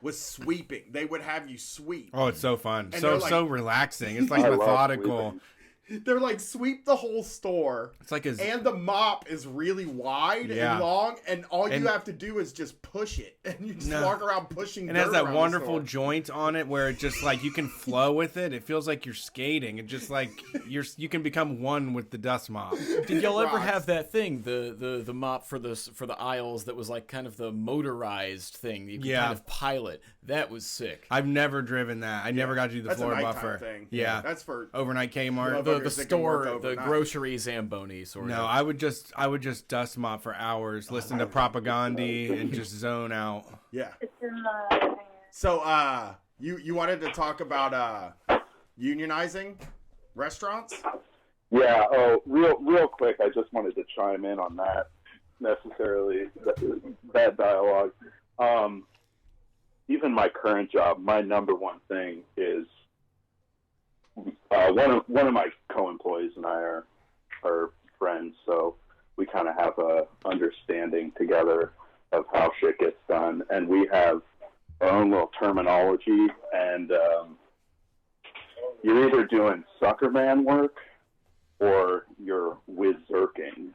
[SPEAKER 1] was sweeping. They would have you sweep.
[SPEAKER 2] Oh, it's so fun.
[SPEAKER 1] And
[SPEAKER 2] So
[SPEAKER 1] they're like-
[SPEAKER 2] so relaxing. It's like
[SPEAKER 7] I love
[SPEAKER 2] methodical.
[SPEAKER 7] sweeping.
[SPEAKER 1] They're like, sweep the whole store.
[SPEAKER 2] It's like a
[SPEAKER 1] And the mop is really wide
[SPEAKER 2] Yeah.
[SPEAKER 1] and long, and all you
[SPEAKER 2] And-
[SPEAKER 1] have to do is just push it, and you just
[SPEAKER 2] No.
[SPEAKER 1] walk around pushing.
[SPEAKER 2] and it has
[SPEAKER 1] dirt
[SPEAKER 2] that
[SPEAKER 1] around the
[SPEAKER 2] wonderful
[SPEAKER 1] store.
[SPEAKER 2] joint on it where it just like you can flow with it. It feels like you're skating. It just like you can become one with the dust mop.
[SPEAKER 5] Did y'all ever
[SPEAKER 1] Rocks.
[SPEAKER 5] have that thing, the mop for the aisles that was like kind of the motorized thing you could
[SPEAKER 2] Yeah.
[SPEAKER 5] kind of pilot? That was sick.
[SPEAKER 2] I've never driven that. I never got to do the
[SPEAKER 1] That's a
[SPEAKER 2] floor
[SPEAKER 1] nighttime
[SPEAKER 2] buffer.
[SPEAKER 1] thing.
[SPEAKER 2] Yeah.
[SPEAKER 1] That's for
[SPEAKER 2] Overnight Kmart.
[SPEAKER 1] Love-
[SPEAKER 5] The
[SPEAKER 1] Motherfuckers that can work
[SPEAKER 5] store, the
[SPEAKER 1] overnight.
[SPEAKER 5] grocery Zamboni sort
[SPEAKER 2] No,
[SPEAKER 5] of.
[SPEAKER 2] I would just dust mop for hours, listen to propaganda and just zone out.
[SPEAKER 1] yeah. So you wanted to talk about unionizing restaurants?
[SPEAKER 7] Yeah. Oh, real quick, I just wanted to chime in on that. Necessarily, that dialogue. Even my current job, my number one thing is one of my co-employees and I are friends, so we kind of have a understanding together of how shit gets done, and we have our own little terminology. And you're either doing sucker man work or you're whiz-zerking.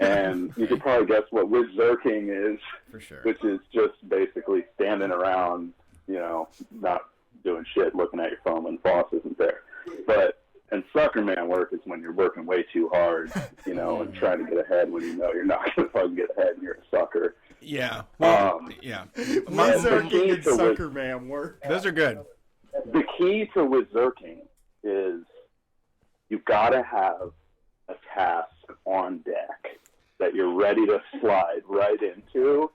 [SPEAKER 7] And you could probably guess what whiz-zerking is,
[SPEAKER 2] For sure.
[SPEAKER 7] which is just basically standing around, you know, not doing shit, looking at your phone when the boss isn't there. And sucker man work is when you're working way too hard, you know, and trying to get ahead when you know you're not going to fucking get ahead and you're a sucker.
[SPEAKER 2] Yeah. Well, yeah.
[SPEAKER 1] Whiz-zerking and sucker man work.
[SPEAKER 2] Those are good.
[SPEAKER 7] The key to whiz-zerking is you've got to have a task on deck that you're ready to slide right into,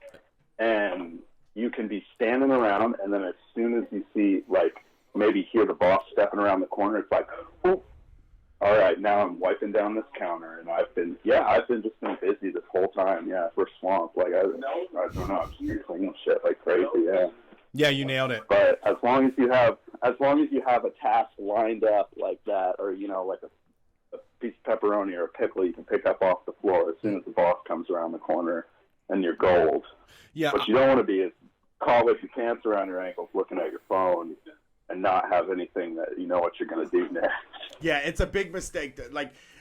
[SPEAKER 7] and you can be standing around, and then as soon as you see, like, maybe hear the boss stepping around the corner, it's like, oh, all right, now I'm wiping down this counter, and I've been just been busy this whole time. Yeah, we're swamped. Like, I don't know, I've just been cleaning shit like crazy. Yeah.
[SPEAKER 2] Yeah, you nailed it.
[SPEAKER 7] But as long as you have a task lined up like that, or, you know, like a piece of pepperoni or a pickle you can pick up off the floor as soon as the boss comes around the corner, and you're gold.
[SPEAKER 2] Yeah.
[SPEAKER 7] What you don't want to be is caught with your pants around your ankles looking at your phone and not have anything that you know what you're going to do next.
[SPEAKER 1] Yeah, it's a big mistake.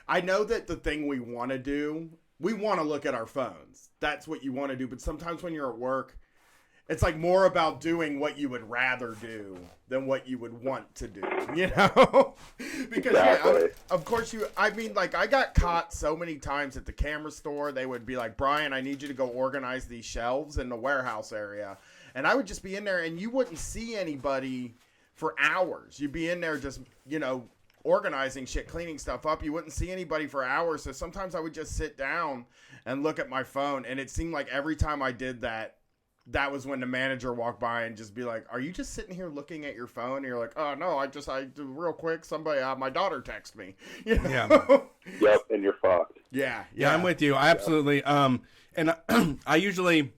[SPEAKER 1] I know that the thing we want to do, we want to look at our phones. That's what you want to do. But sometimes when you're at work, it's like more about doing what you would rather do than what you would want to do, you know? Because,
[SPEAKER 7] Exactly.
[SPEAKER 1] yeah, of course I got caught so many times at the camera store. They would be like, Brian, I need you to go organize these shelves in the warehouse area. And I would just be in there, and you wouldn't see anybody for hours. You'd be in there just, you know, organizing shit, cleaning stuff up. You wouldn't see anybody for hours. So sometimes I would just sit down and look at my phone. And it seemed like every time I did that, that was when the manager walked by and just be like, are you just sitting here looking at your phone? And you're like, oh, no, I real quick, somebody, my daughter texted me. You know?
[SPEAKER 2] Yeah.
[SPEAKER 7] Yep, and you're fucked.
[SPEAKER 1] Yeah.
[SPEAKER 2] Yeah, I'm with you. I absolutely. And I usually,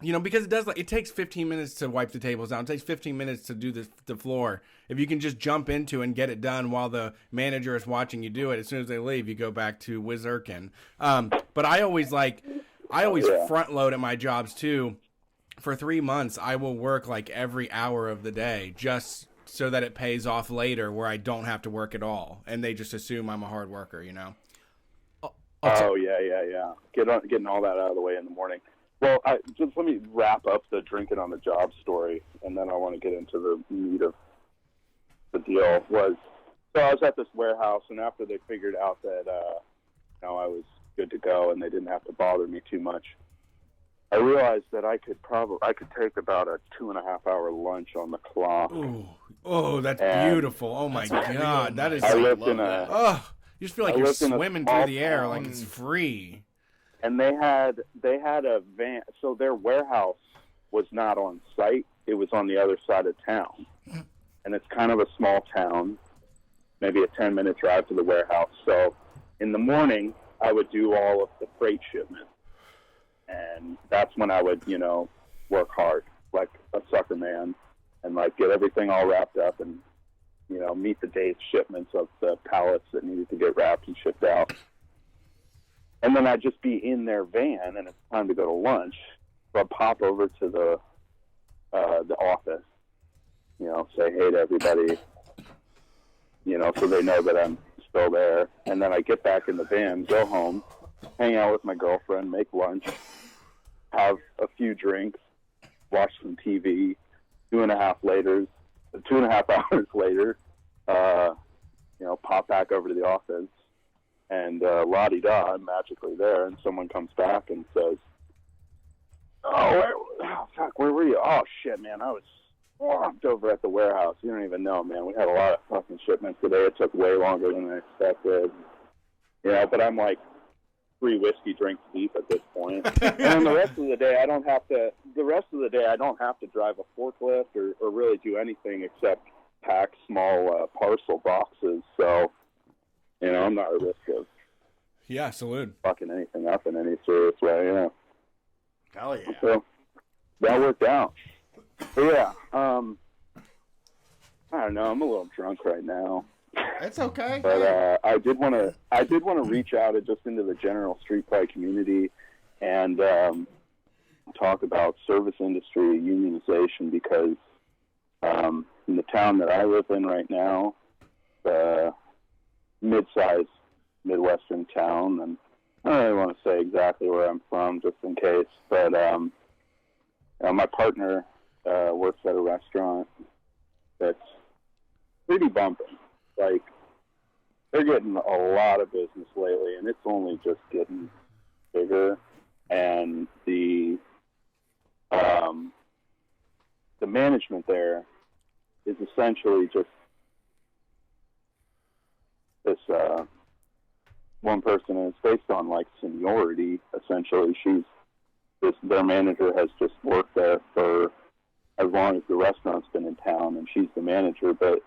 [SPEAKER 2] you know, because it takes 15 minutes to wipe the tables down. It takes 15 minutes to do the floor. If you can just jump into and get it done while the manager is watching you do it, as soon as they leave, you go back to whiz-zerking. But I always front load at my jobs too. For 3 months, I will work like every hour of the day just so that it pays off later where I don't have to work at all. And they just assume I'm a hard worker, you know?
[SPEAKER 7] Oh, yeah. Getting all that out of the way in the morning. Well, just let me wrap up the drinking on the job story, and then I want to get into the meat of the deal. So I was at this warehouse, and after they figured out that you know, I was good to go and they didn't have to bother me too much, I realized that I could take about a 2.5-hour lunch on the clock.
[SPEAKER 2] Ooh. Oh, that's beautiful. Oh my God. That is
[SPEAKER 7] I lived in a
[SPEAKER 2] oh, you just feel like you're
[SPEAKER 7] lived in a
[SPEAKER 2] swimming
[SPEAKER 7] small
[SPEAKER 2] through the air
[SPEAKER 7] town.
[SPEAKER 2] like it's free.
[SPEAKER 7] And they had a van, so their warehouse was not on site. It was on the other side of town. And it's kind of a small town, maybe a 10-minute drive to the warehouse. So in the morning, I would do all of the freight shipments. And that's when I would, you know, work hard like a sucker man and, like, get everything all wrapped up and, you know, meet the day's shipments of the pallets that needed to get wrapped and shipped out. And then I'd just be in their van, and it's time to go to lunch. So I'd pop over to the office, you know, say hey to everybody, you know, so they know that I'm still there. And then I get back in the van, go home, hang out with my girlfriend, make lunch, have a few drinks, watch some TV. 2.5 hours later, you know, pop back over to the office, and la-di-da, I'm magically there, and someone comes back and says, fuck, where were you? Oh, shit, man, I was swamped over at the warehouse. You don't even know, man. We had a lot of fucking shipments today. It took way longer than I expected. You know, but I'm like 3 whiskey drinks deep at this point. And the rest of the day, I don't have to drive a forklift or really do anything except pack small parcel boxes. So, you know, I'm not at risk of
[SPEAKER 2] salute.
[SPEAKER 7] fucking anything up in any serious way. Yeah.
[SPEAKER 1] Hell yeah.
[SPEAKER 7] So that worked out. But yeah, I don't know. I'm a little drunk right now.
[SPEAKER 1] It's okay.
[SPEAKER 7] But I did want to reach out just into the general street fight community and talk about service industry unionization, because in the town that I live in right now, the mid-sized Midwestern town, and I don't really want to say exactly where I'm from, just in case. But my partner works at a restaurant that's pretty bumping. Like, they're getting a lot of business lately, and it's only just getting bigger. And the management there is essentially just this one person, and it's based on like seniority. Essentially, their manager has just worked there for as long as the restaurant's been in town, and she's the manager. But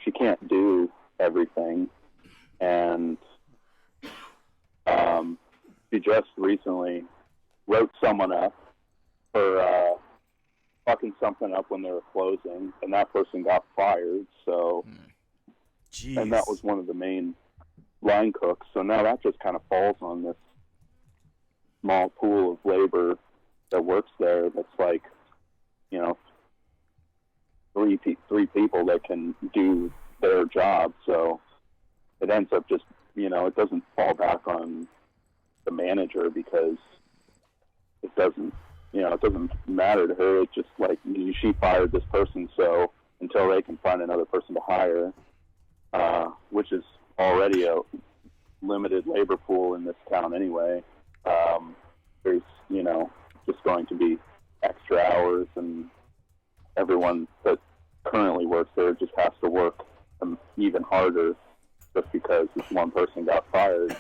[SPEAKER 7] she can't do everything, and she just recently wrote someone up for fucking something up when they were closing, and that person got fired. So,
[SPEAKER 2] Jeez.
[SPEAKER 7] And that was one of the main line cooks. So now that just kind of falls on this small pool of labor that works there. That's like, three people that can do their job. So it ends up just, it doesn't fall back on the manager, because it doesn't matter to her. It's just like, she fired this person, so until they can find another person to hire, which is already a limited labor pool in this town anyway, there's, just going to be extra hours, and everyone that currently works there just has to work even harder just because this one person got fired.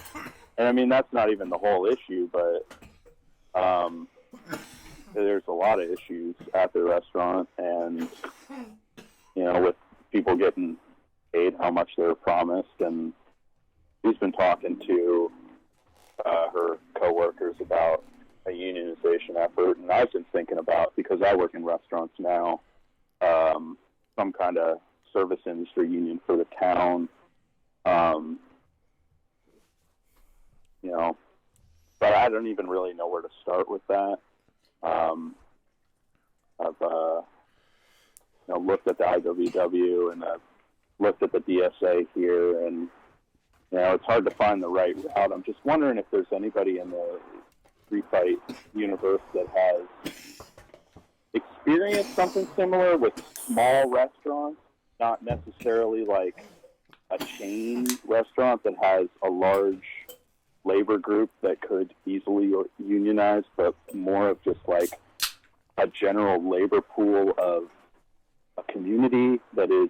[SPEAKER 7] And I mean, that's not even the whole issue, but there's a lot of issues at the restaurant, and with people getting paid how much they were promised. And she's been talking to her coworkers about a unionization effort, and I've been thinking about, because I work in restaurants now, some kind of service industry union for the town. But I don't even really know where to start with that. I've looked at the IWW, and I've looked at the DSA here, and it's hard to find the right route. I'm just wondering if there's anybody in the street fight universe that has experienced something similar with small restaurants, not necessarily like a chain restaurant that has a large labor group that could easily unionize, but more of just like a general labor pool of a community that is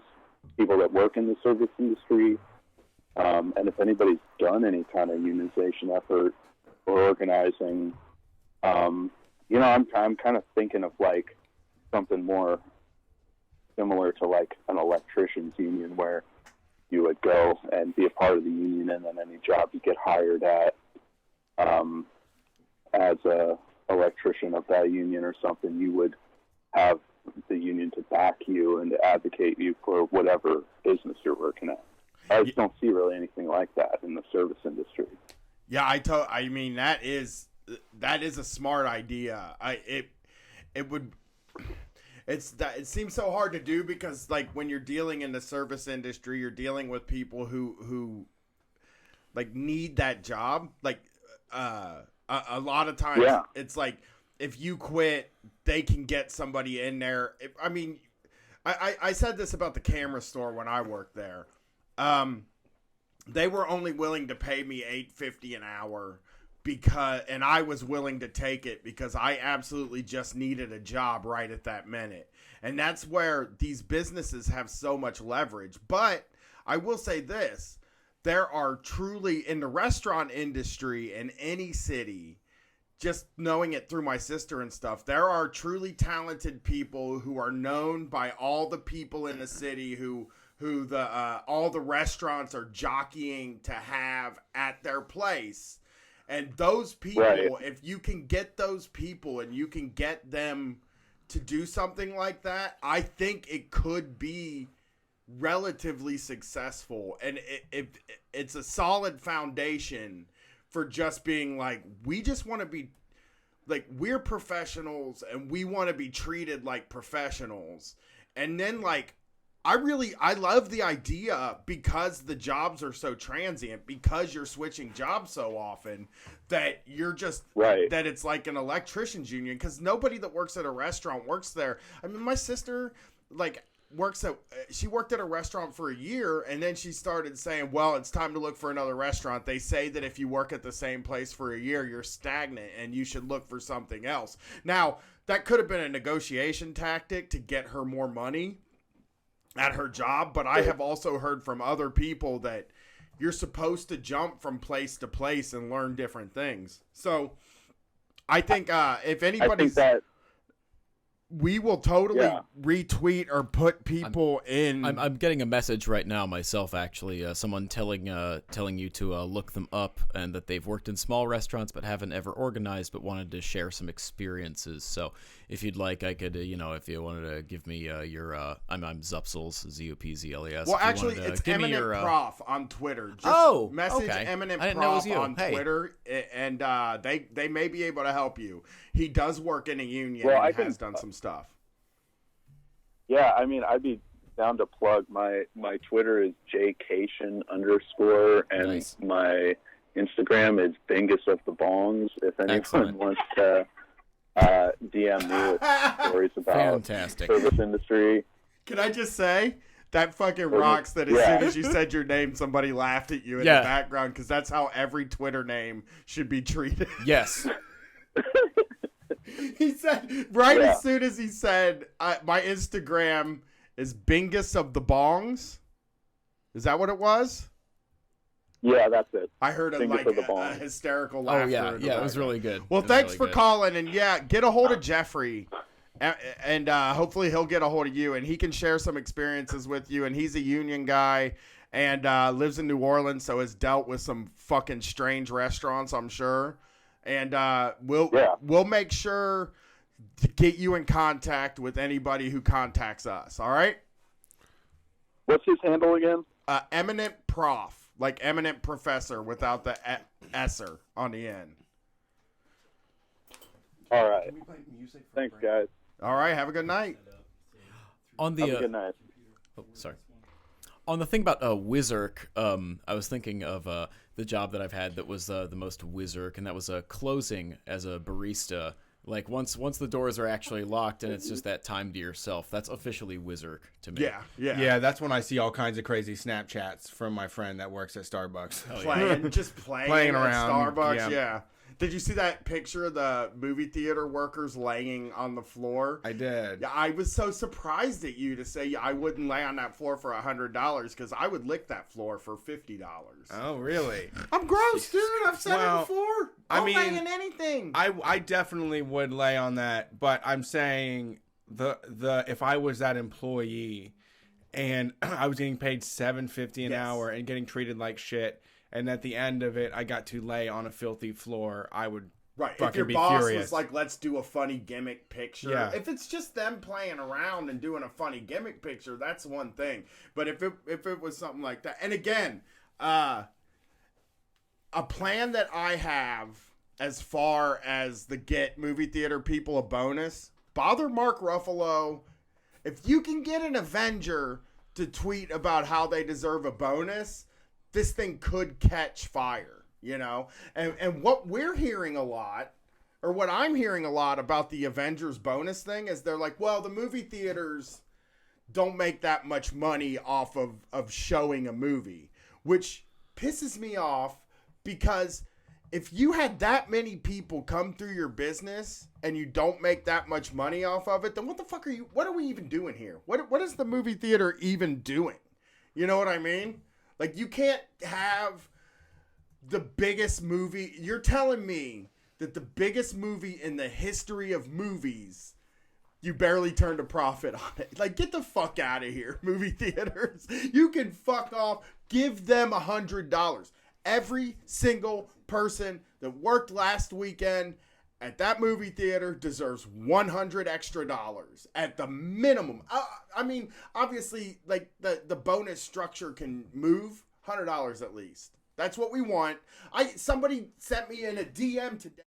[SPEAKER 7] people that work in the service industry. And if anybody's done any kind of unionization effort or organizing, I'm kind of thinking of like something more similar to like an electrician's union, where you would go and be a part of the union, and then any job you get hired at as a electrician of that union or something, you would have the union to back you and to advocate you for whatever business you're working at. I just don't see really anything like that in the service industry.
[SPEAKER 1] Yeah, I mean, that is a smart idea. It seems so hard to do, because like when you're dealing in the service industry, you're dealing with people who like need that job. Like a lot of times,
[SPEAKER 7] yeah.
[SPEAKER 1] It's like if you quit, they can get somebody in there. I said this about the camera store when I worked there. They were only willing to pay me $8.50 an hour, and I was willing to take it because I absolutely just needed a job right at that minute. And that's where these businesses have so much leverage. But I will say this, there are truly, in the restaurant industry in any city, just knowing it through my sister and stuff, there are truly talented people who are known by all the people in the city who all the restaurants are jockeying to have at their place. And those people,
[SPEAKER 7] right.
[SPEAKER 1] If you can get those people and you can get them to do something like that, I think it could be relatively successful. And it's a solid foundation for just being like, we just want to be, like, we're professionals and we want to be treated like professionals. And then, like, I love the idea because the jobs are so transient, because you're switching jobs so often that you're just
[SPEAKER 7] Right.
[SPEAKER 1] that it's like an electrician's union, because nobody that works at a restaurant works there. I mean, my sister she worked at a restaurant for a year, and then she started saying, well, it's time to look for another restaurant. They say that if you work at the same place for a year, you're stagnant and you should look for something else. Now, that could have been a negotiation tactic to get her more money at her job, but I have also heard from other people that you're supposed to jump from place to place and learn different things. So I think if anybody's, we will totally retweet or put people in.
[SPEAKER 5] I'm getting a message right now myself, actually. Someone telling you to look them up, and that they've worked in small restaurants but haven't ever organized, but wanted to share some experiences. So if you'd like, I could, if you wanted to give me your, I'm Zupsels, Zupzles.
[SPEAKER 1] Well, actually, it's Eminent Prof on Twitter. Just message Eminent
[SPEAKER 5] I didn't know it was
[SPEAKER 1] Prof
[SPEAKER 5] you.
[SPEAKER 1] on
[SPEAKER 5] Hey.
[SPEAKER 1] Twitter, and they may be able to help you. He does work in a union
[SPEAKER 7] Well,
[SPEAKER 1] and has done some stuff.
[SPEAKER 7] Yeah, I mean, I'd be down to plug. My Twitter is jcation_, and
[SPEAKER 5] Nice.
[SPEAKER 7] my Instagram is Bingus of the Bongs. If anyone
[SPEAKER 5] Excellent.
[SPEAKER 7] wants to DM me with stories about
[SPEAKER 5] Fantastic.
[SPEAKER 7] service industry.
[SPEAKER 1] Can I just say that fucking rocks that as soon as you said your name, somebody laughed at you in the background, because that's how every Twitter name should be treated.
[SPEAKER 5] Yes.
[SPEAKER 1] He said as soon as he said my Instagram is Bingus of the Bongs. Is that what it was?
[SPEAKER 7] Yeah, that's it.
[SPEAKER 1] I heard
[SPEAKER 7] Bingus of the
[SPEAKER 1] a
[SPEAKER 7] Bongs.
[SPEAKER 1] hysterical
[SPEAKER 5] Oh
[SPEAKER 1] laughter.
[SPEAKER 5] yeah,
[SPEAKER 1] in the
[SPEAKER 5] yeah. It was
[SPEAKER 1] background.
[SPEAKER 5] really good.
[SPEAKER 1] Well,
[SPEAKER 5] It was
[SPEAKER 1] thanks
[SPEAKER 5] really
[SPEAKER 1] for
[SPEAKER 5] good.
[SPEAKER 1] calling, and get a hold of Jeffrey, and hopefully he'll get a hold of you, and he can share some experiences with you. And he's a union guy and lives in New Orleans, so has dealt with some fucking strange restaurants, I'm sure. And we'll make sure to get you in contact with anybody who contacts us. All right?
[SPEAKER 7] What's his handle again?
[SPEAKER 1] Eminent Prof, like eminent professor without the esser on the end.
[SPEAKER 7] All right. Thanks, guys.
[SPEAKER 1] All right, have a good night.
[SPEAKER 5] On
[SPEAKER 7] Have a
[SPEAKER 5] the
[SPEAKER 7] good night.
[SPEAKER 5] sorry. On the thing about Wizark, I was thinking of the job that I've had that was the most Wizark, and that was closing as a barista. Like once the doors are actually locked and it's just that time to yourself, that's officially Wizark to me.
[SPEAKER 2] Yeah, that's when I see all kinds of crazy Snapchats from my friend that works at Starbucks.
[SPEAKER 1] Playing
[SPEAKER 2] around,
[SPEAKER 1] at Starbucks.
[SPEAKER 2] yeah.
[SPEAKER 1] Yeah. Did you see that picture of the movie theater workers laying on the floor?
[SPEAKER 2] I did.
[SPEAKER 1] Yeah, I was so surprised at you to say I wouldn't lay on that floor for $100, because I would lick that floor for $50.
[SPEAKER 2] Oh, really?
[SPEAKER 1] I'm gross, dude. I've said
[SPEAKER 2] Well,
[SPEAKER 1] it before.
[SPEAKER 2] I mean,
[SPEAKER 1] lay in anything.
[SPEAKER 2] I definitely would lay on that, but I'm saying the if I was that employee and I was getting paid $7.50 an hour and getting treated like shit, and at the end of it I got to lay on a filthy floor, I would fucking
[SPEAKER 1] if your
[SPEAKER 2] be
[SPEAKER 1] boss
[SPEAKER 2] furious.
[SPEAKER 1] was like, let's do a funny gimmick picture.
[SPEAKER 2] Yeah.
[SPEAKER 1] If it's just them playing around and doing a funny gimmick picture, that's one thing. But if it was something like that, and again, a plan that I have as far as the get movie theater people a bonus, bother Mark Ruffalo. If you can get an Avenger to tweet about how they deserve a bonus, this thing could catch fire, you know? And what we're hearing a lot, or what I'm hearing a lot about the Avengers bonus thing, is they're like, well, the movie theaters don't make that much money off of showing a movie, which pisses me off, because if you had that many people come through your business and you don't make that much money off of it, then what are we even doing here? What is the movie theater even doing? You know what I mean? Like, you can't have the biggest movie. You're telling me that the biggest movie in the history of movies, you barely turned a profit on it. Like, get the fuck out of here, movie theaters. You can fuck off. Give them $100. Every single person that worked last weekend at that movie theater deserves $100 extra at the minimum. I mean, obviously, like the bonus structure can move $100 at least. That's what we want. Somebody sent me in a DM today.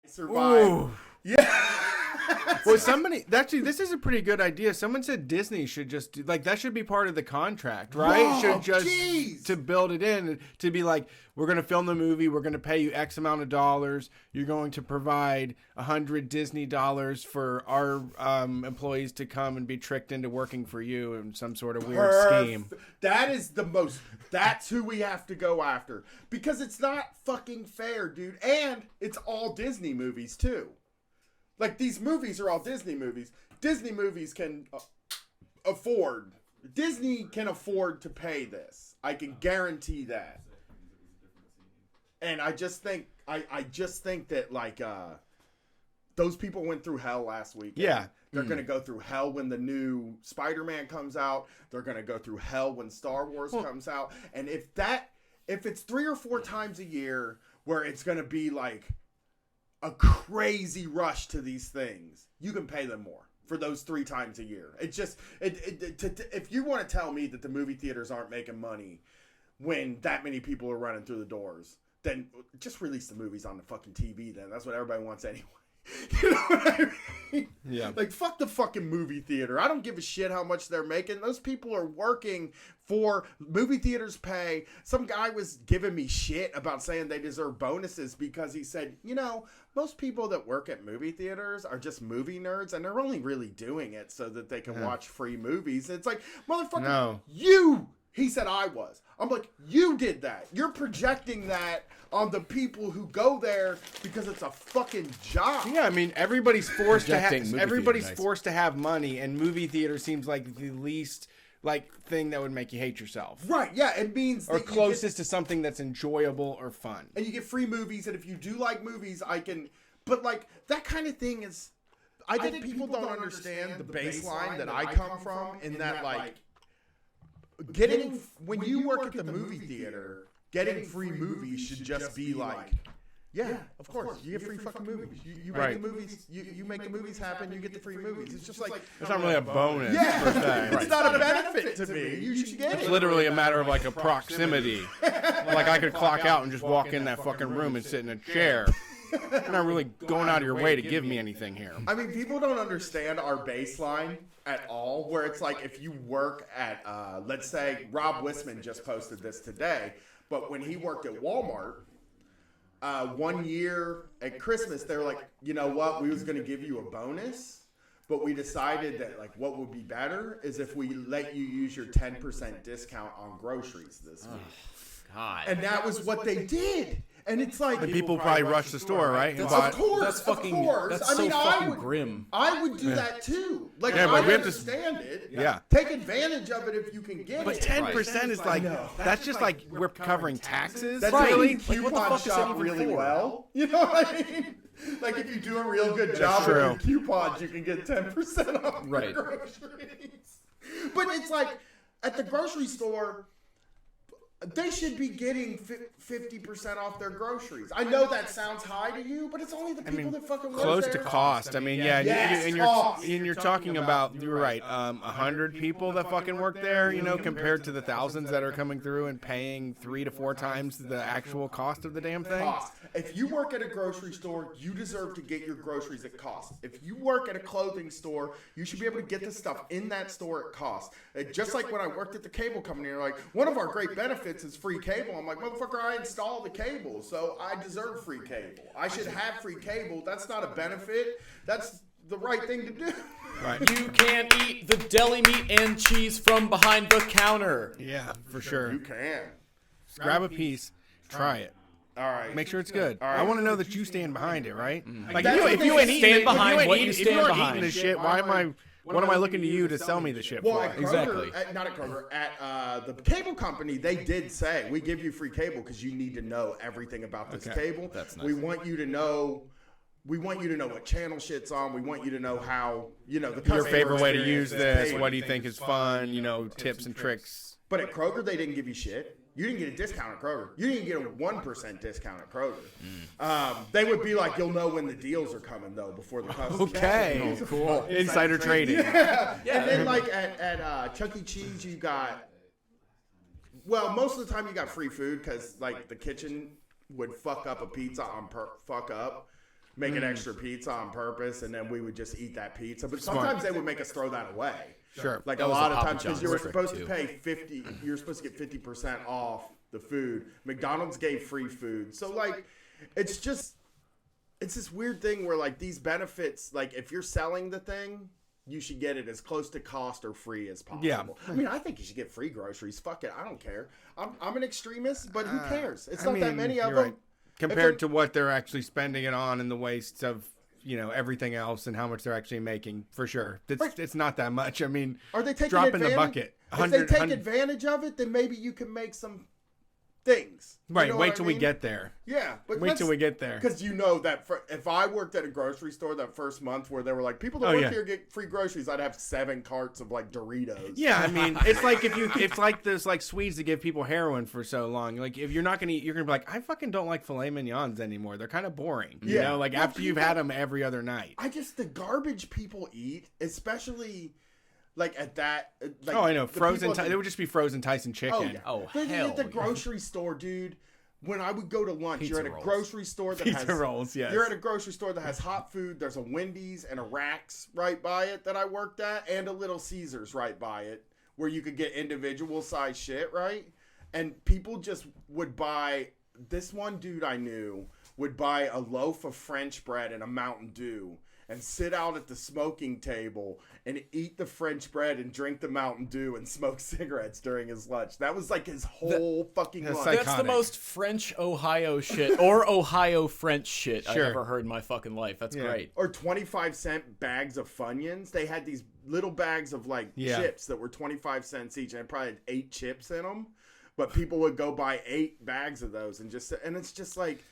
[SPEAKER 1] survive.
[SPEAKER 2] Ooh.
[SPEAKER 1] Yeah.
[SPEAKER 2] Well, somebody actually, this is a pretty good idea. Someone said Disney should just do, like, that should be part of the contract, right?
[SPEAKER 1] Whoa,
[SPEAKER 2] should just
[SPEAKER 1] jeez.
[SPEAKER 2] to build it in to be like, we're going to film the movie, we're going to pay you X amount of dollars, you're going to provide $100 Disney dollars for our employees to come and be tricked into working for you in some sort of weird scheme.
[SPEAKER 1] That is the most. That's who we have to go after because it's not fucking fair, dude. And it's all Disney movies too. Like, these movies are all Disney movies. Disney movies can afford. Disney can afford to pay this. I can guarantee that. And I just think that, like, those people went through hell last week.
[SPEAKER 2] Yeah.
[SPEAKER 1] They're going to go through hell when the new Spider-Man comes out. They're going to go through hell when Star Wars comes out. And if it's 3 or 4 times a year where it's going to be like a crazy rush to these things, you can pay them more for those 3 times a year. It's just, if you want to tell me that the movie theaters aren't making money when that many people are running through the doors, then just release the movies on the fucking TV then. That's what everybody wants anyway. You know what I mean?
[SPEAKER 2] Yeah.
[SPEAKER 1] Like, fuck the fucking movie theater. I don't give a shit how much they're making. Those people are working for movie theaters pay. Some guy was giving me shit about saying they deserve bonuses because he said, you know, most people that work at movie theaters are just movie nerds and they're only really doing it so that they can watch free movies. It's like, motherfucker, he said I was. I'm like, you did that. You're projecting that on the people who go there because it's a fucking job.
[SPEAKER 2] Yeah, I mean, everybody's forced to have
[SPEAKER 5] Projecting
[SPEAKER 2] forced to have money, and movie theater seems like the least like thing that would make you hate yourself.
[SPEAKER 1] Right, yeah, it means
[SPEAKER 2] Or
[SPEAKER 1] that
[SPEAKER 2] closest to something that's enjoyable or fun.
[SPEAKER 1] and you get free movies, and if you do like movies, I can. But like that kind of thing is, I think people don't understand the baseline that I come from. In that, like, getting when you work at the movie theater, getting free movies should just be like, yeah, of course, you get free fucking movies. You make the movies, you make the movies happen, you get the free movies. It's just like
[SPEAKER 2] It's not really a bonus.
[SPEAKER 1] yeah,
[SPEAKER 2] per se.
[SPEAKER 1] it's not a benefit to me. You should get
[SPEAKER 2] It's
[SPEAKER 1] it.
[SPEAKER 2] literally a matter of like a proximity. Like I could clock out and just walk in that fucking room and sit in a chair. You're not really going out of your way to give me anything here.
[SPEAKER 1] I mean, people don't understand our baseline at all, where it's like if you work at, let's say, Rob Wisman just posted this today, but when he worked at Walmart, 1 year at Christmas, they were like, you know what, we was going to give you a bonus, but we decided that, like, what would be better is if we let you use your 10% discount on groceries this week.
[SPEAKER 5] God.
[SPEAKER 1] And that was what they did. And it's like,
[SPEAKER 2] The people probably rushed the store, right? And
[SPEAKER 1] of
[SPEAKER 2] bought-
[SPEAKER 1] course,
[SPEAKER 5] That's fucking.
[SPEAKER 1] of course.
[SPEAKER 5] That's
[SPEAKER 1] I
[SPEAKER 5] so
[SPEAKER 1] mean,
[SPEAKER 5] fucking
[SPEAKER 1] I would,
[SPEAKER 5] grim.
[SPEAKER 1] I would do that too. Like,
[SPEAKER 2] Yeah, but
[SPEAKER 1] I
[SPEAKER 2] we have to-
[SPEAKER 1] understand it.
[SPEAKER 2] Yeah.
[SPEAKER 1] Take advantage of it if you can get
[SPEAKER 2] But
[SPEAKER 1] it.
[SPEAKER 2] 10% is like, that's just like we're covering taxes.
[SPEAKER 1] That's
[SPEAKER 2] really?
[SPEAKER 1] making coupon shop really well. You know what I mean? Like, if you do a real good job with your coupons, you can get 10% off your
[SPEAKER 5] Right.
[SPEAKER 1] groceries. But it's like, at the grocery store, they should be getting 50% off their groceries. I know that sounds high to you, but it's only the people that fucking work
[SPEAKER 2] Close
[SPEAKER 1] there.
[SPEAKER 2] to cost. I mean, yeah,
[SPEAKER 1] Yes,
[SPEAKER 2] and you're talking about, you're right, 100 people that fucking work there, you know, compared to the thousands that are coming through and paying 3 to 4 times the actual cost of the damn thing.
[SPEAKER 1] Cost. If you work at a grocery store, you deserve to get your groceries at cost. If you work at a clothing store, you should be able to get the stuff in that store at cost. Just like when I worked at the cable company, they're like, one of our great benefits is free cable. I'm like, motherfucker, I installed the cable, so I deserve free cable. I should have free cable. That's not a benefit. That's the right thing to do.
[SPEAKER 2] Right.
[SPEAKER 5] You can eat the deli meat and cheese from behind the counter.
[SPEAKER 2] Yeah, for sure.
[SPEAKER 1] You can.
[SPEAKER 2] Grab a piece, try it.
[SPEAKER 1] All right.
[SPEAKER 2] Make sure it's good.
[SPEAKER 1] All right.
[SPEAKER 2] I want to know that you stand behind it, right? Like
[SPEAKER 1] That's
[SPEAKER 2] if
[SPEAKER 1] the
[SPEAKER 2] you
[SPEAKER 1] thing.
[SPEAKER 2] ain't eating
[SPEAKER 5] Stand
[SPEAKER 2] it,
[SPEAKER 5] behind what you
[SPEAKER 2] if
[SPEAKER 5] stand
[SPEAKER 2] you aren't
[SPEAKER 5] behind.
[SPEAKER 2] eating this shit, why am I? What am I looking to you to sell me the shit
[SPEAKER 1] Well,
[SPEAKER 2] for?
[SPEAKER 1] at Kroger,
[SPEAKER 5] Exactly.
[SPEAKER 1] not at Kroger, at the cable company, they did say, we give you free cable because you need to know everything about this cable.
[SPEAKER 5] That's nice.
[SPEAKER 1] We want you to know what channel shit's on. We want you to know how, you know, the
[SPEAKER 2] Your
[SPEAKER 1] customer
[SPEAKER 2] favorite way to
[SPEAKER 1] experience
[SPEAKER 2] use
[SPEAKER 1] is
[SPEAKER 2] this?
[SPEAKER 1] paid.
[SPEAKER 2] What do you think is fun? You know, tips and tricks.
[SPEAKER 1] But at Kroger, they didn't give you shit. You didn't get a discount at Kroger. You didn't get a 1% discount at Kroger. They would be like, you'll know when the deals are coming, though, before the customer.
[SPEAKER 2] Okay, cool. Insider trading.
[SPEAKER 1] And then, like, at Chuck E. Cheese, you got, well, most of the time you got free food because, like, the kitchen would fuck up a pizza on fuck up. make an extra pizza on purpose, and then we would just eat that pizza. But sometimes they would make us throw that away.
[SPEAKER 2] Sure.
[SPEAKER 1] Like
[SPEAKER 5] That
[SPEAKER 1] a
[SPEAKER 5] was
[SPEAKER 1] lot
[SPEAKER 5] the
[SPEAKER 1] of
[SPEAKER 5] Papa
[SPEAKER 1] times, because
[SPEAKER 5] John's
[SPEAKER 1] you were
[SPEAKER 5] trick,
[SPEAKER 1] supposed
[SPEAKER 5] too.
[SPEAKER 1] to pay 50. You were supposed to get 50% off the food. McDonald's gave free food, so like, it's this weird thing where like these benefits, like if you're selling the thing, you should get it as close to cost or free as possible.
[SPEAKER 2] Yeah.
[SPEAKER 1] I mean, I think you should get free groceries. Fuck it, I don't care. I'm an extremist, but who cares? It's
[SPEAKER 2] I
[SPEAKER 1] not that
[SPEAKER 2] mean,
[SPEAKER 1] many of
[SPEAKER 2] you're
[SPEAKER 1] them.
[SPEAKER 2] right. Compared to what they're actually spending it on and the waste of, everything else and how much they're actually making, for sure. It's not that much. I mean,
[SPEAKER 1] Are they taking
[SPEAKER 2] drop in
[SPEAKER 1] advantage?
[SPEAKER 2] the bucket.
[SPEAKER 1] If they take advantage of it, then maybe you can make some things. You
[SPEAKER 2] Right,
[SPEAKER 1] know
[SPEAKER 2] wait
[SPEAKER 1] what
[SPEAKER 2] till
[SPEAKER 1] I
[SPEAKER 2] we
[SPEAKER 1] mean?
[SPEAKER 2] get there.
[SPEAKER 1] Yeah, but
[SPEAKER 2] Wait till we get there.
[SPEAKER 1] Because that if I worked at a grocery store that first month where they were like, people that
[SPEAKER 2] Oh,
[SPEAKER 1] work
[SPEAKER 2] yeah.
[SPEAKER 1] here get free groceries, I'd have 7 carts of like Doritos.
[SPEAKER 2] Yeah, I mean, it's like it's like those like Swedes that give people heroin for so long. Like if you're not gonna eat, you're gonna be like, I fucking don't like filet mignons anymore. They're kind of boring. You
[SPEAKER 1] Yeah.
[SPEAKER 2] know, like
[SPEAKER 1] Well,
[SPEAKER 2] after you've had them every other night.
[SPEAKER 1] The garbage people eat, especially like at that. Like,
[SPEAKER 2] Oh, I know.
[SPEAKER 1] the
[SPEAKER 2] Frozen.
[SPEAKER 1] people at
[SPEAKER 2] It would just be frozen Tyson
[SPEAKER 1] Oh,
[SPEAKER 2] chicken.
[SPEAKER 1] yeah.
[SPEAKER 5] Oh,
[SPEAKER 1] But
[SPEAKER 5] hell
[SPEAKER 1] at the
[SPEAKER 5] yeah.
[SPEAKER 1] grocery store, dude. When I would go to lunch,
[SPEAKER 5] Pizza
[SPEAKER 1] you're at a
[SPEAKER 5] rolls.
[SPEAKER 1] grocery store that
[SPEAKER 2] Pizza
[SPEAKER 1] has
[SPEAKER 2] rolls, yes.
[SPEAKER 1] You're at a grocery store that has hot food. There's a Wendy's and a Rax right by it that I worked at, and a Little Caesars right by it, where you could get individual size shit, right? And people just would buy. This one dude I knew would buy a loaf of French bread and a Mountain Dew and sit out at the smoking table and eat the French bread and drink the Mountain Dew and smoke cigarettes during his lunch. That was like his whole fucking
[SPEAKER 2] that's
[SPEAKER 1] lunch.
[SPEAKER 2] like-
[SPEAKER 5] That's the
[SPEAKER 2] Iconic.
[SPEAKER 5] most French Ohio shit or Ohio French shit I've
[SPEAKER 2] Sure.
[SPEAKER 5] ever heard in my fucking life. That's great.
[SPEAKER 1] Or 25-cent bags of Funyuns. They had these little bags of like
[SPEAKER 2] Yeah.
[SPEAKER 1] chips that were 25 cents each, and it probably had 8 chips in them. But people would go buy 8 bags of those and it's just like,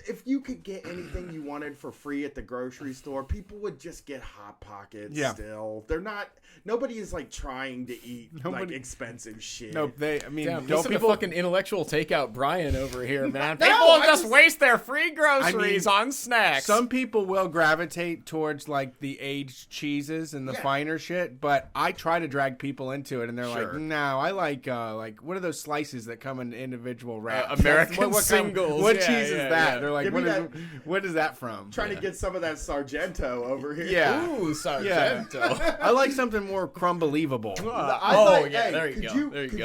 [SPEAKER 1] if you could get anything you wanted for free at the grocery store, people would just get Hot Pockets.
[SPEAKER 2] Yeah.
[SPEAKER 1] Still, they're not. Nobody is like trying to eat like
[SPEAKER 2] Nobody-
[SPEAKER 1] expensive shit.
[SPEAKER 2] Nope. I mean,
[SPEAKER 5] Damn,
[SPEAKER 2] don't
[SPEAKER 5] listen
[SPEAKER 2] people
[SPEAKER 5] to fucking intellectual takeout Brian over here, man.
[SPEAKER 1] No,
[SPEAKER 5] People
[SPEAKER 1] I
[SPEAKER 5] just
[SPEAKER 1] just-
[SPEAKER 5] waste their free groceries on snacks.
[SPEAKER 2] Some people will gravitate towards like the aged cheeses and the
[SPEAKER 1] Yeah.
[SPEAKER 2] finer shit, but I try to drag people into it, and they're
[SPEAKER 1] Sure.
[SPEAKER 2] like, "No, I like what are those slices that come in individual wraps?
[SPEAKER 5] American
[SPEAKER 2] What kind of-
[SPEAKER 5] singles.
[SPEAKER 2] what
[SPEAKER 5] Yeah,
[SPEAKER 2] cheese
[SPEAKER 5] yeah,
[SPEAKER 2] is that?"
[SPEAKER 5] yeah.
[SPEAKER 2] They're like,
[SPEAKER 1] Give me
[SPEAKER 2] "What is that from?"
[SPEAKER 1] Trying to get some of that Sargento over here.
[SPEAKER 2] Yeah.
[SPEAKER 5] Ooh, Sargento.
[SPEAKER 2] I like something more crumbelievable.
[SPEAKER 1] Could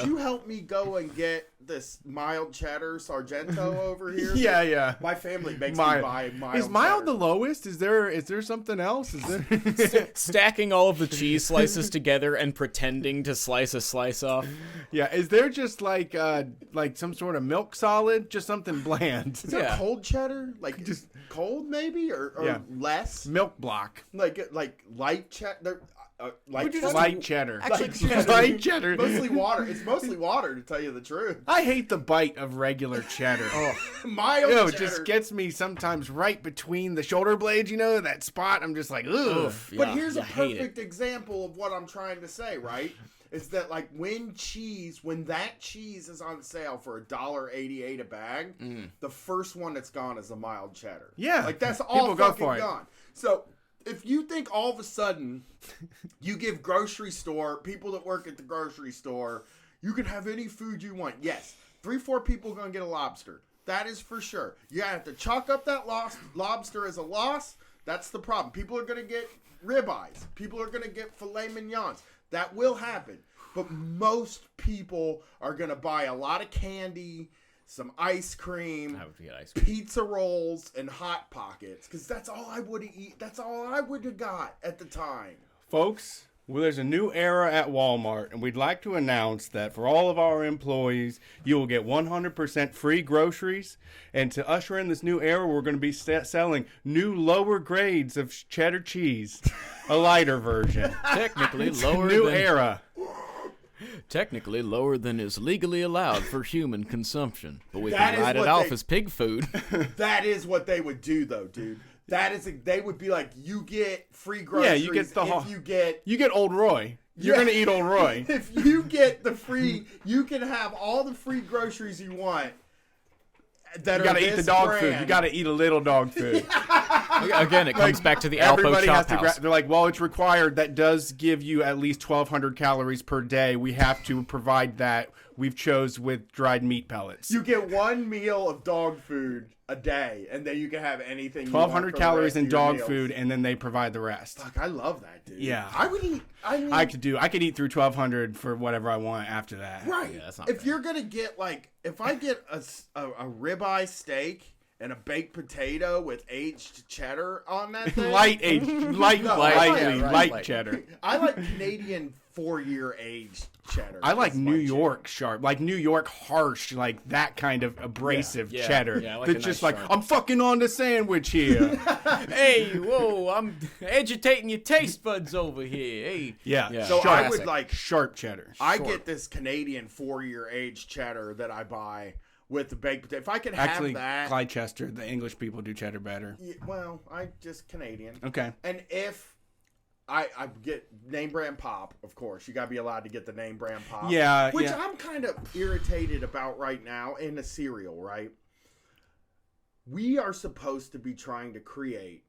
[SPEAKER 1] you help me go and get this mild cheddar Sargento over here?
[SPEAKER 2] Yeah.
[SPEAKER 1] My family makes
[SPEAKER 2] Mild.
[SPEAKER 1] me buy mild.
[SPEAKER 2] Is mild
[SPEAKER 1] cheddar.
[SPEAKER 2] the lowest? Is there something else? Is there?
[SPEAKER 5] Stacking all of the cheese slices together and pretending to slice a slice off.
[SPEAKER 2] Yeah. Is there just like some sort of milk solid? Just something bland.
[SPEAKER 1] Is there
[SPEAKER 5] Yeah.
[SPEAKER 1] cold cheddar? Like just cold maybe or
[SPEAKER 2] Yeah.
[SPEAKER 1] less?
[SPEAKER 2] Milk block.
[SPEAKER 1] Like light cheddar. Light cheddar.
[SPEAKER 2] Light cheddar.
[SPEAKER 5] Actually,
[SPEAKER 2] Light cheddar.
[SPEAKER 1] Mostly water. It's mostly water, to tell you the truth.
[SPEAKER 2] I hate the bite of regular cheddar.
[SPEAKER 1] Mild
[SPEAKER 2] Ew, it
[SPEAKER 1] cheddar.
[SPEAKER 2] just gets me sometimes right between the shoulder blades, that spot. I'm just like, ugh.
[SPEAKER 1] But
[SPEAKER 5] Yeah,
[SPEAKER 1] here's a
[SPEAKER 5] I hate it.
[SPEAKER 1] perfect example of what I'm trying to say, right? Is that like when that cheese is on sale for $1.88 a bag, the first one that's gone is a mild cheddar.
[SPEAKER 2] Yeah.
[SPEAKER 1] Like that's all
[SPEAKER 2] People go
[SPEAKER 1] fucking
[SPEAKER 2] for it.
[SPEAKER 1] gone. So if you think all of a sudden you give people that work at the grocery store, you can have any food you want. Yes, 3-4 people are gonna get a lobster. That is for sure. You have to chalk up that lobster as a loss. That's the problem. People are gonna get ribeyes. People are gonna get filet mignons. That will happen. But most people are gonna buy a lot of candy, some ice cream,
[SPEAKER 5] I would get ice cream.
[SPEAKER 1] pizza rolls, and Hot Pockets, because that's all I would have eat. That's all I would have got at the time.
[SPEAKER 2] Folks, well, there's a new era at Walmart, and we'd like to announce that for all of our employees, you will get 100% free groceries. And to usher in this new era, we're going to be selling new lower grades of cheddar cheese, a lighter version.
[SPEAKER 5] Technically lower
[SPEAKER 2] New
[SPEAKER 5] than
[SPEAKER 2] era.
[SPEAKER 5] technically lower than is legally allowed for human consumption. But we
[SPEAKER 1] That
[SPEAKER 5] can
[SPEAKER 1] is
[SPEAKER 5] write it
[SPEAKER 1] what
[SPEAKER 5] off
[SPEAKER 1] they-
[SPEAKER 5] as pig food.
[SPEAKER 1] That is what they would do, though, dude. They would be like, you get free groceries
[SPEAKER 2] you get the
[SPEAKER 1] if
[SPEAKER 2] whole-
[SPEAKER 1] you get...
[SPEAKER 2] You get Old Roy. You're
[SPEAKER 1] Yeah.
[SPEAKER 2] going to eat Old Roy.
[SPEAKER 1] If you get the free... You can have all the free groceries you want that
[SPEAKER 2] You
[SPEAKER 1] are
[SPEAKER 2] got to eat the
[SPEAKER 1] this
[SPEAKER 2] dog
[SPEAKER 1] brand.
[SPEAKER 2] food. You got to eat a little dog food.
[SPEAKER 5] Again, it comes back to the Alpo
[SPEAKER 2] Everybody has
[SPEAKER 5] Chop
[SPEAKER 2] to.
[SPEAKER 5] House.
[SPEAKER 2] They're like, well, it's required. That does give you at least 1,200 calories per day. We have to provide that. We've chose with dried meat pellets.
[SPEAKER 1] You get one meal of dog food a day, and then you can have anything.
[SPEAKER 2] 1,200 calories in dog
[SPEAKER 1] meals.
[SPEAKER 2] food, and then they provide the rest.
[SPEAKER 1] Fuck, I love that, dude.
[SPEAKER 2] Yeah.
[SPEAKER 1] I would eat. I mean,
[SPEAKER 2] I could eat through 1,200 for whatever I want after that.
[SPEAKER 1] right.
[SPEAKER 5] Yeah, that's not
[SPEAKER 1] if
[SPEAKER 5] bad.
[SPEAKER 1] you're gonna get if I get a ribeye steak and a baked potato with aged cheddar on that thing,
[SPEAKER 2] light
[SPEAKER 5] Light.
[SPEAKER 2] cheddar.
[SPEAKER 1] I like Canadian 4-year aged cheddar.
[SPEAKER 2] I like
[SPEAKER 1] That's my
[SPEAKER 2] New
[SPEAKER 1] jam.
[SPEAKER 2] York sharp, like New York harsh, like that kind of abrasive
[SPEAKER 5] Yeah.
[SPEAKER 2] cheddar.
[SPEAKER 5] Yeah, I like
[SPEAKER 2] that's
[SPEAKER 5] a
[SPEAKER 2] just
[SPEAKER 5] nice
[SPEAKER 2] like,
[SPEAKER 5] sharp.
[SPEAKER 2] I'm fucking on the sandwich here.
[SPEAKER 5] Hey, whoa, I'm agitating your taste buds over here. Hey.
[SPEAKER 2] Yeah.
[SPEAKER 5] Yeah.
[SPEAKER 1] So
[SPEAKER 2] Sharp.
[SPEAKER 1] I would like.
[SPEAKER 2] Sharp cheddar.
[SPEAKER 1] I get this Canadian 4-year aged cheddar that I buy with the baked potato. If I could have
[SPEAKER 2] Actually,
[SPEAKER 1] that,
[SPEAKER 2] Gloucester, the English people do cheddar better.
[SPEAKER 1] yeah, well, I just Canadian.
[SPEAKER 2] Okay.
[SPEAKER 1] And if I get name brand pop, of course, you gotta be allowed to get the name brand pop.
[SPEAKER 2] Yeah,
[SPEAKER 1] which
[SPEAKER 2] yeah.
[SPEAKER 1] I'm kind of irritated about right now in a cereal. Right, we are supposed to be trying to create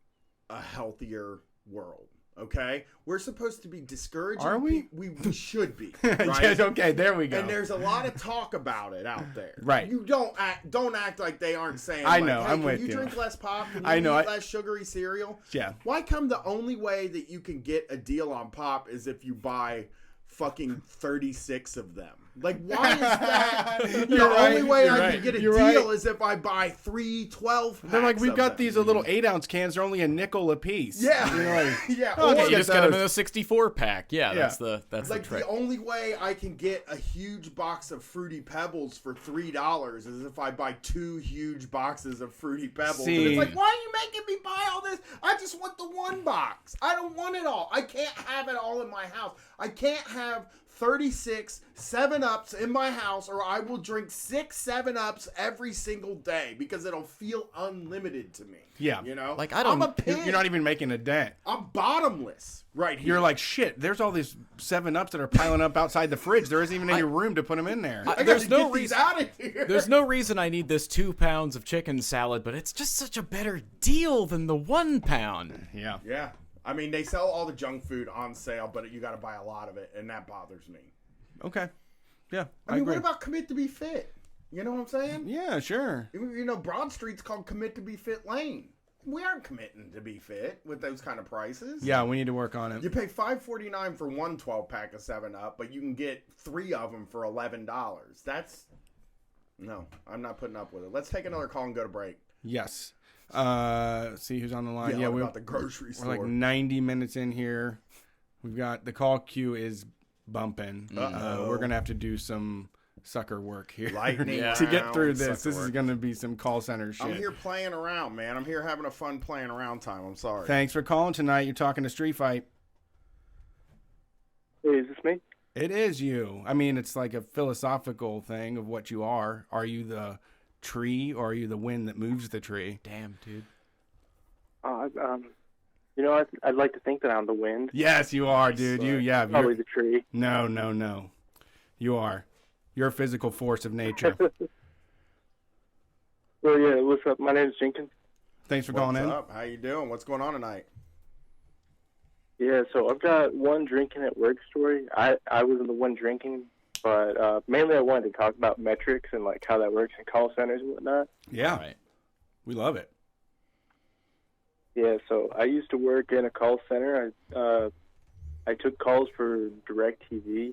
[SPEAKER 1] a healthier world. Okay, we're supposed to be discouraging.
[SPEAKER 2] Are we?
[SPEAKER 1] We should be. Right?
[SPEAKER 2] Yes, okay, there we go.
[SPEAKER 1] And there's a lot of talk about it out there.
[SPEAKER 2] Right.
[SPEAKER 1] You don't act like they aren't saying.
[SPEAKER 2] I
[SPEAKER 1] like,
[SPEAKER 2] know,
[SPEAKER 1] Hey,
[SPEAKER 2] I'm
[SPEAKER 1] can
[SPEAKER 2] with
[SPEAKER 1] you
[SPEAKER 2] you.
[SPEAKER 1] drink less pop? Can you
[SPEAKER 2] I know,
[SPEAKER 1] eat less sugary cereal?
[SPEAKER 2] Yeah.
[SPEAKER 1] Why come the only way that you can get a deal on pop is if you buy fucking 36 of them? Like, why is that? The
[SPEAKER 2] You're right,
[SPEAKER 1] only way
[SPEAKER 2] you're
[SPEAKER 1] I
[SPEAKER 2] right,
[SPEAKER 1] can get a
[SPEAKER 2] you're
[SPEAKER 1] deal
[SPEAKER 2] right.
[SPEAKER 1] is if I buy 3 12 packs.
[SPEAKER 2] They're like, we've
[SPEAKER 1] of
[SPEAKER 2] got
[SPEAKER 1] them.
[SPEAKER 2] these little 8-ounce cans. They're only a nickel a piece.
[SPEAKER 1] Yeah.
[SPEAKER 2] You're like,
[SPEAKER 1] Yeah.
[SPEAKER 2] Oh,
[SPEAKER 1] or-
[SPEAKER 2] okay,
[SPEAKER 5] You
[SPEAKER 2] get
[SPEAKER 5] just got them in
[SPEAKER 2] those.
[SPEAKER 5] a 64 pack. Yeah,
[SPEAKER 2] Yeah.
[SPEAKER 5] that's
[SPEAKER 1] like
[SPEAKER 5] the trick.
[SPEAKER 1] the only way I can get a huge box of Fruity Pebbles for $3 is if I buy 2 huge boxes of Fruity Pebbles. And
[SPEAKER 2] See.
[SPEAKER 1] it's like, why are you making me buy all this? I just want the one box. I don't want it all. I can't have it all in my house. I can't have 36 7-Ups in my house, or I will drink 6 7-Ups every single day because it'll feel unlimited to me.
[SPEAKER 2] Yeah.
[SPEAKER 1] You know?
[SPEAKER 5] Like, I don't-
[SPEAKER 1] I'm a pig.
[SPEAKER 2] You're not even making a dent.
[SPEAKER 1] I'm bottomless right here.
[SPEAKER 2] You're like, shit, there's all these 7-Ups that are piling up outside the fridge. There isn't even any room to put them in there.
[SPEAKER 1] I
[SPEAKER 5] there's
[SPEAKER 1] gotta
[SPEAKER 5] no
[SPEAKER 1] get these
[SPEAKER 5] reason-
[SPEAKER 1] out of here.
[SPEAKER 5] There's no reason I need this 2 pounds of chicken salad, but it's just such a better deal than the 1 pound.
[SPEAKER 2] Yeah.
[SPEAKER 1] Yeah. I mean, they sell all the junk food on sale, but you got to buy a lot of it, and that bothers me.
[SPEAKER 2] Okay. Yeah,
[SPEAKER 1] I mean,
[SPEAKER 2] agree.
[SPEAKER 1] what about Commit to Be Fit? You know what I'm saying?
[SPEAKER 2] Yeah, sure.
[SPEAKER 1] You know, Broad Street's called Commit to Be Fit Lane. We aren't committing to be fit with those kind of prices.
[SPEAKER 2] Yeah, we need to work on it.
[SPEAKER 1] You pay $5.49 for one 12-pack of 7-Up, but you can get 3 of them for $11. No, I'm not putting up with it. Let's take another call and go to break.
[SPEAKER 2] Yes. See who's on the line.
[SPEAKER 1] Yeah,
[SPEAKER 2] we're
[SPEAKER 1] about the grocery store.
[SPEAKER 2] like 90 minutes in here. We've got the call queue is bumping.
[SPEAKER 1] Uh-oh.
[SPEAKER 2] We're gonna have to do some sucker work here
[SPEAKER 1] Lightning
[SPEAKER 2] to get through
[SPEAKER 1] round,
[SPEAKER 2] this.
[SPEAKER 1] sucker
[SPEAKER 2] This is
[SPEAKER 1] work.
[SPEAKER 2] gonna be some call center shit.
[SPEAKER 1] I'm here playing around, man. I'm here having a fun playing around time. I'm sorry.
[SPEAKER 2] Thanks for calling tonight. You're talking to Street Fight.
[SPEAKER 8] Hey, is this me?
[SPEAKER 2] It is you. I mean, it's like a philosophical thing of what you are. Are you the tree or are you the wind that moves the tree?
[SPEAKER 5] Damn, dude.
[SPEAKER 8] You know, I'd like to think that I'm the wind,
[SPEAKER 2] Yes, you are, dude.
[SPEAKER 8] probably the tree.
[SPEAKER 2] No. You are. You're a physical force of nature.
[SPEAKER 8] Well, yeah, what's up? My name's Jenkins.
[SPEAKER 2] Thanks for
[SPEAKER 1] What's
[SPEAKER 2] calling in.
[SPEAKER 1] up? How you doing? What's going on tonight?
[SPEAKER 8] Yeah, so I've got one drinking at work story. I wasn't the one drinking, but mainly I wanted to talk about metrics and like how that works in call centers and whatnot.
[SPEAKER 2] Yeah,
[SPEAKER 5] All right.
[SPEAKER 2] we love it.
[SPEAKER 8] Yeah, so I used to work in a call center. I took calls for DirecTV,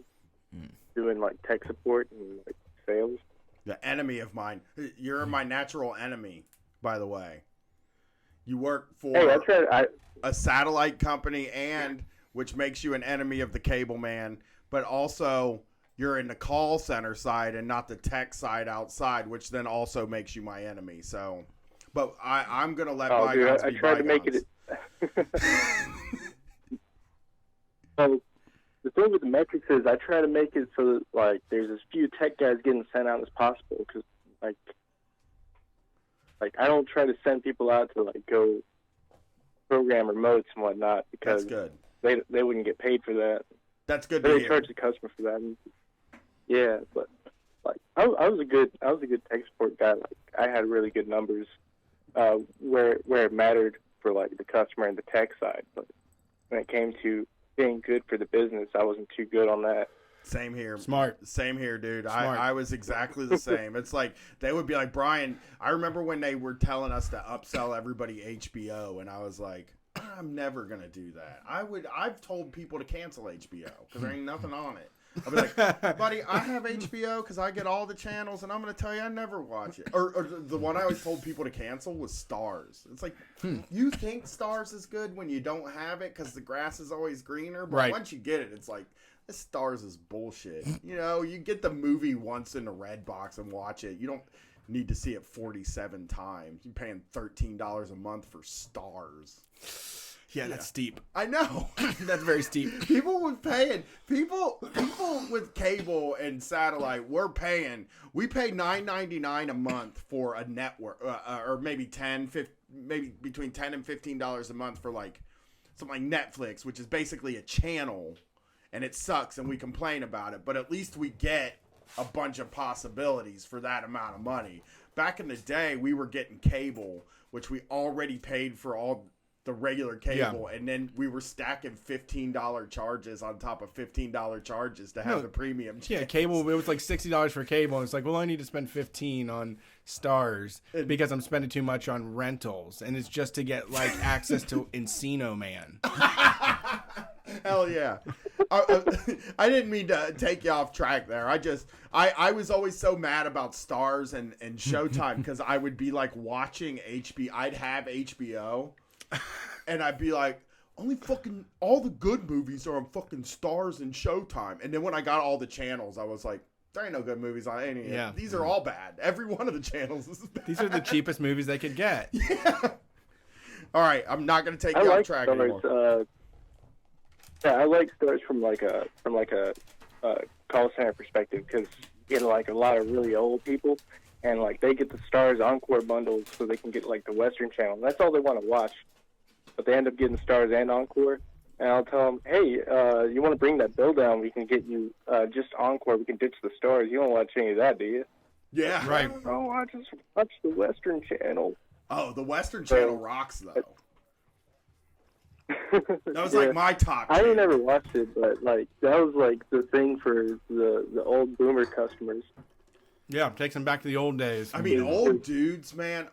[SPEAKER 8] doing like tech support and like sales.
[SPEAKER 1] The enemy of mine. You're my natural enemy, by the way. You work for
[SPEAKER 8] Hey, I tried.
[SPEAKER 1] a satellite company, and which makes you an enemy of the cable man, but also you're in the call center side and not the tech side outside, which then also makes you my enemy. So, but I'm gonna let
[SPEAKER 8] Oh, dude,
[SPEAKER 1] bygones
[SPEAKER 8] I
[SPEAKER 1] be
[SPEAKER 8] tried to make
[SPEAKER 1] bygones.
[SPEAKER 8] it. So the thing with the metrics is I try to make it so that like there's as few tech guys getting sent out as possible because like I don't try to send people out to like go program remotes and whatnot
[SPEAKER 1] That's
[SPEAKER 8] because
[SPEAKER 1] good.
[SPEAKER 8] they wouldn't get paid for that.
[SPEAKER 1] That's good to
[SPEAKER 8] They
[SPEAKER 1] hear.
[SPEAKER 8] charge the customer for that. And, yeah, but like I was a good tech support guy. Like I had really good numbers where it mattered for like the customer and the tech side. But when it came to being good for the business, I wasn't too good on that.
[SPEAKER 1] Same here.
[SPEAKER 2] Smart.
[SPEAKER 1] Same here, dude.
[SPEAKER 2] Smart.
[SPEAKER 1] I was exactly the same. It's like they would be like, Brian, I remember when they were telling us to upsell everybody HBO, and I was like, I'm never gonna do that. I've told people to cancel HBO because there ain't nothing on it. I'll be like, buddy, I have HBO because I get all the channels, and I'm going to tell you I never watch it. Or the one I always told people to cancel was Stars. It's like, you think Stars is good when you don't have it because the grass is always greener, but once you get it, it's like, this Stars is bullshit. You know, you get the movie once in the red box and watch it. You don't need to see it 47 times. You're paying $13 a month for Stars.
[SPEAKER 2] Yeah, that's steep.
[SPEAKER 1] I know.
[SPEAKER 2] That's very steep.
[SPEAKER 1] People with cable and satellite, we pay $9.99 a month for a network, or maybe maybe between $10 and $15 a month for like something like Netflix, which is basically a channel, and it sucks and we complain about it, but at least we get a bunch of possibilities for that amount of money. Back in the day, we were getting cable, which we already paid for all the regular cable, and then we were stacking $15 charges on top of $15 charges to have the premium channels.
[SPEAKER 2] Yeah, cable, it was like $60 for cable, and it's like, well, I need to spend $15 on Stars because I'm spending too much on rentals, and it's just to get like access to Encino Man.
[SPEAKER 1] Hell yeah. I didn't mean to take you off track there. I was always so mad about Stars and Showtime because I would be like watching HBO. I'd have HBO. And I'd be like, all the good movies are on fucking Stars and Showtime. And then when I got all the channels, I was like, there ain't no good movies on any of them. These are all bad. Every one of the channels is bad.
[SPEAKER 2] These are the cheapest movies they could get.
[SPEAKER 1] Yeah. All right, I'm not going to take you off track anymore.
[SPEAKER 8] I like Stars from like a call center perspective because you get like a lot of really old people. And like they get the Stars Encore bundles so they can get like the Western channel. That's all they want to watch. But they end up getting Stars and Encore. And I'll tell them, hey, you want to bring that bill down? We can get you just Encore. We can ditch the Stars. You don't watch any of that, do you?
[SPEAKER 1] Yeah.
[SPEAKER 2] Right.
[SPEAKER 8] Oh, I just watch the Western channel.
[SPEAKER 1] Oh, the Western channel rocks, though. That was like my top
[SPEAKER 8] I
[SPEAKER 1] channel.
[SPEAKER 8] ain't never watched it, but like that was like the thing for the old boomer customers.
[SPEAKER 2] Yeah, takes them back to the old days.
[SPEAKER 1] I mean, old dudes, man.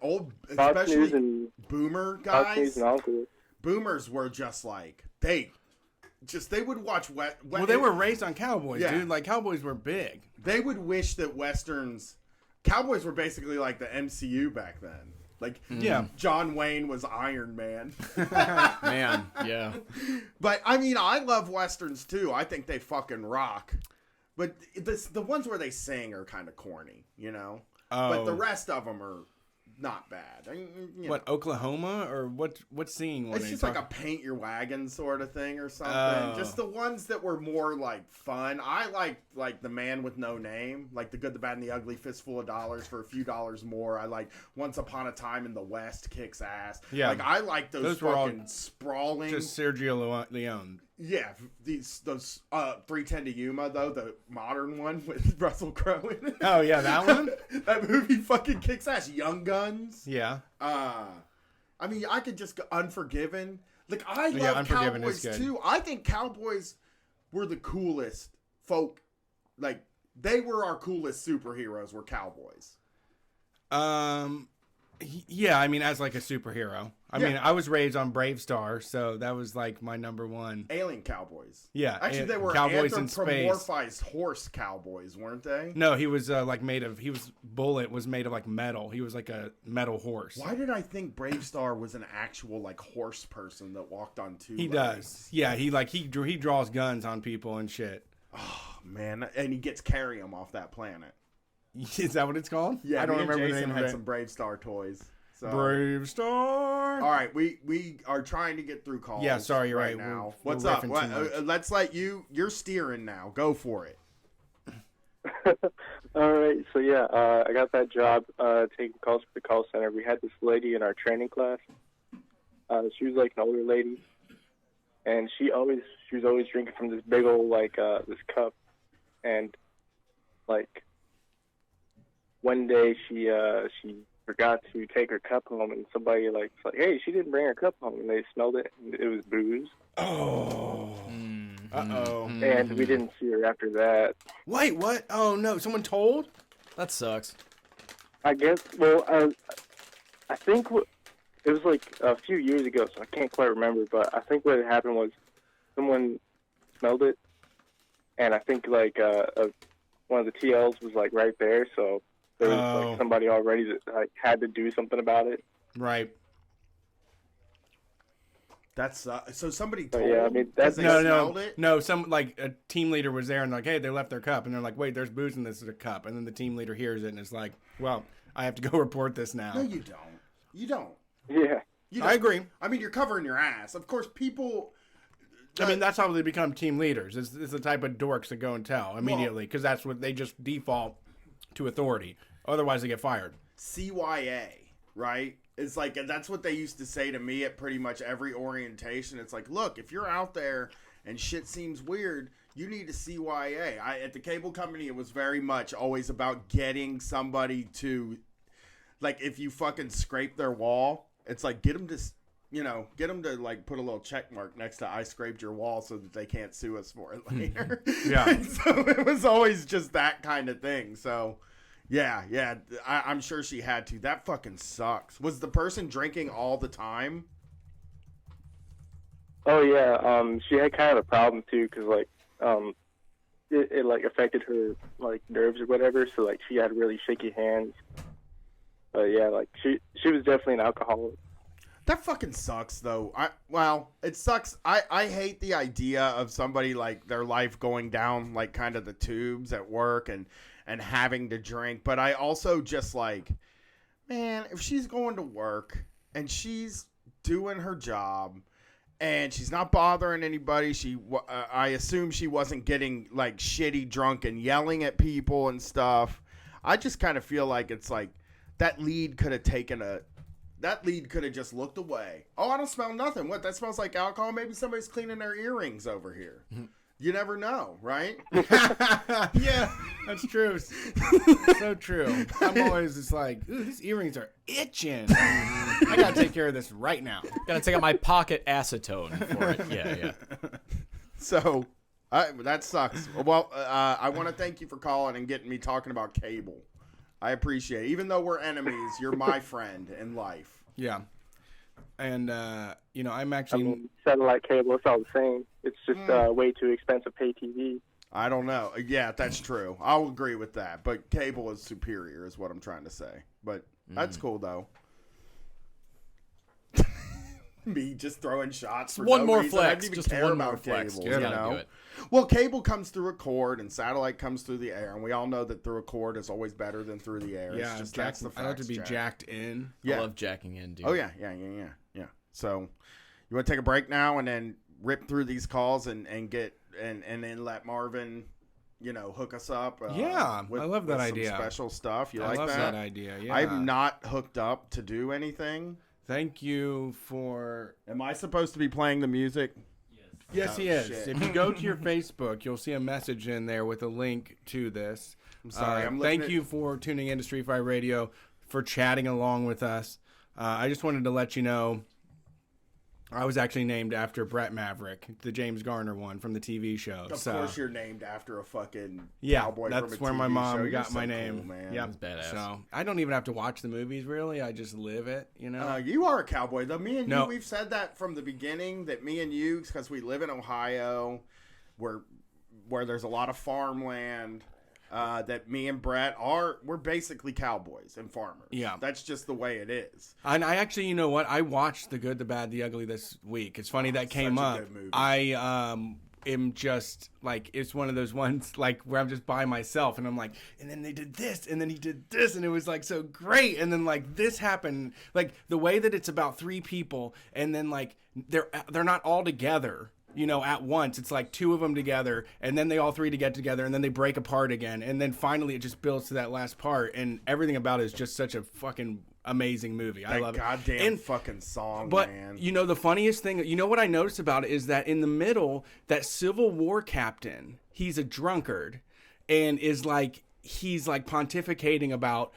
[SPEAKER 1] Especially boomer guys. Boomers were just like, they would watch
[SPEAKER 2] well, they were raised on Cowboys, dude. Like, Cowboys were big.
[SPEAKER 1] They would wish that Cowboys were basically like the MCU back then. Like, John Wayne was Iron Man.
[SPEAKER 5] Man, yeah.
[SPEAKER 1] But, I mean, I love Westerns, too. I think they fucking rock. But the ones where they sing are kind of corny, you know?
[SPEAKER 2] Oh.
[SPEAKER 1] But the rest of them are not bad.
[SPEAKER 2] What, Oklahoma? Or what singing one?
[SPEAKER 1] It's just like a paint your wagon sort of thing or something. Just the ones that were more like fun. I like The Man with No Name, like The Good, the Bad, and the Ugly, Fistful of Dollars for a few dollars more. I like Once Upon a Time in the West kicks ass. Yeah, like I like those fucking sprawling.
[SPEAKER 2] Just Sergio Leone.
[SPEAKER 1] Yeah, those 310 to Yuma though, the modern one with Russell Crowe in it.
[SPEAKER 2] Oh yeah, that one.
[SPEAKER 1] That movie fucking kicks ass. Young Guns.
[SPEAKER 2] Yeah.
[SPEAKER 1] I mean, I could just go Unforgiven. Like I love Cowboys too. I think Cowboys were the coolest folk. Like they were our coolest superheroes. Were Cowboys.
[SPEAKER 2] Yeah, I mean, as like a superhero. I mean, I was raised on Brave Star, so that was like my number one.
[SPEAKER 1] Alien Cowboys.
[SPEAKER 2] Yeah,
[SPEAKER 1] actually, they were
[SPEAKER 2] Cowboys in space.
[SPEAKER 1] Anthropomorphized horse cowboys, weren't they?
[SPEAKER 2] No, he was like Bullet was made of like metal. He was like a metal horse.
[SPEAKER 1] Why did I think Brave Star was an actual like horse person that walked on two?
[SPEAKER 2] He
[SPEAKER 1] legs?
[SPEAKER 2] does. Yeah, he draws guns on people and shit.
[SPEAKER 1] Oh man, and he gets carry them off that planet.
[SPEAKER 2] Is that what it's called?
[SPEAKER 1] Yeah,
[SPEAKER 2] I don't remember
[SPEAKER 1] Jason
[SPEAKER 2] the name
[SPEAKER 1] had
[SPEAKER 2] of it.
[SPEAKER 1] some Brave Star toys. So.
[SPEAKER 2] Brave Star.
[SPEAKER 1] All right, we are trying to get through calls.
[SPEAKER 2] Yeah, sorry, you're right.
[SPEAKER 1] Now, what's up? Let's let you're steering now. Go for it.
[SPEAKER 8] All right, so yeah, I got that job taking calls for the call center. We had this lady in our training class. She was like an older lady, and she was always drinking from this big old like this cup, and like one day she forgot to take her cup home, and somebody like was like, hey, she didn't bring her cup home, and they smelled it, and it was booze.
[SPEAKER 2] Oh. Uh-oh.
[SPEAKER 8] And we didn't see her after that.
[SPEAKER 2] Wait, what? Oh, no. Someone told?
[SPEAKER 5] That sucks.
[SPEAKER 8] I guess, well, I think it was like a few years ago, so I can't quite remember, but I think what had happened was someone smelled it, and I think like one of the TLs was like right there, so there was like somebody already that like had to do something about it.
[SPEAKER 2] Right.
[SPEAKER 1] That's so somebody
[SPEAKER 8] But
[SPEAKER 1] told.
[SPEAKER 8] yeah, I mean, that's
[SPEAKER 1] they smelled it.
[SPEAKER 2] No, some like a team leader was there and like, hey, they left their cup, and they're like, wait, there's booze in this cup, and then the team leader hears it and it's like, well, I have to go report this now.
[SPEAKER 1] No, you don't. You don't.
[SPEAKER 8] Yeah.
[SPEAKER 1] You
[SPEAKER 2] I
[SPEAKER 1] don't.
[SPEAKER 2] agree.
[SPEAKER 1] I mean, you're covering your ass. Of course, people.
[SPEAKER 2] I mean, that's how they become team leaders. It's the type of dorks that go and tell immediately because that's what they just default to authority. Otherwise, they get fired.
[SPEAKER 1] CYA, right? It's like, and that's what they used to say to me at pretty much every orientation. It's like, look, if you're out there and shit seems weird, you need a CYA. At the cable company, it was very much always about getting somebody to, like, if you fucking scrape their wall, it's like, get them to like put a little check mark next to I scraped your wall so that they can't sue us for it later.
[SPEAKER 2] Yeah.
[SPEAKER 1] And so it was always just that kind of thing. So yeah, I'm sure she had to. That fucking sucks. Was the person drinking all the time?
[SPEAKER 8] Oh yeah, she had kind of a problem too, cause like, it like affected her like nerves or whatever. So like she had really shaky hands. But yeah, like she was definitely an alcoholic.
[SPEAKER 1] That fucking sucks, though. It sucks. I hate the idea of somebody like their life going down like kind of the tubes at work and having to drink. But I also just like, man, if she's going to work and she's doing her job and she's not bothering anybody, I assume she wasn't getting like shitty drunk and yelling at people and stuff. I just kind of feel like it's like that lead could have just looked away. Oh, I don't smell nothing. What? That smells like alcohol. Maybe somebody's cleaning their earrings over here. You never know, right?
[SPEAKER 2] Yeah, that's true. So true. I'm always just like, ooh, these earrings are itching. I gotta take care of this right now.
[SPEAKER 5] Gotta take out my pocket acetone for it. Yeah.
[SPEAKER 1] So, that sucks. Well, I want to thank you for calling and getting me talking about cable. I appreciate it. Even though we're enemies, you're my friend in life.
[SPEAKER 2] Yeah. And, I'm
[SPEAKER 8] I
[SPEAKER 2] actually...
[SPEAKER 8] mean, satellite cable, it's all the same. It's just way too expensive pay TV.
[SPEAKER 1] I don't know. Yeah, that's true. I'll agree with that. But cable is superior is what I'm trying to say. But that's cool, though. Me just throwing shots for
[SPEAKER 5] one
[SPEAKER 1] no
[SPEAKER 5] more
[SPEAKER 1] reason.
[SPEAKER 5] flex.
[SPEAKER 1] I didn't even
[SPEAKER 5] Just
[SPEAKER 1] care
[SPEAKER 5] one
[SPEAKER 1] about
[SPEAKER 5] more flex.
[SPEAKER 1] cable,
[SPEAKER 5] Just
[SPEAKER 1] you
[SPEAKER 5] gotta
[SPEAKER 1] know?
[SPEAKER 5] do it.
[SPEAKER 1] Well, cable comes through a cord and satellite comes through the air, and we all know that through a cord is always better than through the air.
[SPEAKER 2] Yeah,
[SPEAKER 1] It's just that's the
[SPEAKER 2] I have to
[SPEAKER 1] facts,
[SPEAKER 2] be
[SPEAKER 1] Jack.
[SPEAKER 2] jacked in.
[SPEAKER 1] Yeah.
[SPEAKER 5] I love jacking in, dude.
[SPEAKER 1] Oh yeah. So, you want to take a break now and then rip through these calls and then let Marvin, hook us up.
[SPEAKER 2] Yeah,
[SPEAKER 1] with,
[SPEAKER 2] I love that
[SPEAKER 1] with some
[SPEAKER 2] idea.
[SPEAKER 1] Special stuff. You
[SPEAKER 2] I
[SPEAKER 1] like
[SPEAKER 2] love
[SPEAKER 1] that?
[SPEAKER 2] that idea. Yeah.
[SPEAKER 1] I'm not hooked up to do anything.
[SPEAKER 2] Thank you for...
[SPEAKER 1] Am I supposed to be playing the music?
[SPEAKER 2] Yes, he
[SPEAKER 1] Oh,
[SPEAKER 2] is.
[SPEAKER 1] shit.
[SPEAKER 2] If you go to your Facebook, you'll see a message in there with a link to this.
[SPEAKER 1] I'm sorry. I'm looking
[SPEAKER 2] thank you for tuning into Street Fight Radio, for chatting along with us. I just wanted to let you know I was actually named after Brett Maverick, the James Garner one from the TV show.
[SPEAKER 1] Of course, you're named after a fucking cowboy
[SPEAKER 2] that's
[SPEAKER 1] from a
[SPEAKER 2] where
[SPEAKER 1] TV
[SPEAKER 2] my mom
[SPEAKER 1] show. You're
[SPEAKER 2] got
[SPEAKER 1] so
[SPEAKER 2] my name.
[SPEAKER 1] cool, man.
[SPEAKER 2] Yeah,
[SPEAKER 5] That's badass.
[SPEAKER 2] So I don't even have to watch the movies really. I just live it.
[SPEAKER 1] You are a cowboy, though. Me and
[SPEAKER 2] No.
[SPEAKER 1] you, we've said that from the beginning. That me and you, because we live in Ohio, where there's a lot of farmland. That me and Brett we're basically cowboys and farmers. Yeah. That's just the way it is.
[SPEAKER 2] And I actually, you know what? I watched The Good, the Bad, the Ugly this week. It's funny that came
[SPEAKER 1] such a
[SPEAKER 2] up.
[SPEAKER 1] good movie.
[SPEAKER 2] I am just like, it's one of those ones like where I'm just by myself and I'm like, and then they did this and then he did this and it was like so great. And then like this happened, like the way that it's about three people and then like they're not all together. At once, it's like two of them together, and then they all three to get together, and then they break apart again, and then finally it just builds to that last part, and everything about it is just such a fucking amazing movie. I love it.
[SPEAKER 1] Goddamn fucking song,
[SPEAKER 2] but,
[SPEAKER 1] man.
[SPEAKER 2] The funniest thing, what I noticed about it is that in the middle, that Civil War captain, he's a drunkard, and is like he's like pontificating about,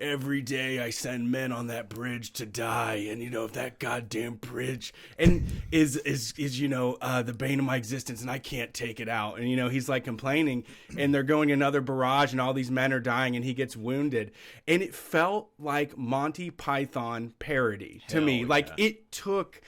[SPEAKER 2] every day I send men on that bridge to die, and if that goddamn bridge and is the bane of my existence, and I can't take it out, and he's like complaining, and they're going another barrage, and all these men are dying, and he gets wounded, and it felt like Monty Python parody to me. Like it took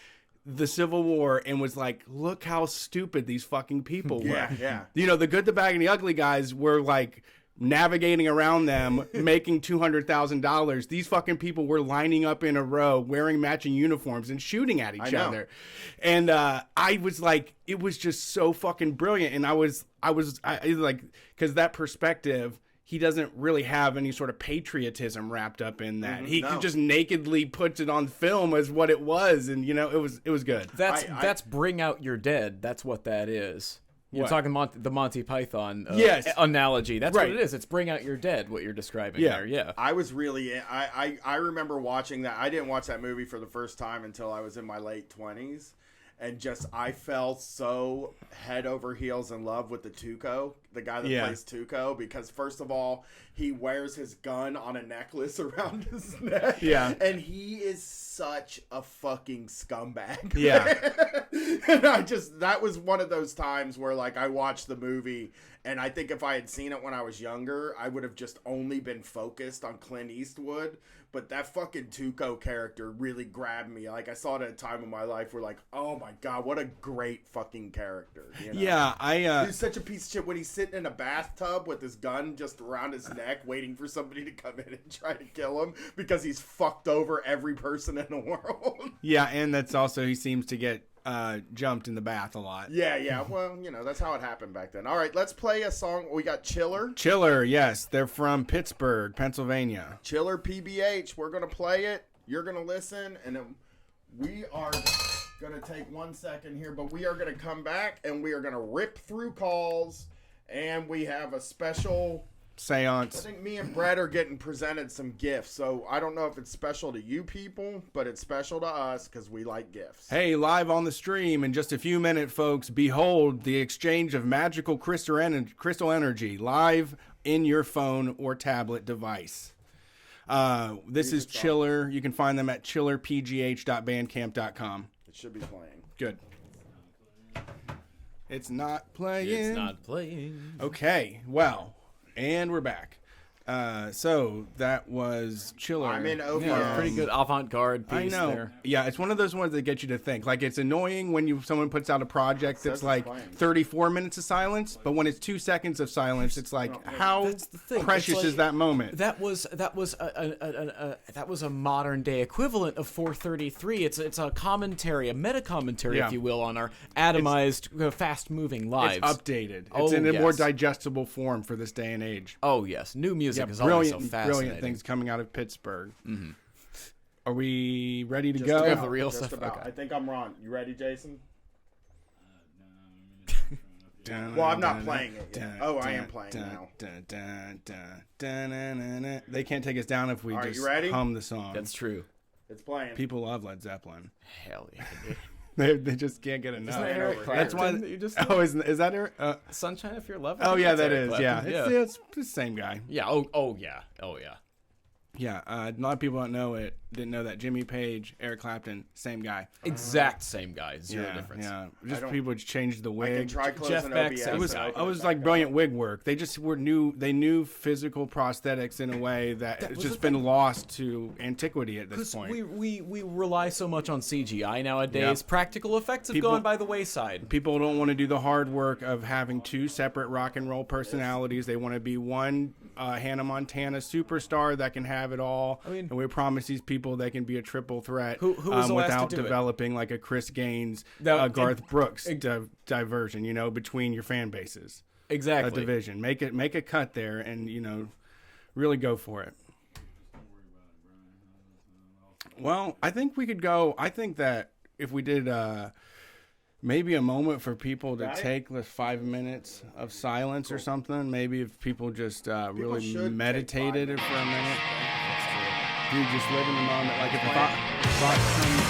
[SPEAKER 2] the Civil War and was like, look how stupid these fucking people were.
[SPEAKER 1] Yeah.
[SPEAKER 2] The good, the bad, and the ugly guys were like navigating around them, making $200,000. These fucking people were lining up in a row, wearing matching uniforms and shooting at each other. And I was like, it was just so fucking brilliant. And I was like, because that perspective, he doesn't really have any sort of patriotism wrapped up in that. He just nakedly puts it on film as what it was, and it was good.
[SPEAKER 5] That's Bring Out Your Dead. That's what that is. You're talking the Monty Python analogy. That's what it is. It's Bring Out Your Dead, what you're describing there. Yeah.
[SPEAKER 1] I was really... I remember watching that. I didn't watch that movie for the first time until I was in my late 20s. And I fell so head over heels in love with the Tuco, the guy that plays Tuco, because first of all, he wears his gun on a necklace around his neck.
[SPEAKER 2] Yeah.
[SPEAKER 1] And he is such a fucking scumbag.
[SPEAKER 2] Yeah.
[SPEAKER 1] And that was one of those times where like I watched the movie, and I think if I had seen it when I was younger, I would have just only been focused on Clint Eastwood. But that fucking Tuco character really grabbed me. Like, I saw it at a time in my life where, like, oh my God, what a great fucking character.
[SPEAKER 2] Yeah,
[SPEAKER 1] he's such a piece of shit when he's sitting in a bathtub with his gun just around his neck, waiting for somebody to come in and try to kill him because he's fucked over every person in the world.
[SPEAKER 2] Yeah, and that's also, he seems to get jumped in the bath a lot.
[SPEAKER 1] Yeah. Well, that's how it happened back then. All right, let's play a song. We got Chiller.
[SPEAKER 2] Chiller, yes. They're from Pittsburgh, Pennsylvania.
[SPEAKER 1] Chiller PBH. We're going to play it. You're going to listen. And then we are going to take 1 second here, but we are going to come back and we are going to rip through calls. And we have a special...
[SPEAKER 2] seance.
[SPEAKER 1] I think me and Brett are getting presented some gifts, so I don't know if it's special to you people, but it's special to us because we like gifts.
[SPEAKER 2] Hey, live on the stream in just a few minutes, folks, behold the exchange of magical crystal energy live in your phone or tablet device. This is Chiller. You can find them at chillerpgh.bandcamp.com.
[SPEAKER 1] It should be playing.
[SPEAKER 2] Good. It's not playing.
[SPEAKER 5] It's not playing.
[SPEAKER 2] Okay, well... And we're back. So that was Chiller.
[SPEAKER 1] I'm in OVO.
[SPEAKER 5] Yeah, pretty good avant-garde piece there.
[SPEAKER 2] Yeah, it's one of those ones that get you to think. Like, it's annoying when someone puts out a project that's like 34 minutes of silence, but when it's 2 seconds of silence, it's like, how precious is that moment?
[SPEAKER 5] That was a modern day equivalent of 433. It's a commentary, a meta commentary, if you will, on our atomized, fast moving lives.
[SPEAKER 2] It's updated. It's in a more digestible form for this day and age.
[SPEAKER 5] Oh yes, new music is always so fascinating.
[SPEAKER 2] Brilliant things coming out of Pittsburgh. Mm-hmm. Are we ready to
[SPEAKER 1] just
[SPEAKER 2] go?
[SPEAKER 5] About, the real stuff.
[SPEAKER 1] Okay. I think I'm wrong. You ready, Jason?
[SPEAKER 2] Well,
[SPEAKER 1] I'm not playing it yet. I am playing now.
[SPEAKER 2] They can't take us down if we just hum the song.
[SPEAKER 5] That's true.
[SPEAKER 1] It's playing.
[SPEAKER 2] People love Led Zeppelin.
[SPEAKER 5] Hell yeah.
[SPEAKER 2] They just can't get enough.
[SPEAKER 5] That's why you just.
[SPEAKER 2] Oh, is that Eric?
[SPEAKER 5] Sunshine If You're Loving?
[SPEAKER 2] Oh yeah, that is. Yeah, it's the same guy.
[SPEAKER 5] Yeah. Oh yeah.
[SPEAKER 2] Yeah, a lot of people didn't know that Jimmy Page, Eric Clapton, same guy.
[SPEAKER 5] Exact same guy. Zero difference.
[SPEAKER 2] Yeah, just people changed the wig.
[SPEAKER 1] I can try
[SPEAKER 5] Jeff Beck
[SPEAKER 1] OBS.
[SPEAKER 2] It was like brilliant wig work. They just they knew physical prosthetics in a way that has just been lost to antiquity at this point.
[SPEAKER 5] We rely so much on CGI nowadays. Yep. Practical effects have gone by the wayside.
[SPEAKER 2] People don't want to do the hard work of having two separate rock and roll personalities. They want to be one Hannah Montana superstar that can have it all. I mean, and we promise these people they can be a triple threat without developing like a Chris Gaines, Garth Brooks diversion, between your fan bases.
[SPEAKER 5] Exactly.
[SPEAKER 2] A division. Make a cut there and, really go for it. Well, I think we could go. I think that if we did maybe a moment for people to take 5 minutes of silence or something, maybe if people just really meditated it for a minute. Dude, just live in the moment. Like if a thought comes...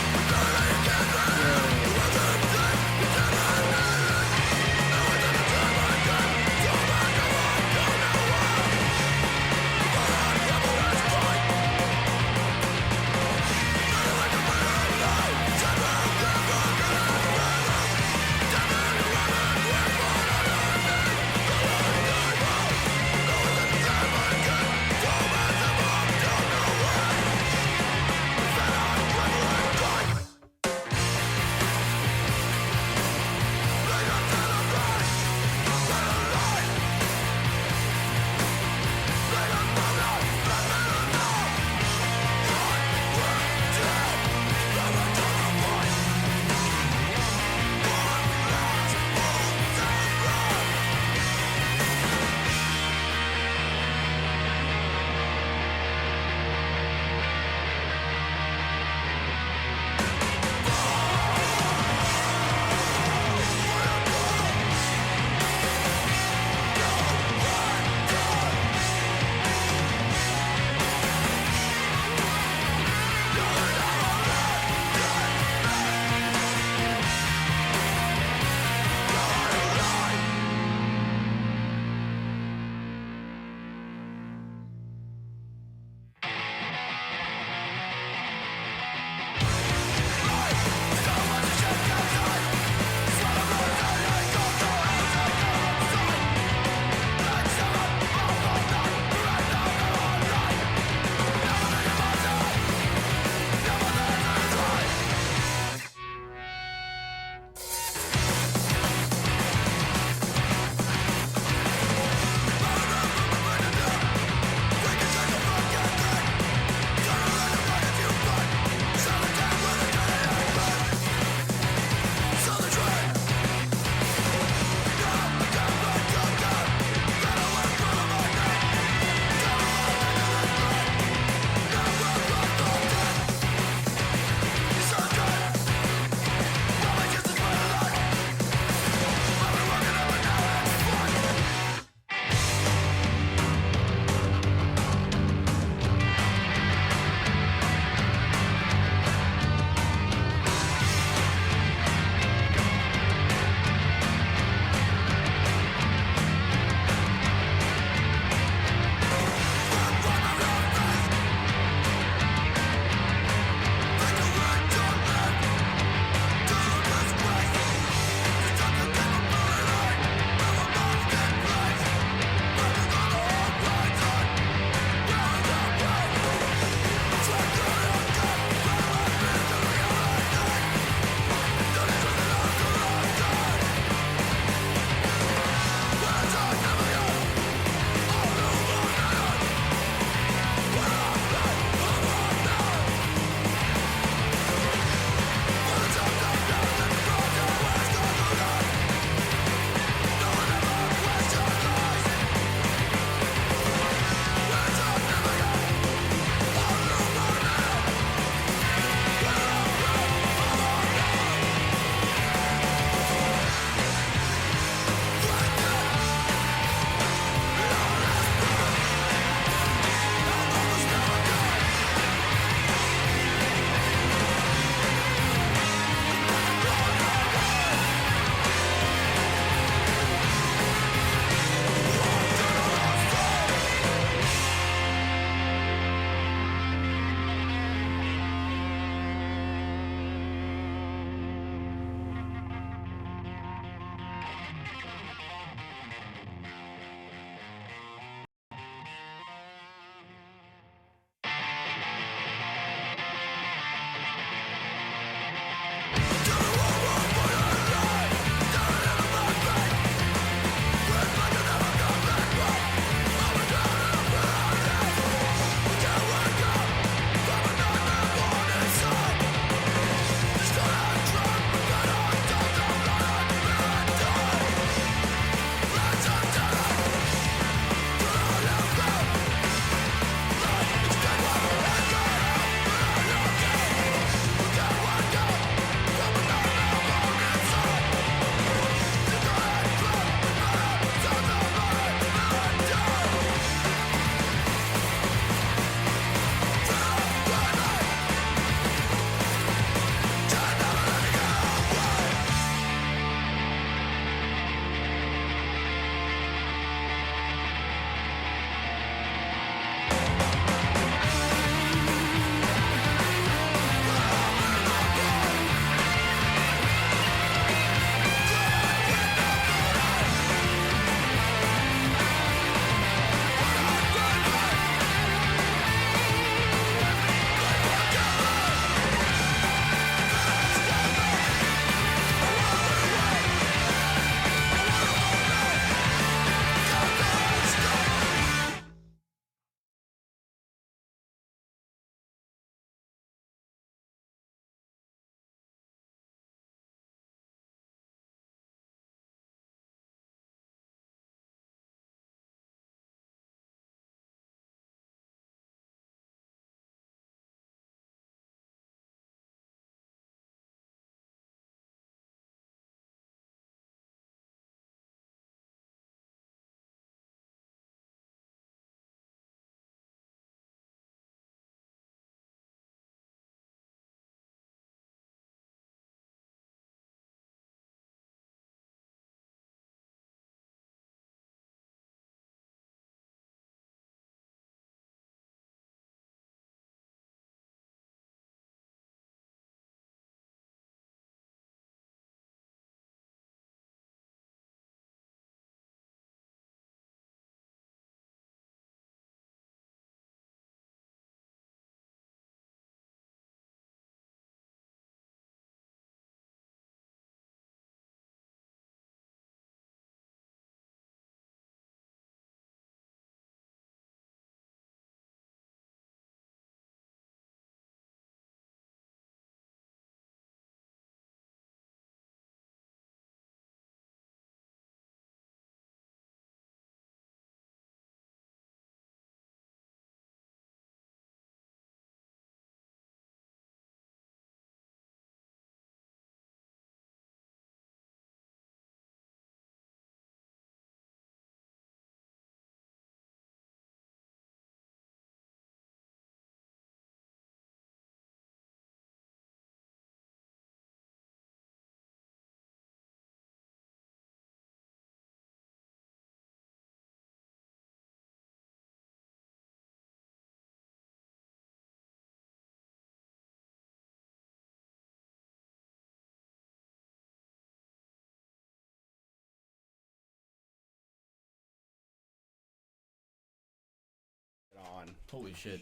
[SPEAKER 1] on.
[SPEAKER 5] Holy shit.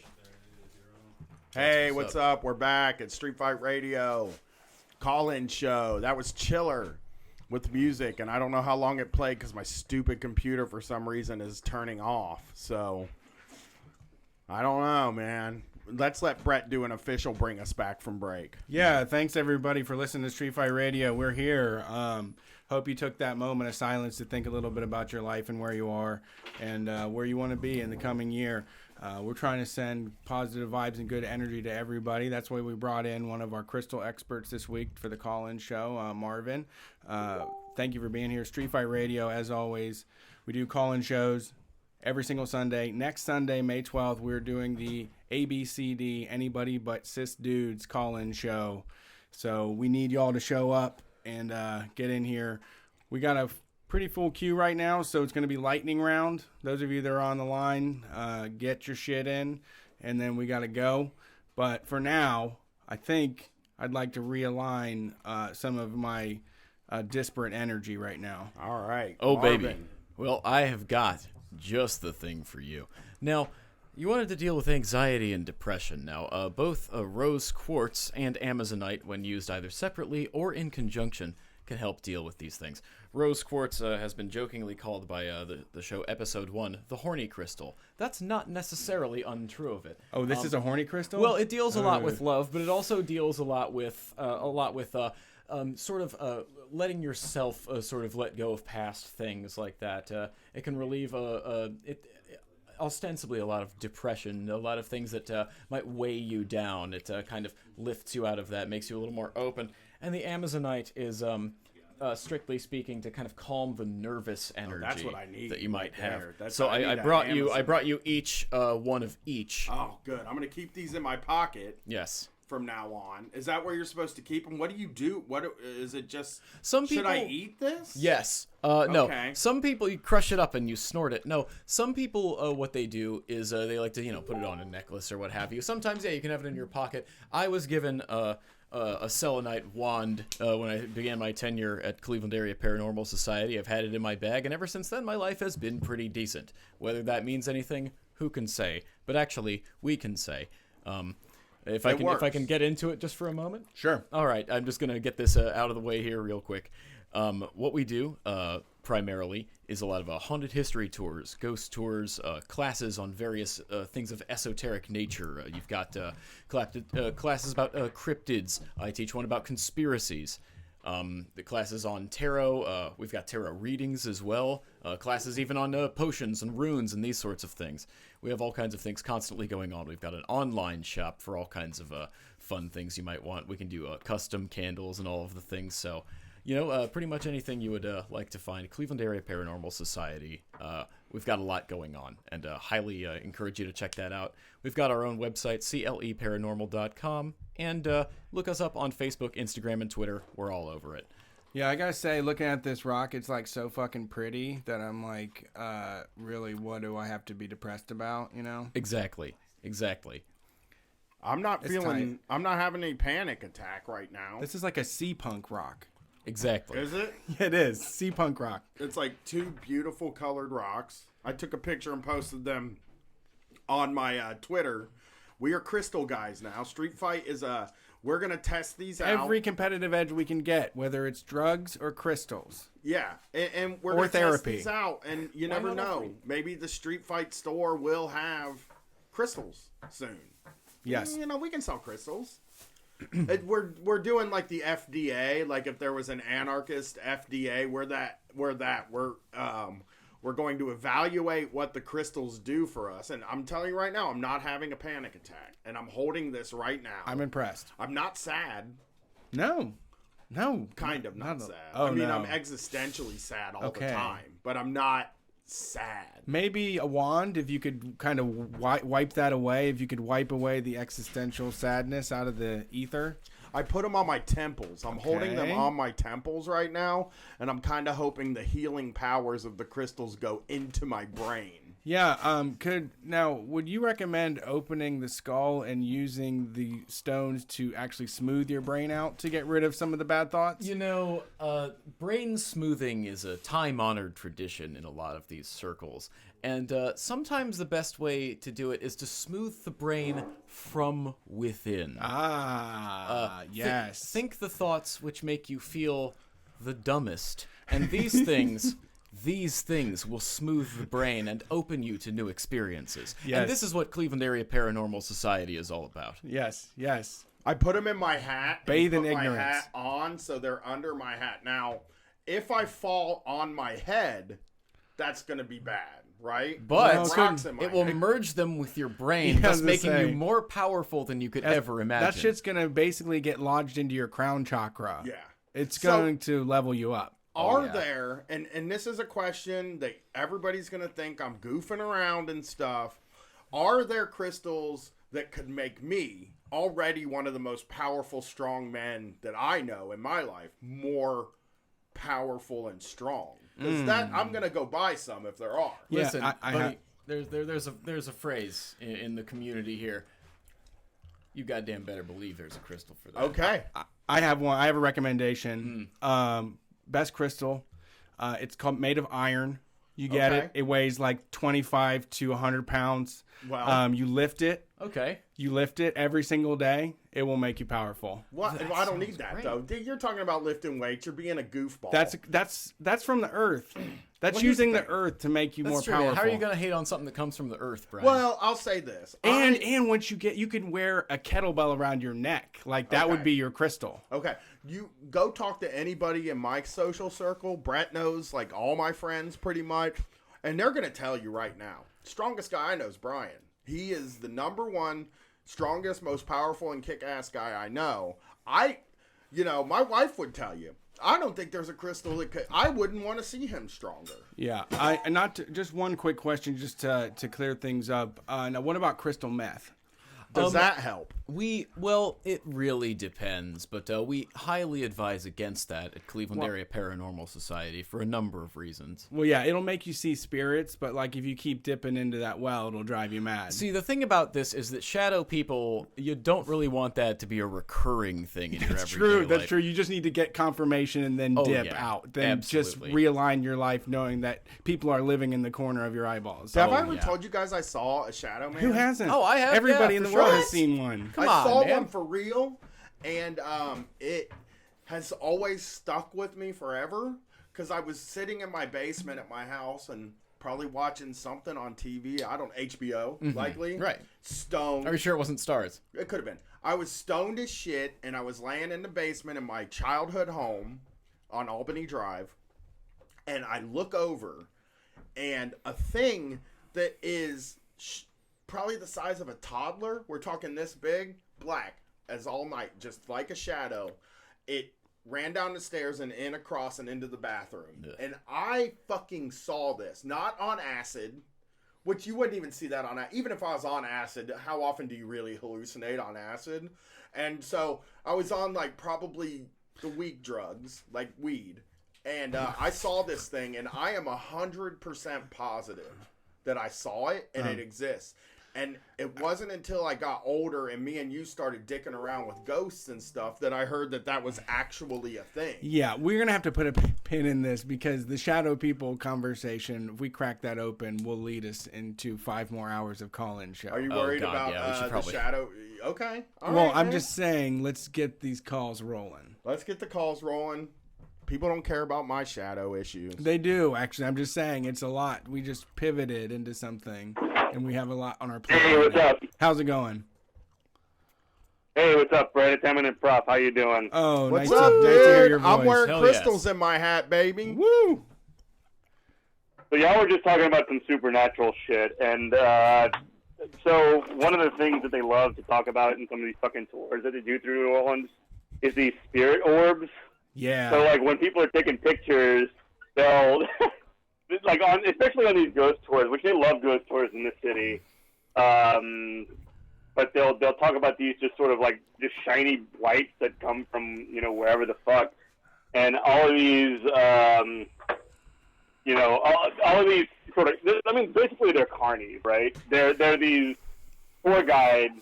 [SPEAKER 1] Hey, what's up? We're back at Street Fight Radio. Call-in show. That was Chiller with music, and I don't know how long it played because my stupid computer for some reason is turning off. So, I don't know, man. Let's let Brett do an official bring us back from break.
[SPEAKER 2] Yeah, thanks everybody for listening to Street Fight Radio. We're here. Hope you took that moment of silence to think a little bit about your life and where you are and where you want to be in the coming year. We're trying to send positive vibes and good energy to everybody. That's why we brought in one of our crystal experts this week for the call-in show, Marvin. Thank you for being here. Street Fight Radio, as always. We do call-in shows every single Sunday. Next Sunday, May 12th, we're doing the ABCD, Anybody But Cis Dudes call-in show. So we need y'all to show up and get in here. We got a pretty full queue right now, so it's going to be lightning round. Those of you that are on the line, get your shit in, and then we got to go. But for now, I think I'd like to realign some of my disparate energy right now.
[SPEAKER 1] All right.
[SPEAKER 5] Oh,
[SPEAKER 1] Marvin.
[SPEAKER 5] baby. Well, I have got just the thing for you. Now, you wanted to deal with anxiety and depression. Now, both rose quartz and amazonite, when used either separately or in conjunction, can help deal with these things. Rose quartz has been jokingly called by the show Episode 1 the horny crystal. That's not necessarily untrue of it.
[SPEAKER 2] Oh, this is a horny crystal?
[SPEAKER 5] Well, it deals a lot with love, but it also deals a lot with sort of letting yourself sort of let go of past things like that. It can relieve ostensibly a lot of depression, a lot of things that might weigh you down. It kind of lifts you out of that, makes you a little more open. And the amazonite is, strictly speaking, to kind of calm the nervous energy
[SPEAKER 1] that's what I need
[SPEAKER 5] that you might
[SPEAKER 1] right
[SPEAKER 5] have.
[SPEAKER 1] there.
[SPEAKER 5] So
[SPEAKER 1] I need
[SPEAKER 5] I
[SPEAKER 1] that
[SPEAKER 5] brought you each one of each.
[SPEAKER 1] Oh, good. I'm going to keep these in my pocket.
[SPEAKER 5] Yes.
[SPEAKER 1] From now on. Is that where you're supposed to keep them? What do you do? What is it just
[SPEAKER 5] some people,
[SPEAKER 1] should I eat this?
[SPEAKER 5] Yes. No. Okay. Some people, you crush it up and you snort it. No. Some people, what they do is they like to, put it on a necklace or what have you. Sometimes, you can have it in your pocket. I was given a selenite wand when I began my tenure at Cleveland Area Paranormal Society. I've had it in my bag, and ever since then, my life has been pretty decent. Whether that means anything, who can say? But actually, we can say. If I can get into it just for a moment.
[SPEAKER 2] Sure.
[SPEAKER 5] All right. I'm just gonna get this out of the way here real quick. What we do primarily is a lot of haunted history tours, ghost tours, classes on various things of esoteric nature. You've got classes about cryptids. I teach one about conspiracies. The classes on tarot. We've got tarot readings as well. Classes even on potions and runes and these sorts of things. We have all kinds of things constantly going on. We've got an online shop for all kinds of fun things you might want. We can do custom candles and all of the things. So, pretty much anything you would like to find. Cleveland Area Paranormal Society. We've got a lot going on, and highly encourage you to check that out. We've got our own website, cleparanormal.com, and look us up on Facebook, Instagram, and Twitter. We're all over it.
[SPEAKER 2] Yeah, I gotta say, looking at this rock, it's like so fucking pretty that I'm like, really, what do I have to be depressed about,
[SPEAKER 5] Exactly.
[SPEAKER 1] I'm not having any panic attack right now.
[SPEAKER 2] This is like a sea-punk rock.
[SPEAKER 5] Exactly.
[SPEAKER 1] Is it?
[SPEAKER 2] Yeah, it is. Sea-punk rock.
[SPEAKER 1] It's like two beautiful colored rocks. I took a picture and posted them on my Twitter. We are crystal guys now. Street Fight is we're going to test these out.
[SPEAKER 2] Every competitive edge we can get, whether it's drugs or crystals.
[SPEAKER 1] Yeah, and we're going to test these out, and you never know. Maybe the Street Fight store will have crystals soon.
[SPEAKER 2] Yes.
[SPEAKER 1] We can sell crystals. We're doing like the FDA, like if there was an anarchist FDA, we're going to evaluate what the crystals do for us. And I'm telling you right now, I'm not having a panic attack. And I'm holding this right now.
[SPEAKER 2] I'm impressed.
[SPEAKER 1] I'm not sad.
[SPEAKER 2] No.
[SPEAKER 1] Kind of not sad.
[SPEAKER 2] Oh,
[SPEAKER 1] I mean,
[SPEAKER 2] no.
[SPEAKER 1] I'm existentially sad all the time. But I'm not sad.
[SPEAKER 2] Maybe a wand, if you could kind of wipe that away. If you could wipe away the existential sadness out of the ether.
[SPEAKER 1] I put them on my temples. I'm holding them on my temples right now, and I'm kind of hoping the healing powers of the crystals go into my brain.
[SPEAKER 2] Yeah. Would you recommend opening the skull and using the stones to actually smooth your brain out to get rid of some of the bad thoughts?
[SPEAKER 5] You know, brain smoothing is a time-honored tradition in a lot of these circles. And sometimes the best way to do it is to smooth the brain from within.
[SPEAKER 2] Yes.
[SPEAKER 5] Think the thoughts which make you feel the dumbest. And these things will smooth the brain and open you to new experiences.
[SPEAKER 2] Yes.
[SPEAKER 5] And this is what Cleveland Area Paranormal Society is all about.
[SPEAKER 2] Yes.
[SPEAKER 1] I put them in my hat.
[SPEAKER 2] Bathe in
[SPEAKER 1] put
[SPEAKER 2] ignorance.
[SPEAKER 1] my hat on, so they're under my hat. Now, if I fall on my head, that's going to be bad, right?
[SPEAKER 5] But
[SPEAKER 1] Rocks in my
[SPEAKER 5] it will
[SPEAKER 1] head.
[SPEAKER 5] merge them with your brain,
[SPEAKER 2] Yeah, I
[SPEAKER 5] thus
[SPEAKER 2] was gonna
[SPEAKER 5] making
[SPEAKER 2] say.
[SPEAKER 5] you more powerful than you could ever imagine.
[SPEAKER 2] That shit's going to basically get lodged into your crown chakra.
[SPEAKER 1] Yeah.
[SPEAKER 2] It's
[SPEAKER 1] So-
[SPEAKER 2] going to level you up.
[SPEAKER 1] Are
[SPEAKER 5] yeah.
[SPEAKER 1] there, and this is a question that everybody's going to think I'm goofing around and stuff, are there crystals that could make me, already one of the most powerful, strong men that I know in my life, more powerful and strong? Because that, I'm going to go buy some if there are.
[SPEAKER 2] Yeah,
[SPEAKER 5] Listen,
[SPEAKER 2] I
[SPEAKER 5] buddy, there's a phrase in the community here. You goddamn better believe there's a crystal for that.
[SPEAKER 1] Okay.
[SPEAKER 2] I have one. I have a recommendation. Best crystal. It's made of iron. You get
[SPEAKER 1] Okay.
[SPEAKER 2] it. It weighs like 25 to 100 pounds.
[SPEAKER 1] Wow.
[SPEAKER 2] You lift it.
[SPEAKER 5] Okay.
[SPEAKER 2] You lift it every single day. It will make you powerful.
[SPEAKER 1] What? I don't need that, though. You're talking about lifting weights. You're being a goofball.
[SPEAKER 2] That's from the earth. That's
[SPEAKER 1] Well, here's the
[SPEAKER 2] using the
[SPEAKER 1] thing.
[SPEAKER 2] earth to make you more
[SPEAKER 5] That's true.
[SPEAKER 2] powerful.
[SPEAKER 5] How are you gonna hate on something that comes from the earth, Brian?
[SPEAKER 1] Well, I'll say this.
[SPEAKER 2] And once you can wear a kettlebell around your neck. Like that would
[SPEAKER 1] Okay.
[SPEAKER 2] be your crystal.
[SPEAKER 1] Okay, you go talk to anybody in my social circle. Brett knows like all my friends pretty much, and they're gonna tell you right now. Strongest guy I know is Brian. He is the number one strongest, most powerful, and kick-ass guy I know. My wife would tell you. I don't think there's a crystal that could. I wouldn't want to see him stronger.
[SPEAKER 2] Yeah. Just one quick question, just to clear things up. Now, what about crystal meth?
[SPEAKER 1] Does that help?
[SPEAKER 5] It really depends, but we highly advise against that at Cleveland Area Paranormal Society for a number of reasons.
[SPEAKER 2] Well, yeah, it'll make you see spirits, but like if you keep dipping into that well, it'll drive you mad.
[SPEAKER 5] See, the thing about this is that shadow people, you don't really want that to be a recurring thing in your
[SPEAKER 2] That's
[SPEAKER 5] everyday
[SPEAKER 2] true.
[SPEAKER 5] life.
[SPEAKER 2] That's true. You just need to get confirmation and then dip
[SPEAKER 5] yeah.
[SPEAKER 2] out. Then just
[SPEAKER 5] Absolutely.
[SPEAKER 2] realign your life, knowing that people are living in the corner of your eyeballs.
[SPEAKER 1] Have I ever
[SPEAKER 5] yeah.
[SPEAKER 1] told you guys I saw a shadow man?
[SPEAKER 2] Who hasn't?
[SPEAKER 5] Oh, I have,
[SPEAKER 2] Everybody
[SPEAKER 5] yeah,
[SPEAKER 2] in the
[SPEAKER 5] for
[SPEAKER 2] world
[SPEAKER 5] sure.
[SPEAKER 2] has seen one.
[SPEAKER 5] Come
[SPEAKER 1] I
[SPEAKER 5] on,
[SPEAKER 1] saw
[SPEAKER 5] man.
[SPEAKER 1] one for real, and it has always stuck with me forever because I was sitting in my basement at my house and probably watching something on TV. I don't HBO, likely.
[SPEAKER 5] Right.
[SPEAKER 1] Stoned.
[SPEAKER 5] Are you sure it wasn't stars?
[SPEAKER 1] It could have been. I was stoned as shit, and I was laying in the basement in my childhood home on Albany Drive, and I look over, and a thing that is probably the size of a toddler, we're talking this big, black as all night, just like a shadow, it ran down the stairs and in across and into the bathroom.
[SPEAKER 5] Ugh.
[SPEAKER 1] And I fucking saw this, not on acid, which you wouldn't even see that on acid. Even if I was on acid, how often do you really hallucinate on acid? And so I was on like probably the weak drugs, like weed. And I saw this thing, and I am 100% positive that I saw it and it exists. And it wasn't until I got older and me and you started dicking around with ghosts and stuff that I heard that was actually a thing.
[SPEAKER 2] Yeah, we're going to have to put a pin in this because the shadow people conversation, if we crack that open, will lead us into 5 more hours of call-in show.
[SPEAKER 1] Are you
[SPEAKER 5] Oh,
[SPEAKER 1] worried
[SPEAKER 5] God,
[SPEAKER 1] about
[SPEAKER 5] yeah, we should
[SPEAKER 1] the
[SPEAKER 5] probably-
[SPEAKER 1] shadow? Okay. All
[SPEAKER 2] Well,
[SPEAKER 1] right,
[SPEAKER 2] I'm
[SPEAKER 1] man.
[SPEAKER 2] just saying, let's get these calls rolling.
[SPEAKER 1] Let's get the calls rolling. People don't care about my shadow issues.
[SPEAKER 2] They do, actually. I'm just saying, it's a lot. We just pivoted into something, and we have a lot on our plate.
[SPEAKER 8] Hey,
[SPEAKER 2] right
[SPEAKER 8] what's
[SPEAKER 2] now.
[SPEAKER 8] up?
[SPEAKER 2] How's it going?
[SPEAKER 8] Hey, what's up, Brett? It's Eminent Prof. How you doing?
[SPEAKER 2] Oh,
[SPEAKER 1] What's
[SPEAKER 2] nice
[SPEAKER 1] up,
[SPEAKER 2] to
[SPEAKER 1] dude?
[SPEAKER 2] hear your voice.
[SPEAKER 1] I'm wearing
[SPEAKER 5] Hell
[SPEAKER 1] crystals
[SPEAKER 5] yes.
[SPEAKER 1] in my hat, baby.
[SPEAKER 2] Woo!
[SPEAKER 8] So y'all were just talking about some supernatural shit, and so one of the things that they love to talk about in some of these fucking tours that they do through New Orleans is these spirit orbs.
[SPEAKER 2] Yeah.
[SPEAKER 8] So like when people are taking pictures, they'll like especially on these ghost tours, which they love ghost tours in this city. But they'll talk about these just sort of like just shiny lights that come from wherever the fuck, and all of these
[SPEAKER 7] you know, all of these sort of, I mean, basically they're carnies, right? They're these tour guides,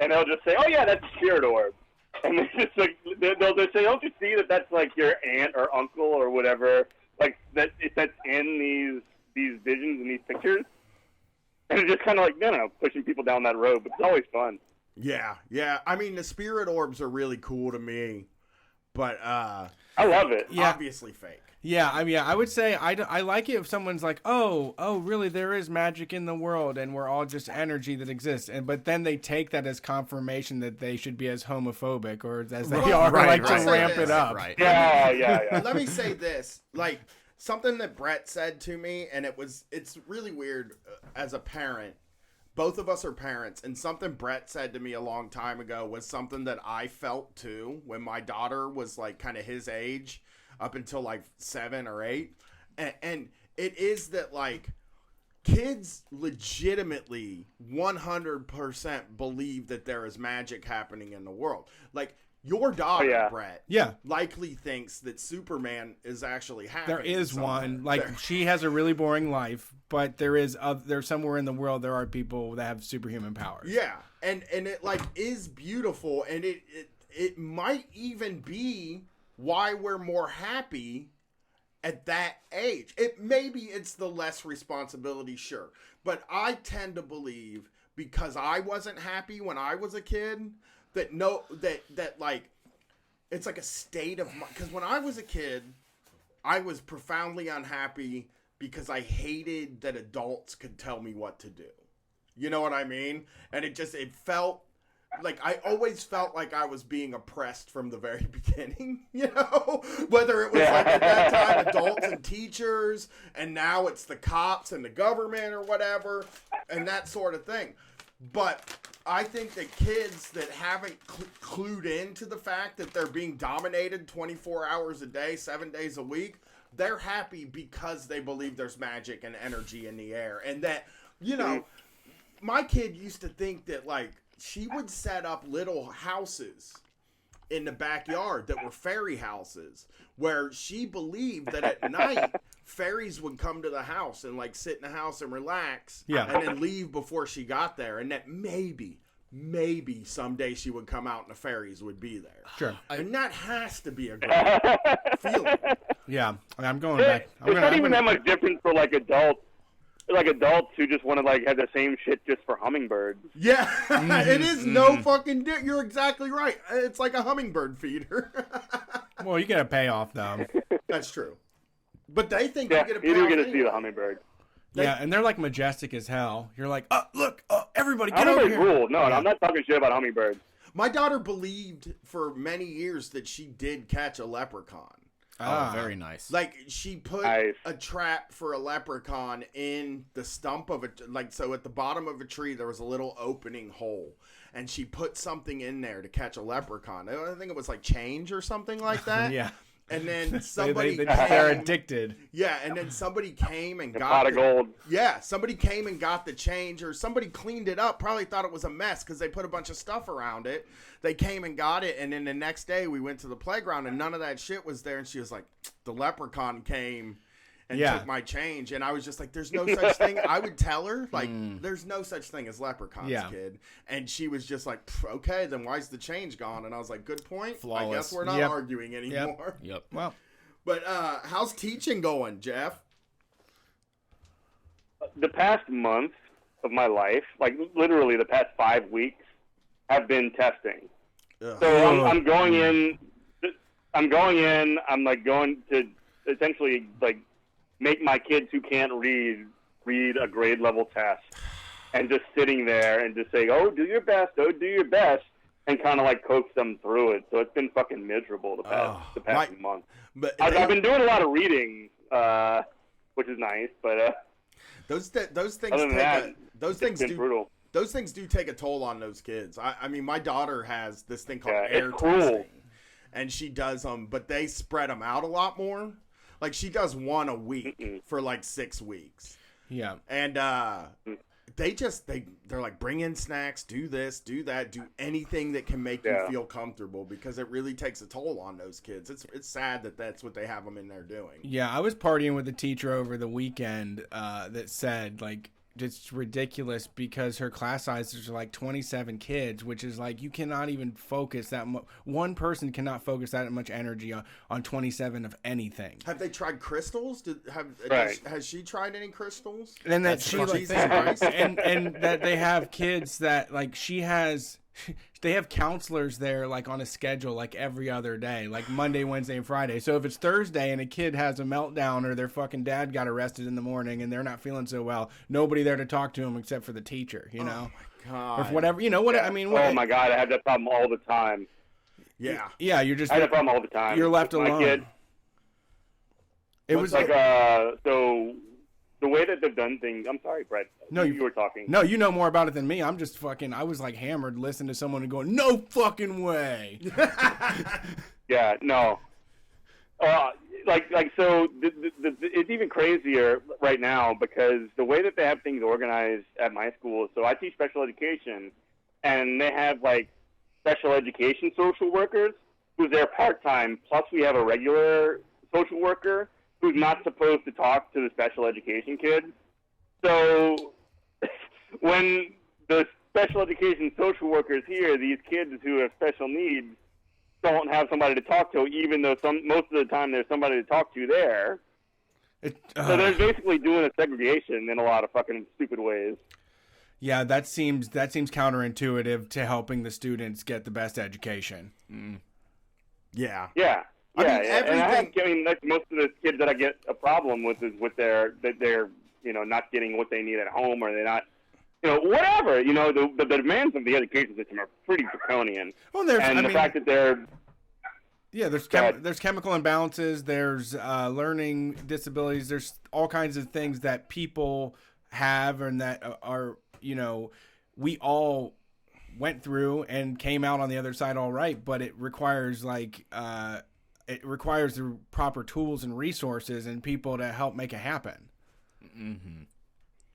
[SPEAKER 7] and they'll just say, oh yeah, that's a spirit orb. And it's just like, they'll just say, don't you see that that's like your aunt or uncle or whatever, like that's in these visions and these pictures? And it's just kind of like, no, pushing people down that road, but it's always fun.
[SPEAKER 1] Yeah. I mean, the spirit orbs are really cool to me, but
[SPEAKER 7] I love it.
[SPEAKER 2] Yeah.
[SPEAKER 1] obviously fake.
[SPEAKER 2] Yeah, I mean, I would say I like it if someone's like, oh, really, there is magic in the world, and we're all just energy that exists, but then they take that as confirmation that they should be as homophobic or as they are,
[SPEAKER 1] right,
[SPEAKER 2] to
[SPEAKER 1] right.
[SPEAKER 2] ramp it up.
[SPEAKER 5] Right.
[SPEAKER 7] Yeah.
[SPEAKER 1] Let me say this, like something that Brett said to me, and it's really weird as a parent. Both of us are parents, and something Brett said to me a long time ago was something that I felt too when my daughter was like kind of his age, up until like 7 or 8, and it is that like kids legitimately 100% believe that there is magic happening in the world. Like your daughter, Brett, likely thinks that Superman is actually happening.
[SPEAKER 2] There is one. Like she has a really boring life, but there's somewhere in the world there are people that have superhuman powers.
[SPEAKER 1] Yeah, and it like is beautiful, and it might even be why we're more happy at that age. Maybe it's the less responsibility, sure, but I tend to believe, because I wasn't happy when I was a kid, that like it's like a state of mind. Because when I was a kid, I was profoundly unhappy because I hated that adults could tell me what to do. You know what I mean? And it felt like I always felt like I was being oppressed from the very beginning, you know, whether it was like at that time adults and teachers, and now it's the cops and the government or whatever, and that sort of thing. But I think that kids that haven't clued into the fact that they're being dominated 24 hours a day, 7 days a week, they're happy because they believe there's magic and energy in the air. And that, you know, my kid used to think that like, she would set up little houses in the backyard that were fairy houses, where she believed that at night fairies would come to the house and like sit in the house and relax, and then leave before she got there, and that maybe someday she would come out and the fairies would be there.
[SPEAKER 2] Sure.
[SPEAKER 1] And that has to be a great feeling.
[SPEAKER 2] Yeah, I'm going back.
[SPEAKER 7] It's not even that much different for like adults. Like adults who just want to like have the same shit just for hummingbirds.
[SPEAKER 1] Yeah, it is no fucking dick. You're exactly right. It's like a hummingbird feeder.
[SPEAKER 2] Well, you get a payoff though.
[SPEAKER 1] That's true. But they think
[SPEAKER 7] you
[SPEAKER 1] get a payoff.
[SPEAKER 7] You do get to
[SPEAKER 1] anyway.
[SPEAKER 7] see the hummingbird.
[SPEAKER 2] Yeah, and they're like majestic as hell. You're like, oh, look, everybody get over
[SPEAKER 7] Hummingbirds
[SPEAKER 2] here.
[SPEAKER 7] rule. No, I'm not talking shit about hummingbirds.
[SPEAKER 1] My daughter believed for many years that she did catch a leprechaun.
[SPEAKER 5] Oh, very nice.
[SPEAKER 1] Like, she put a trap for a leprechaun in the stump of it. Like, so at the bottom of a tree, there was a little opening hole. And she put something in there to catch a leprechaun. I think it was like change or something like that.
[SPEAKER 2] Yeah.
[SPEAKER 1] And then somebody
[SPEAKER 2] they're addicted.
[SPEAKER 1] Yeah, and then somebody came and
[SPEAKER 7] A
[SPEAKER 1] got
[SPEAKER 7] pot of gold.
[SPEAKER 1] Yeah, somebody came and got the change, or somebody cleaned it up. Probably thought it was a mess because they put a bunch of stuff around it. They came and got it, and then the next day we went to the playground and none of that shit was there. And she was like, the leprechaun came and took my change. And I was just like, there's no such thing. I would tell her, like, there's no such thing as leprechauns, kid. And she was just like, okay, then why's the change gone? And I was like, good point.
[SPEAKER 5] Flawless.
[SPEAKER 1] I guess we're not arguing anymore.
[SPEAKER 5] Yep.
[SPEAKER 2] Well,
[SPEAKER 1] but how's teaching going, Jeff?
[SPEAKER 7] The past month of my life, like literally the past 5 weeks, have been testing.
[SPEAKER 1] Ugh.
[SPEAKER 7] So I'm going in. I'm like going to essentially like make my kids who can't read a grade level test, and just sitting there and just saying, "Oh, do your best. Oh, do your best," and kind of like coax them through it. So it's been fucking miserable the past month.
[SPEAKER 1] But
[SPEAKER 7] I've been doing a lot of reading, which is nice. But
[SPEAKER 1] those things
[SPEAKER 7] other than that,
[SPEAKER 1] those things
[SPEAKER 7] been brutal.
[SPEAKER 1] Those things do take a toll on those kids. I mean, my daughter has this thing called
[SPEAKER 7] Yeah,
[SPEAKER 1] air
[SPEAKER 7] it's cruel.
[SPEAKER 1] testing, and she does them, but they spread them out a lot more. Like, she does one a week for like 6 weeks.
[SPEAKER 2] yeah.
[SPEAKER 1] And they're like, bring in snacks, do this, do that, do anything that can make you feel comfortable, because it really takes a toll on those kids. It's sad that that's what they have them in there doing.
[SPEAKER 2] Yeah, I was partying with a teacher over the weekend that said, like, it's ridiculous because her class sizes are like 27 kids, which is like, you cannot even focus that much. One person cannot focus that much energy on 27 of anything.
[SPEAKER 1] Have they tried crystals? Has she tried any crystals?
[SPEAKER 2] And that she like, and that they have kids that like they have counselors there like on a schedule like every other day, like Monday, Wednesday, and Friday. So if it's Thursday and a kid has a meltdown or their fucking dad got arrested in the morning and they're not feeling so well, nobody there to talk to them except for the teacher, you know?
[SPEAKER 1] Oh my God.
[SPEAKER 2] Or whatever, you know what I mean?
[SPEAKER 7] Oh my God, I have that problem all the time.
[SPEAKER 1] Yeah.
[SPEAKER 2] Yeah, you're just...
[SPEAKER 7] I have that problem all the time.
[SPEAKER 2] You're left alone.
[SPEAKER 7] My kid,
[SPEAKER 2] it was
[SPEAKER 7] like, so the way that they've done things, I'm sorry, Brett.
[SPEAKER 2] No,
[SPEAKER 7] you were talking.
[SPEAKER 2] No, you know more about it than me. I'm just fucking, I was like hammered listening to someone and going, no fucking way.
[SPEAKER 7] Yeah, no. So it's even crazier right now because the way that they have things organized at my school, so I teach special education, and they have like special education social workers who's there part-time, plus we have a regular social worker who's not supposed to talk to the special education kids. So when the special education social workers here, these kids who have special needs don't have somebody to talk to, even though most of the time there's somebody to talk to there. So they're basically doing a segregation in a lot of fucking stupid ways.
[SPEAKER 2] Yeah, that seems counterintuitive to helping the students get the best education.
[SPEAKER 1] Yeah.
[SPEAKER 7] Yeah.
[SPEAKER 1] I mean,
[SPEAKER 7] everything. Like most of the kids that I get a problem with is with they're not getting what they need at home, or they're not, whatever. The demands of the education system are pretty draconian.
[SPEAKER 2] Well,
[SPEAKER 7] the fact that they're
[SPEAKER 2] there's chemical imbalances, there's learning disabilities, there's all kinds of things that people have and that are we all went through and came out on the other side all right, but it requires the proper tools and resources and people to help make it happen.
[SPEAKER 5] Mm-hmm.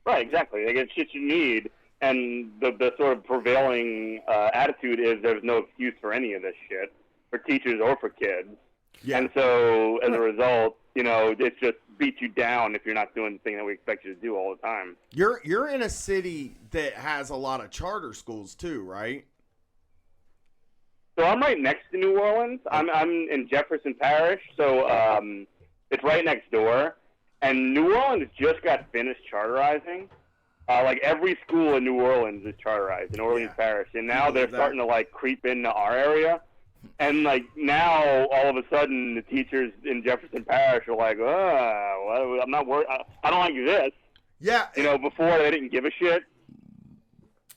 [SPEAKER 7] Right, exactly. They get shit you need, and the sort of prevailing attitude is there's no excuse for any of this shit, for teachers or for kids. Yeah. And so, as a result, it's just beat you down if you're not doing the thing that we expect you to do all the time.
[SPEAKER 1] You're in a city that has a lot of charter schools too, right?
[SPEAKER 7] So I'm right next to New Orleans. I'm in Jefferson Parish, so it's right next door. And New Orleans just got finished charterizing. Like every school in New Orleans is charterized in Orleans Parish, and now they're starting to like creep into our area. And like now, all of a sudden, the teachers in Jefferson Parish are like, well, I'm not worried. I don't like this.
[SPEAKER 1] Yeah.
[SPEAKER 7] Before they didn't give a shit.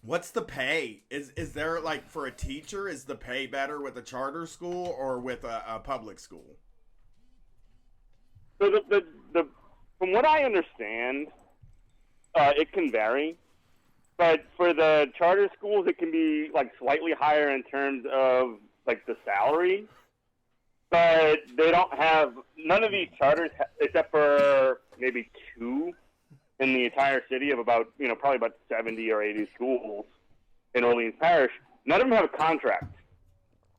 [SPEAKER 1] What's the pay? Is there, like, for a teacher, is the pay better with a charter school or with a public school?
[SPEAKER 7] So the from what I understand, it can vary. But for the charter schools, it can be, like, slightly higher in terms of, like, the salary. But they don't have, none of these charters, except for maybe two in the entire city of about, probably about 70 or 80 schools in Orleans Parish, none of them have a contract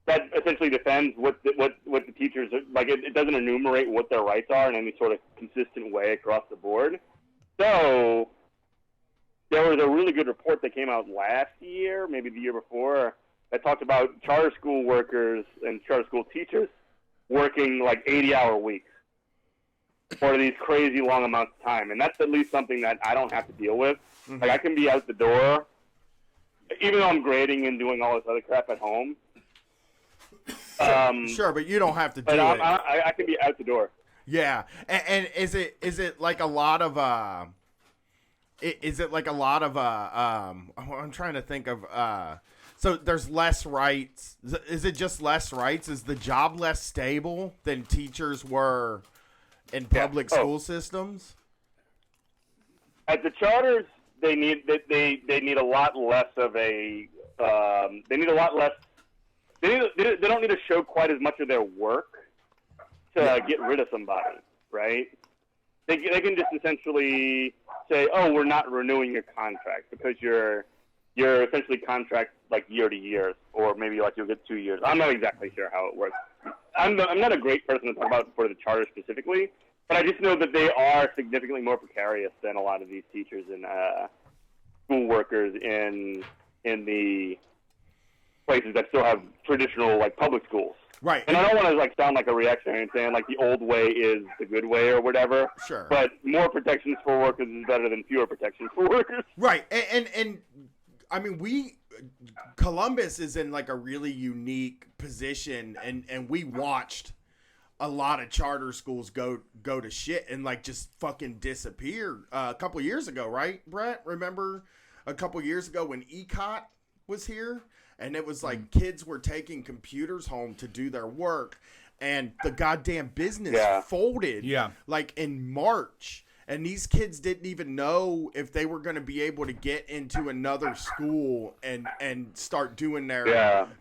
[SPEAKER 7] that essentially defends what the teachers are, like. It doesn't enumerate what their rights are in any sort of consistent way across the board. So there was a really good report that came out last year, maybe the year before, that talked about charter school workers and charter school teachers working like 80-hour weeks for these crazy long amounts of time. And that's at least something that I don't have to deal with. Mm-hmm. Like, I can be out the door, even though I'm grading and doing all this other crap at home.
[SPEAKER 1] Sure, but you don't have to do it.
[SPEAKER 7] I can be out the door.
[SPEAKER 1] Yeah. And is it like a lot of I'm trying to think of so there's less rights. Is it just less rights? Is the job less stable than teachers were in public school systems?
[SPEAKER 7] At the charters, they need a lot less of a they need a lot less. They don't need to show quite as much of their work to get rid of somebody, right? they can just essentially say, oh, we're not renewing your contract because you're essentially contract like year to year, or maybe like you'll get 2 years. I'm not exactly sure how it works. I'm not a great person to talk about for the charter specifically, but I just know that they are significantly more precarious than a lot of these teachers and school workers in the places that still have traditional like public schools.
[SPEAKER 1] Right.
[SPEAKER 7] And I don't want to like sound like a reactionary and saying like the old way is the good way or whatever.
[SPEAKER 1] Sure.
[SPEAKER 7] But more protections for workers is better than fewer protections for workers.
[SPEAKER 1] Right. And I mean, Columbus is in like a really unique position, and we watched a lot of charter schools go to shit and like just fucking disappear a couple years ago, right, Brett? Remember a couple years ago when ECOT was here, and it was like kids were taking computers home to do their work, and the goddamn business folded like in March. And these kids didn't even know if they were going to be able to get into another school and start doing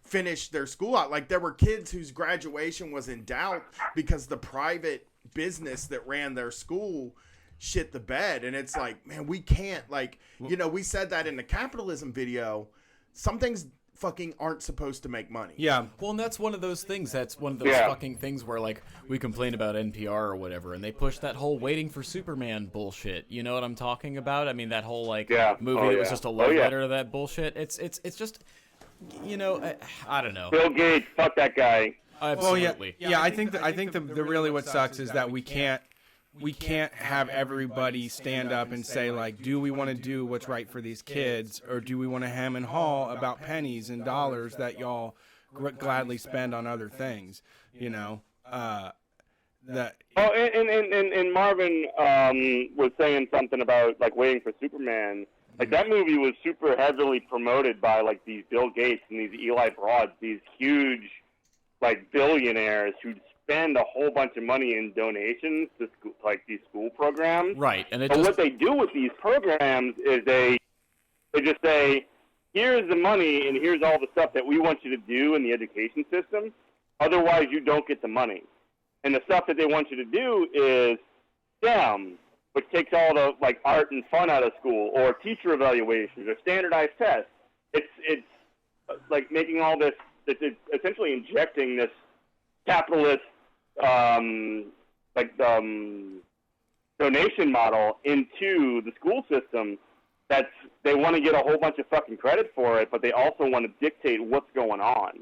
[SPEAKER 1] finish their school out. Like there were kids whose graduation was in doubt because the private business that ran their school shit the bed. And it's like, man, we can't, like, you know, we said that in the capitalism video. Some things fucking aren't supposed to make money.
[SPEAKER 5] Yeah. Well, and that's one of those things. That's one of those fucking things where, like, we complain about NPR or whatever, and they push that whole waiting for Superman bullshit. You know what I'm talking about? I mean, that whole, like, movie that was just a love letter to that bullshit. It's just, you know, I don't know.
[SPEAKER 7] Bill Gates, fuck that guy.
[SPEAKER 5] Absolutely.
[SPEAKER 2] Well, I think the really what sucks is that we can't have everybody stand up and say, like, do we want to do what's right for these kids, or do we want to hem and haw about pennies and dollars that y'all gladly spend on other things, you know? That.
[SPEAKER 7] Oh, and Marvin was saying something about, like, waiting for Superman. Like, that movie was super heavily promoted by, like, these Bill Gates and these Eli Broads, these huge, like, billionaires who spend a whole bunch of money in donations to school, like these school programs.
[SPEAKER 5] Right. And
[SPEAKER 7] what they do with these programs is they just say, here's the money and here's all the stuff that we want you to do in the education system. Otherwise, you don't get the money. And the stuff that they want you to do is STEM, which takes all the like art and fun out of school, or teacher evaluations, or standardized tests. It's like making all this. It's essentially injecting this capitalist donation model into the school system. They want to get a whole bunch of fucking credit for it, but they also want to dictate what's going on.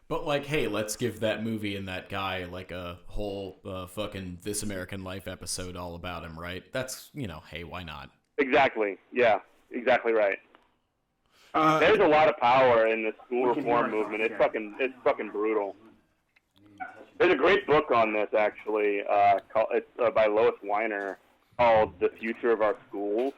[SPEAKER 5] But, like, hey, let's give that movie and that guy, like, a whole fucking This American Life episode all about him, right? That's, you know, hey, why not?
[SPEAKER 7] Exactly. Yeah, exactly right. There's a lot of power in the school reform movement. It's fucking brutal. There's a great book on this, actually. It's by Lois Weiner, called "The Future of Our Schools."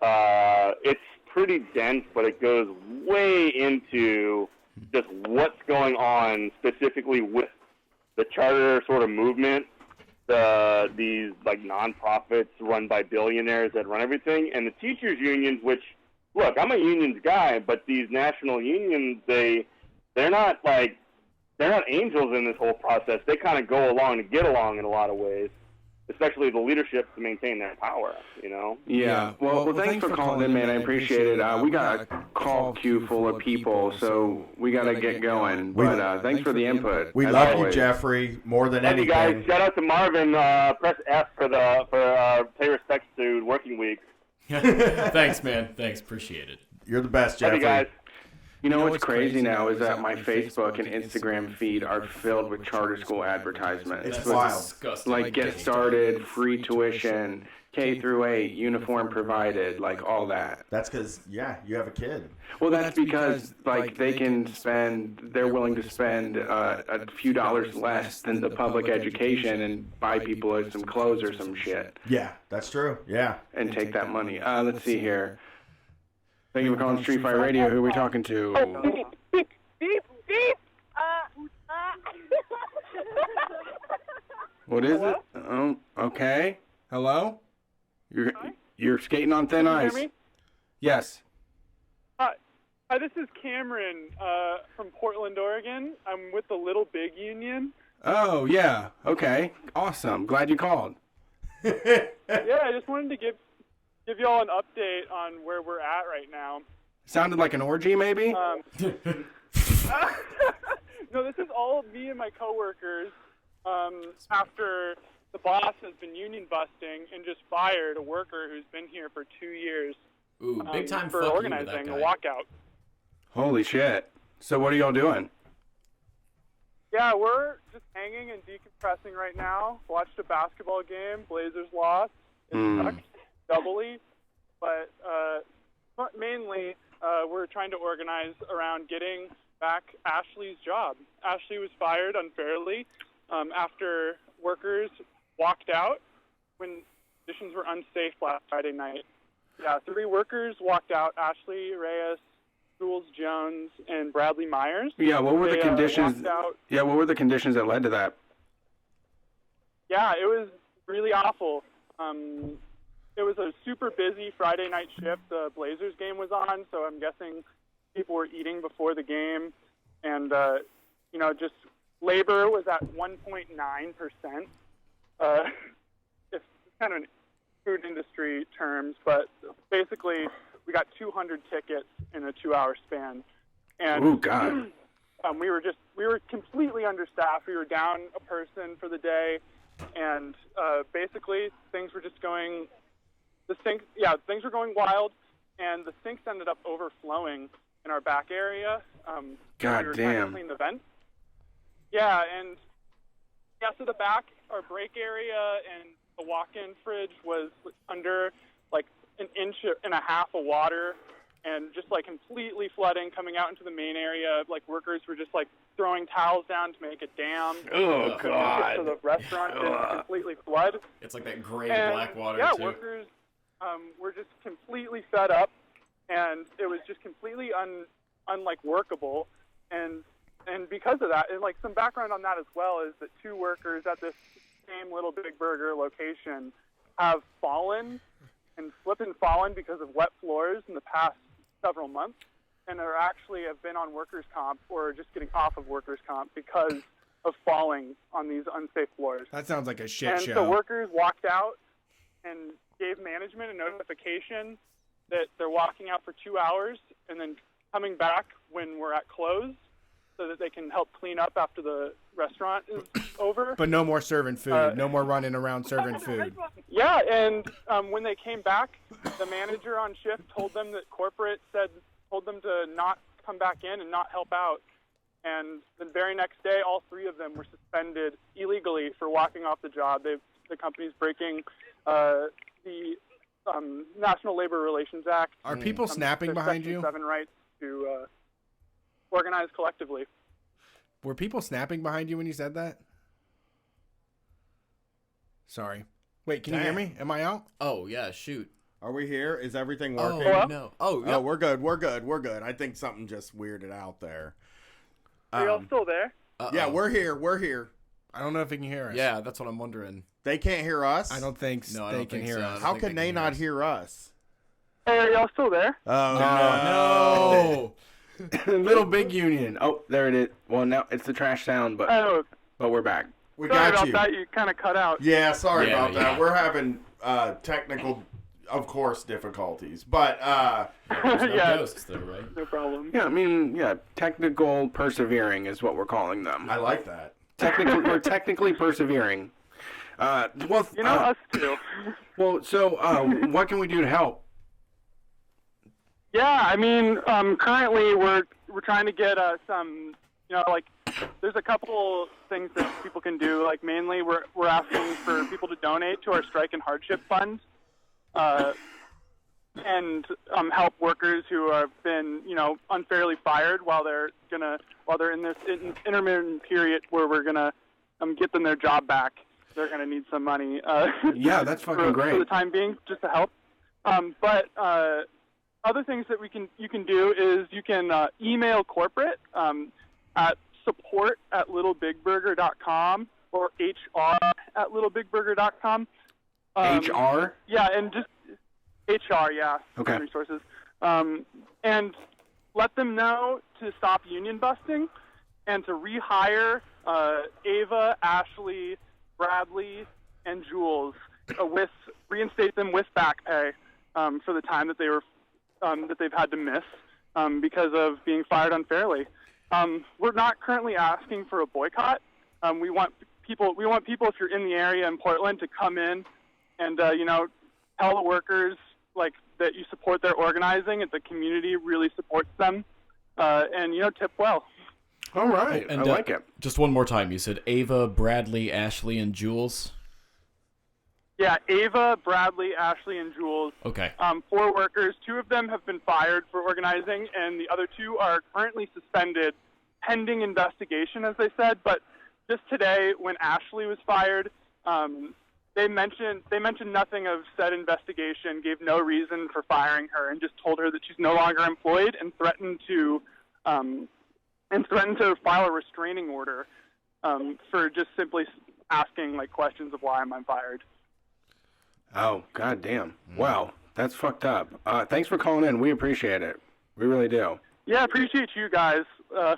[SPEAKER 7] It's pretty dense, but it goes way into just what's going on specifically with the charter sort of movement, these like nonprofits run by billionaires that run everything, and the teachers' unions. Which, look, I'm a unions guy, but these national unions, they're not angels in this whole process. They kind of go along to get along in a lot of ways, especially the leadership to maintain their power, you know?
[SPEAKER 9] Yeah. Well, thanks for calling in, man. I appreciate it. We got a call queue full of people, so we got to get going. But thanks for the input.
[SPEAKER 1] We love you, Jeffrey, more than anything.
[SPEAKER 7] Love you guys. Shout out to Marvin. Press F for pay respects to Working Week.
[SPEAKER 5] Thanks, man. Thanks. Appreciate it.
[SPEAKER 1] You're the best, Jeffrey.
[SPEAKER 7] Love you guys.
[SPEAKER 9] You know what's crazy now is that my Facebook and Instagram feed are filled with charter school advertisements.
[SPEAKER 1] It's wild.
[SPEAKER 5] Disgusting.
[SPEAKER 9] Like get started, free tuition, K through 8, uniform provided, like all that.
[SPEAKER 1] That's because, you have a kid.
[SPEAKER 9] Well, that's because like they're willing to spend a few dollars less than the public education and buy people some clothes or some shit.
[SPEAKER 1] Yeah, that's true. Yeah.
[SPEAKER 9] And take that money. Let's see here. Thank you for calling Street Fight Radio. Who are we talking to?
[SPEAKER 10] Beep.
[SPEAKER 9] What is it? Oh, okay. Hello? You're skating on thin ice.
[SPEAKER 10] Can you hear me?
[SPEAKER 9] Yes.
[SPEAKER 10] Hi, this is Cameron from Portland, Oregon. I'm with the Little Big Union.
[SPEAKER 9] Oh, yeah. Okay. Awesome. Glad you called.
[SPEAKER 10] Yeah, I just wanted to give y'all an update on where we're at right now.
[SPEAKER 9] Sounded like an orgy, maybe?
[SPEAKER 10] No, this is all me and my coworkers. After the boss has been union busting and just fired a worker who's been here for 2 years.
[SPEAKER 5] Ooh, big time
[SPEAKER 10] for
[SPEAKER 5] fuck you to
[SPEAKER 10] organizing
[SPEAKER 5] that
[SPEAKER 10] a
[SPEAKER 5] guy.
[SPEAKER 10] walkout.
[SPEAKER 9] Holy shit. So what are y'all doing?
[SPEAKER 10] Yeah, we're just hanging and decompressing right now. Watched a basketball game. Blazers lost. It sucked doubly. But mainly, we're trying to organize around getting back Ashley's job. Ashley was fired unfairly after workers walked out when conditions were unsafe last Friday night. Yeah, 3 workers walked out: Ashley, Reyes, Jules Jones, and Bradley Myers.
[SPEAKER 9] Yeah, what were the conditions? Yeah, what were the conditions that led to that?
[SPEAKER 10] Yeah, it was really awful. It was a super busy Friday night shift. The Blazers game was on, so I'm guessing people were eating before the game. And, just labor was at 1.9%. It's kind of in food industry terms, but basically we got 200 tickets in a 2-hour span. And
[SPEAKER 9] oh, God.
[SPEAKER 10] we were completely understaffed. We were down a person for the day, and basically things were just going. Things were going wild, and the sinks ended up overflowing in our back area.
[SPEAKER 9] God
[SPEAKER 10] we were
[SPEAKER 9] damn.
[SPEAKER 10] trying to clean the vent. Yeah, so the back, our break area and the walk-in fridge was under like an inch and a half of water, and just like completely flooding coming out into the main area. Like workers were just like throwing towels down to make a dam.
[SPEAKER 9] Oh, God.
[SPEAKER 10] So the restaurant didn't completely flood.
[SPEAKER 5] It's like that gray
[SPEAKER 10] And,
[SPEAKER 5] black water,
[SPEAKER 10] yeah,
[SPEAKER 5] too.
[SPEAKER 10] workers were just completely fed up, and it was just completely unlike workable. And because of that, and like some background on that as well, is that 2 workers at this same Little Big Burger location have fallen and slipped and fallen because of wet floors in the past several months, and are actually have been on workers' comp or just getting off of workers' comp because of falling on these unsafe floors.
[SPEAKER 2] That sounds like a shit
[SPEAKER 10] And
[SPEAKER 2] show.
[SPEAKER 10] so workers walked out and gave management a notification that they're walking out for 2 hours and then coming back when we're at close so that they can help clean up after the restaurant is over.
[SPEAKER 2] But no more serving food. No more running around serving food.
[SPEAKER 10] Yeah, and when they came back, the manager on shift told them that corporate told them to not come back in and not help out. And the very next day, all 3 of them were suspended illegally for walking off the job. The company's breaking the National Labor Relations Act.
[SPEAKER 2] Are people snapping behind you?
[SPEAKER 10] Section 7 rights to organize collectively.
[SPEAKER 2] Were people snapping behind you when you said that? Sorry. Wait, can you hear me? Am I out?
[SPEAKER 5] Oh, yeah, shoot.
[SPEAKER 1] Are we here? Is everything working?
[SPEAKER 5] Oh, no. Oh, yeah.
[SPEAKER 1] Oh, we're good. We're good. We're good. I think something just weirded out there.
[SPEAKER 10] Are y'all still there?
[SPEAKER 1] Yeah, we're here. We're here.
[SPEAKER 2] I don't know if they can hear us.
[SPEAKER 5] Yeah, that's what I'm wondering.
[SPEAKER 1] They can't hear us?
[SPEAKER 2] I don't think
[SPEAKER 5] No, I
[SPEAKER 2] they
[SPEAKER 5] don't
[SPEAKER 2] can
[SPEAKER 5] think
[SPEAKER 2] hear
[SPEAKER 5] so.
[SPEAKER 2] us.
[SPEAKER 1] How can they not hear us?
[SPEAKER 10] Hey, are y'all still there?
[SPEAKER 1] Oh,
[SPEAKER 5] No.
[SPEAKER 9] Little Big Union. Oh, there it is. Well, now it's the trash sound, but
[SPEAKER 10] Oh,
[SPEAKER 9] we're back.
[SPEAKER 1] We
[SPEAKER 10] sorry
[SPEAKER 1] got
[SPEAKER 10] about
[SPEAKER 1] you.
[SPEAKER 10] that. You kind of cut out.
[SPEAKER 1] Yeah, sorry
[SPEAKER 5] Yeah,
[SPEAKER 1] about that.
[SPEAKER 5] yeah.
[SPEAKER 1] We're having technical, of course, difficulties. But
[SPEAKER 5] There's no
[SPEAKER 10] Yeah.
[SPEAKER 5] ghosts, though, right?
[SPEAKER 10] No problem.
[SPEAKER 9] Yeah, I mean, yeah, technical persevering is what we're calling them.
[SPEAKER 1] I like that.
[SPEAKER 9] We're technically persevering. Well,
[SPEAKER 10] Us too.
[SPEAKER 9] well, so what can we do to help?
[SPEAKER 10] Yeah, I mean, currently we're trying to get some, there's a couple things that people can do. Like mainly, we're asking for people to donate to our strike and hardship fund, and help workers who have been, unfairly fired while they're in this intermittent period where we're gonna get them their job back. They're gonna need some money.
[SPEAKER 9] Yeah, that's fucking great.
[SPEAKER 10] For the time being, just to help. But other things that you can do is you can email corporate at support@littlebigburger.com or HR@littlebigburger.com.
[SPEAKER 9] HR?
[SPEAKER 10] Yeah, and just HR, yeah.
[SPEAKER 9] Okay.
[SPEAKER 10] Human resources. And let them know to stop union busting and to rehire Ava, Ashley, Bradley, and Jules reinstate them with back pay for the time that they've had to miss because of being fired unfairly. We're not currently asking for a boycott. We want people if you're in the area in Portland to come in and tell the workers that you support their organizing and the community really supports them, and tip well.
[SPEAKER 9] All right,
[SPEAKER 5] and,
[SPEAKER 9] I like it.
[SPEAKER 5] Just one more time, you said Ava, Bradley, Ashley, and Jules.
[SPEAKER 10] Yeah, Ava, Bradley, Ashley, and Jules.
[SPEAKER 5] Okay.
[SPEAKER 10] 4 workers. 2 of them have been fired for organizing, and the other 2 are currently suspended, pending investigation, as they said. But just today, when Ashley was fired, they mentioned nothing of said investigation, gave no reason for firing her, and just told her that she's no longer employed, and threatened to file a restraining order for just simply asking questions of why am I fired.
[SPEAKER 9] Oh, goddamn. Wow, that's fucked up. Thanks for calling in. We appreciate it. We really do.
[SPEAKER 10] Yeah, appreciate you guys.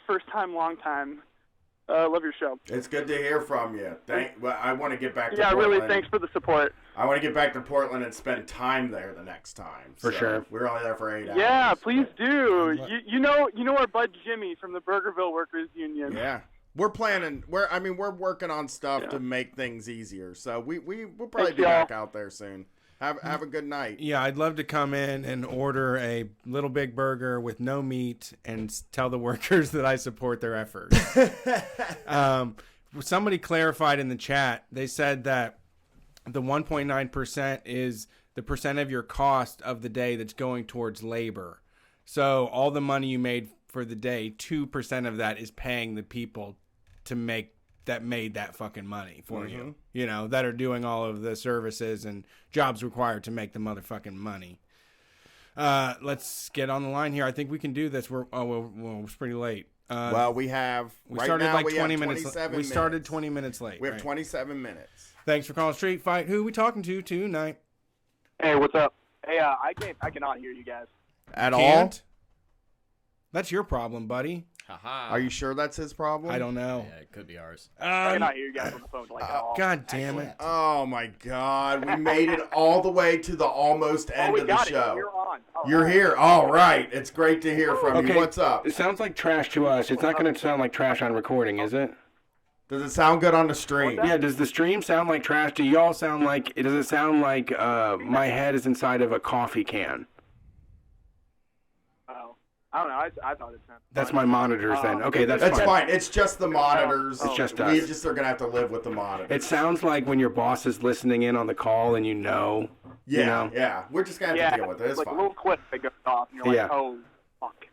[SPEAKER 10] First time, long time. Love your show.
[SPEAKER 1] It's good to hear from you. I want to get back to
[SPEAKER 10] Portland.
[SPEAKER 1] Portland.
[SPEAKER 10] Really, thanks for the support.
[SPEAKER 1] I want to get back to Portland and spend time there the next time.
[SPEAKER 9] For sure.
[SPEAKER 1] We're only there for 8 hours.
[SPEAKER 10] Yeah, please do. You know our bud Jimmy from the Burgerville Workers Union.
[SPEAKER 1] Yeah. We're planning. We're working on stuff to make things easier. So we'll probably be back out there soon. Have a good night.
[SPEAKER 2] Yeah, I'd love to come in and order a Little Big Burger with no meat and tell the workers that I support their efforts. Somebody clarified in the chat. They said that the 1.9% is the percent of your cost of the day that's going towards labor. So all the money you made for the day, 2% of that is paying the people to made that fucking money for you, that are doing all of the services and jobs required to make the motherfucking money. Let's get on the line here. I think we can do this. It's pretty late.
[SPEAKER 1] We started
[SPEAKER 2] 20 minutes. We started 20 minutes late.
[SPEAKER 1] We have 27 minutes.
[SPEAKER 2] Thanks for calling Street Fight. Who are we talking to tonight?
[SPEAKER 11] Hey, what's up? Hey, I cannot hear you guys
[SPEAKER 1] at all.
[SPEAKER 2] That's your problem, buddy.
[SPEAKER 1] Are you sure that's his problem?
[SPEAKER 2] I don't know.
[SPEAKER 5] Yeah, it could be ours.
[SPEAKER 11] I cannot hear you guys on the phone at all.
[SPEAKER 2] God damn it.
[SPEAKER 1] Oh, my God. We made it all the way to the almost end of the show.
[SPEAKER 11] You're on.
[SPEAKER 1] You're here. All right. It's great to hear from you. What's up?
[SPEAKER 9] It sounds like trash to us. It's not going to sound like trash on recording, is it?
[SPEAKER 1] Does it sound good on the stream?
[SPEAKER 9] Yeah, does the stream sound like trash? Do y'all sound like... Does it sound like my head is inside of a coffee can?
[SPEAKER 11] I don't know. I thought it sounded.
[SPEAKER 9] That's my monitors then. Okay, that's
[SPEAKER 1] fine. It's just the monitors.
[SPEAKER 9] It's just us.
[SPEAKER 1] We just are gonna have to live with the monitors.
[SPEAKER 9] It sounds like when your boss is listening in on the call and
[SPEAKER 1] Yeah, yeah. We're just gonna have to deal with it. It's
[SPEAKER 11] like
[SPEAKER 1] fine.
[SPEAKER 11] a little clip that goes off, and you're like, oh, fuck.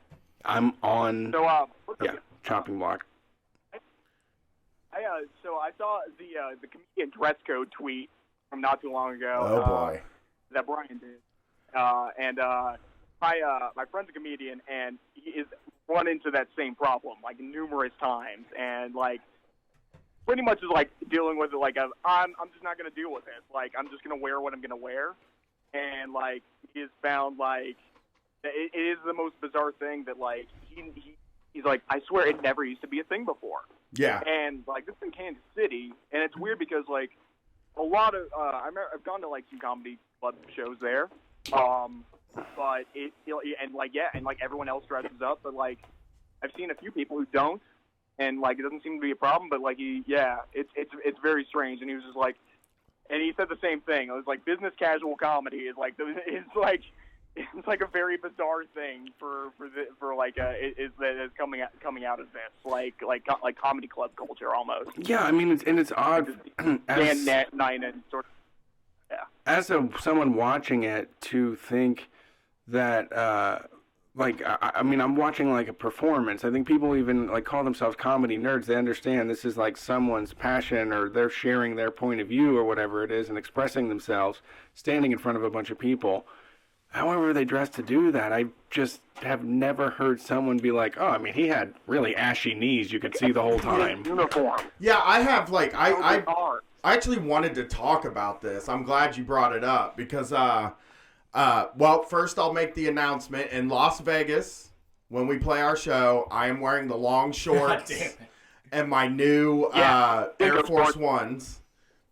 [SPEAKER 9] I'm on.
[SPEAKER 11] So
[SPEAKER 9] chopping block.
[SPEAKER 11] So I saw the comedian dress code tweet from not too long ago.
[SPEAKER 1] Oh boy.
[SPEAKER 11] That Brian did, and my friend's a comedian, and he is run into that same problem numerous times, and pretty much is dealing with it I'm just not gonna deal with it. I'm just gonna wear what I'm gonna wear, and he has found it is the most bizarre thing that he's like, I swear it never used to be a thing before.
[SPEAKER 1] Yeah.
[SPEAKER 11] And this is in Kansas City, and it's weird because a lot of I've gone to some comedy club shows there, but everyone else dresses up, but I've seen a few people who don't, and it doesn't seem to be a problem, but it's very strange. And he was just and he said the same thing. It was business casual comedy is it's a very bizarre thing is coming out of this comedy club culture almost.
[SPEAKER 9] Yeah, I mean it's odd as someone watching it to think that I'm watching a performance. I think people even call themselves comedy nerds. They understand this is someone's passion, or they're sharing their point of view or whatever it is and expressing themselves, standing in front of a bunch of people. However they dress to do that, I just have never heard someone be he had really ashy knees you could see the whole time.
[SPEAKER 11] Uniform.
[SPEAKER 1] Yeah, I have I actually wanted to talk about this. I'm glad you brought it up because first I'll make the announcement. In Las Vegas, when we play our show, I am wearing the long shorts and my new Air Force Ones.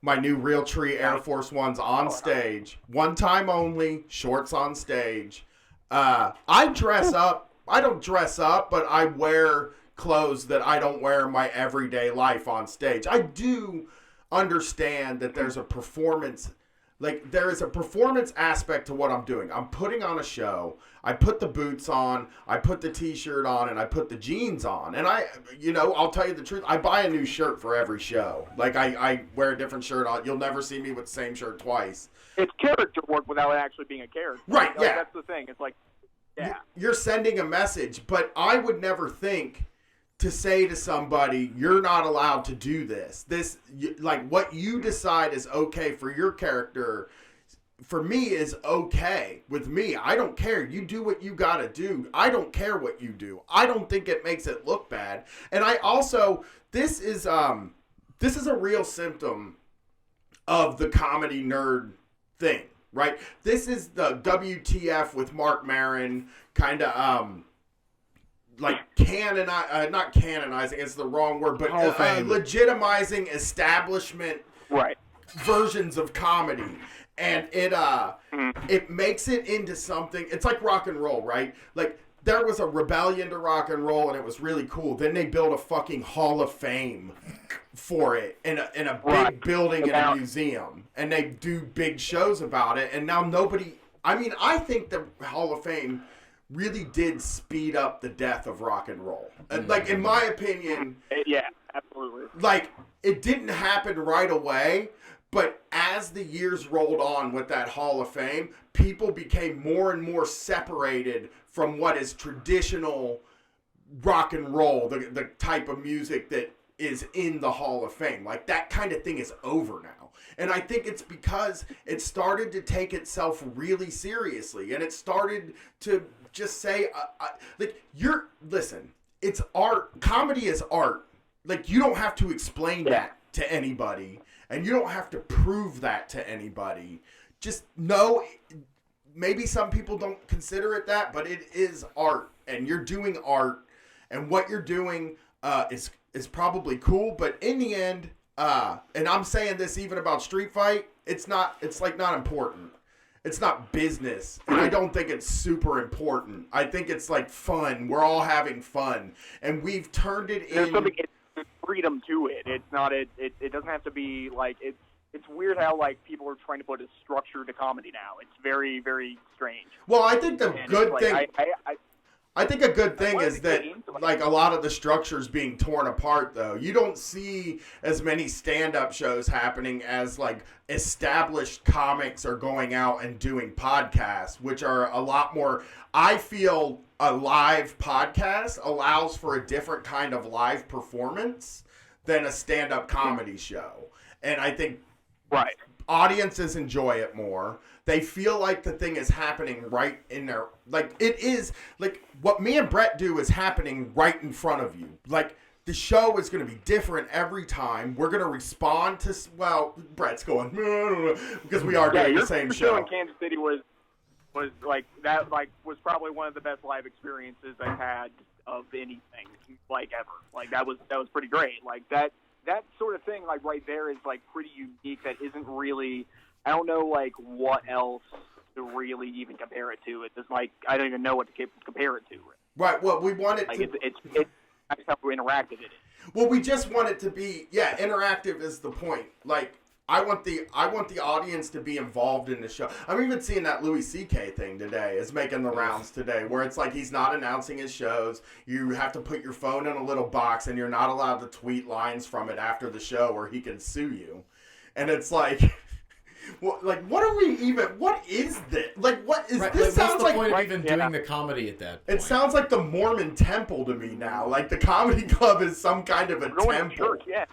[SPEAKER 1] my new Realtree Air Force Ones on stage. One time only, shorts on stage. I dress up. I don't dress up, but I wear clothes that I don't wear in my everyday life on stage. I do understand that there's a performance, like there is a performance aspect to what I'm doing. I'm putting on a show. I put the boots on, I put the t-shirt on, and I put the jeans on. And I'll tell you the truth, I buy a new shirt for every show. Like I wear a different shirt on. You'll never see me with the same shirt twice.
[SPEAKER 11] It's character work without actually being a character.
[SPEAKER 1] Right, yeah.
[SPEAKER 11] That's the thing. It's like, yeah.
[SPEAKER 1] You're sending a message, but I would never think to say to somebody, you're not allowed to do this. Like what you decide is okay for your character, for me is okay with me. I don't care. You do what you gotta do. I don't care what you do. I don't think it makes it look bad. And I also, this is a real symptom of the comedy nerd thing, right? This is the WTF with Mark Maron kind of, like not canonizing, it's the wrong word, but legitimizing establishment versions of comedy. And it makes it into something. It's like rock and roll, right? Like there was a rebellion to rock and roll, and it was really cool. Then they built a fucking Hall of Fame for it in a big building in a museum, and they do big shows about it. And now nobody. I mean, I think the Hall of Fame really did speed up the death of rock and roll. Like in my opinion,
[SPEAKER 11] yeah, absolutely.
[SPEAKER 1] Like it didn't happen right away. But as the years rolled on with that Hall of Fame, people became more and more separated from what is traditional rock and roll, the type of music that is in the Hall of Fame. Like that kind of thing is over now. And I think it's because it started to take itself really seriously. And it started to just say, listen, it's art. Comedy is art. Like you don't have to explain that to anybody. And you don't have to prove that to anybody. Just know, maybe some people don't consider it that, but it is art. And you're doing art. And what you're doing is probably cool. But in the end, and I'm saying this even about Street Fight, it's not important. It's not business. And I don't think it's super important. I think it's like fun. We're all having fun. And we've turned it in.
[SPEAKER 11] Freedom to it. It's not. It doesn't have to be like. It's weird how like people are trying to put a structure to comedy now. It's very, very strange.
[SPEAKER 1] Well, I think the good thing. I think a good thing is that like a lot of the structures being torn apart. Though you don't see as many stand-up shows happening as like established comics are going out and doing podcasts, which are a lot more. I feel a live podcast allows for a different kind of live performance than a stand-up comedy show. And I think audiences enjoy it more. They feel like the thing is happening right in their, like it is, like what me and Brett do is happening right in front of you. Like the show is going to be different every time. We're going to respond to, Brett's going, because we are doing the same show.
[SPEAKER 11] Your show in Kansas City was like that. Like was probably one of the best live experiences I've had of anything like ever. Like that was pretty great. Like that sort of thing. Like right there is like pretty unique. That isn't really. I don't know like what else to really even compare it to. It's just like I don't even know what to compare it to.
[SPEAKER 1] Right. Well, we want it
[SPEAKER 11] like
[SPEAKER 1] to.
[SPEAKER 11] It's that's how interactive it is.
[SPEAKER 1] Well, we just want it to be. Yeah, interactive is the point. Like. I want the audience to be involved in the show. I'm even seeing that Louis C.K. thing today is making the rounds today, where it's like he's not announcing his shows. You have to put your phone in a little box, and you're not allowed to tweet lines from it after the show, or he can sue you. And it's like, well, like what are we even? What is this? Like what is this?
[SPEAKER 5] Sounds like what's the point of even doing the comedy at that point?
[SPEAKER 1] It sounds like the Mormon temple to me now. Like the comedy club is some kind of a temple.
[SPEAKER 11] Church, yeah.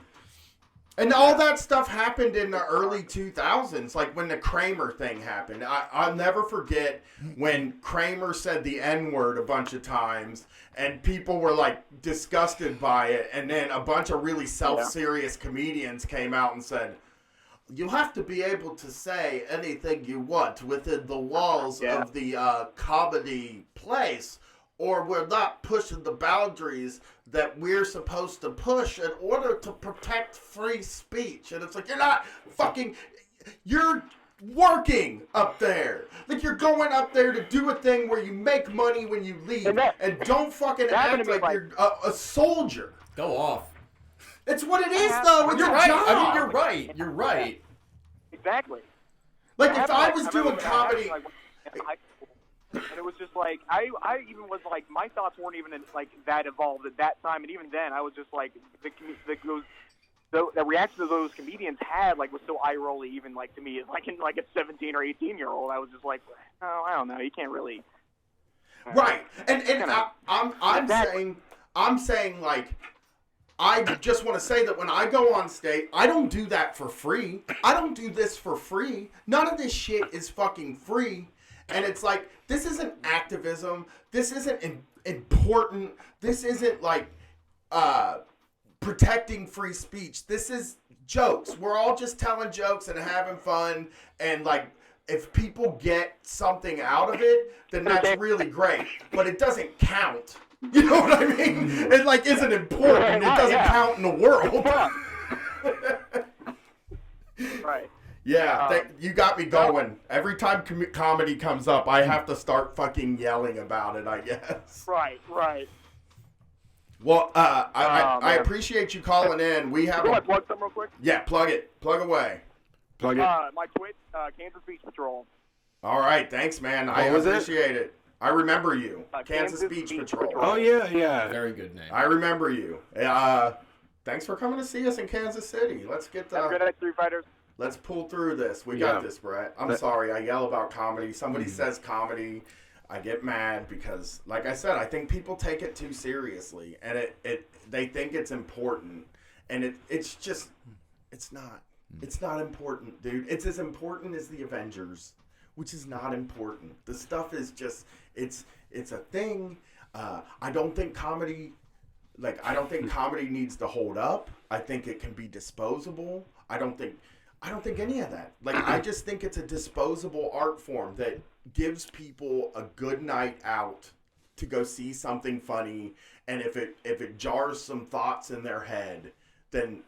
[SPEAKER 1] And all that stuff happened in the early 2000s, like when the Kramer thing happened. I'll never forget when Kramer said the N-word a bunch of times, and people were, like, disgusted by it. And then a bunch of really self-serious comedians came out and said, you have to be able to say anything you want within the walls of the comedy place, or we're not pushing the boundaries that we're supposed to push in order to protect free speech. And it's like, you're working up there. Like, you're going up there to do a thing where you make money when you leave. And don't fucking act like you're a soldier.
[SPEAKER 5] Go off.
[SPEAKER 1] It's what it is, though. It's
[SPEAKER 5] You're
[SPEAKER 1] a
[SPEAKER 5] right.
[SPEAKER 1] job.
[SPEAKER 5] I mean, you're right. You're right.
[SPEAKER 11] Exactly.
[SPEAKER 1] Like, if I was doing comedy...
[SPEAKER 11] And it was just like, I even was like, my thoughts weren't even like that evolved at that time. And even then, I was just like, the reaction that those comedians had like was so eye rolly, even like to me, like in like a 17 or 18-year-old. I was just like, oh, I don't know, you can't really.
[SPEAKER 1] Right, and I'm saying like, I just want to say that when I go on stage, I don't do that for free. I don't do this for free. None of this shit is fucking free. And it's like, this isn't activism. This isn't important. This isn't like protecting free speech. This is jokes. We're all just telling jokes and having fun. And like, if people get something out of it, then that's really great. But it doesn't count. You know what I mean? It like isn't important. It doesn't count in the world.
[SPEAKER 11] Right.
[SPEAKER 1] Yeah, you got me going. Every time comedy comes up, I have to start fucking yelling about it, I guess.
[SPEAKER 11] Right.
[SPEAKER 1] Well, I appreciate you calling in. We have.
[SPEAKER 11] Do I plug something real quick?
[SPEAKER 1] Yeah, plug it. Plug away.
[SPEAKER 9] Plug it.
[SPEAKER 11] My Twitch, Kansas Beach Patrol.
[SPEAKER 1] All right, thanks, man. I appreciate it? I remember you. Kansas Beach Patrol.
[SPEAKER 9] Oh, yeah.
[SPEAKER 5] Very good name.
[SPEAKER 1] I remember you. Thanks for coming to see us in Kansas City. Let's get
[SPEAKER 11] Have a good night, Street Fighters.
[SPEAKER 1] Let's pull through this. We got this, Brett. I'm sorry. I yell about comedy. Somebody says comedy, I get mad because, like I said, I think people take it too seriously, and they think it's important, and it's just, it's not. It's not important, dude. It's as important as the Avengers, which is not important. The stuff is just, it's a thing. I don't think comedy needs to hold up. I think it can be disposable. I don't think any of that. Like, I just think it's a disposable art form that gives people a good night out to go see something funny, and if it jars some thoughts in their head, then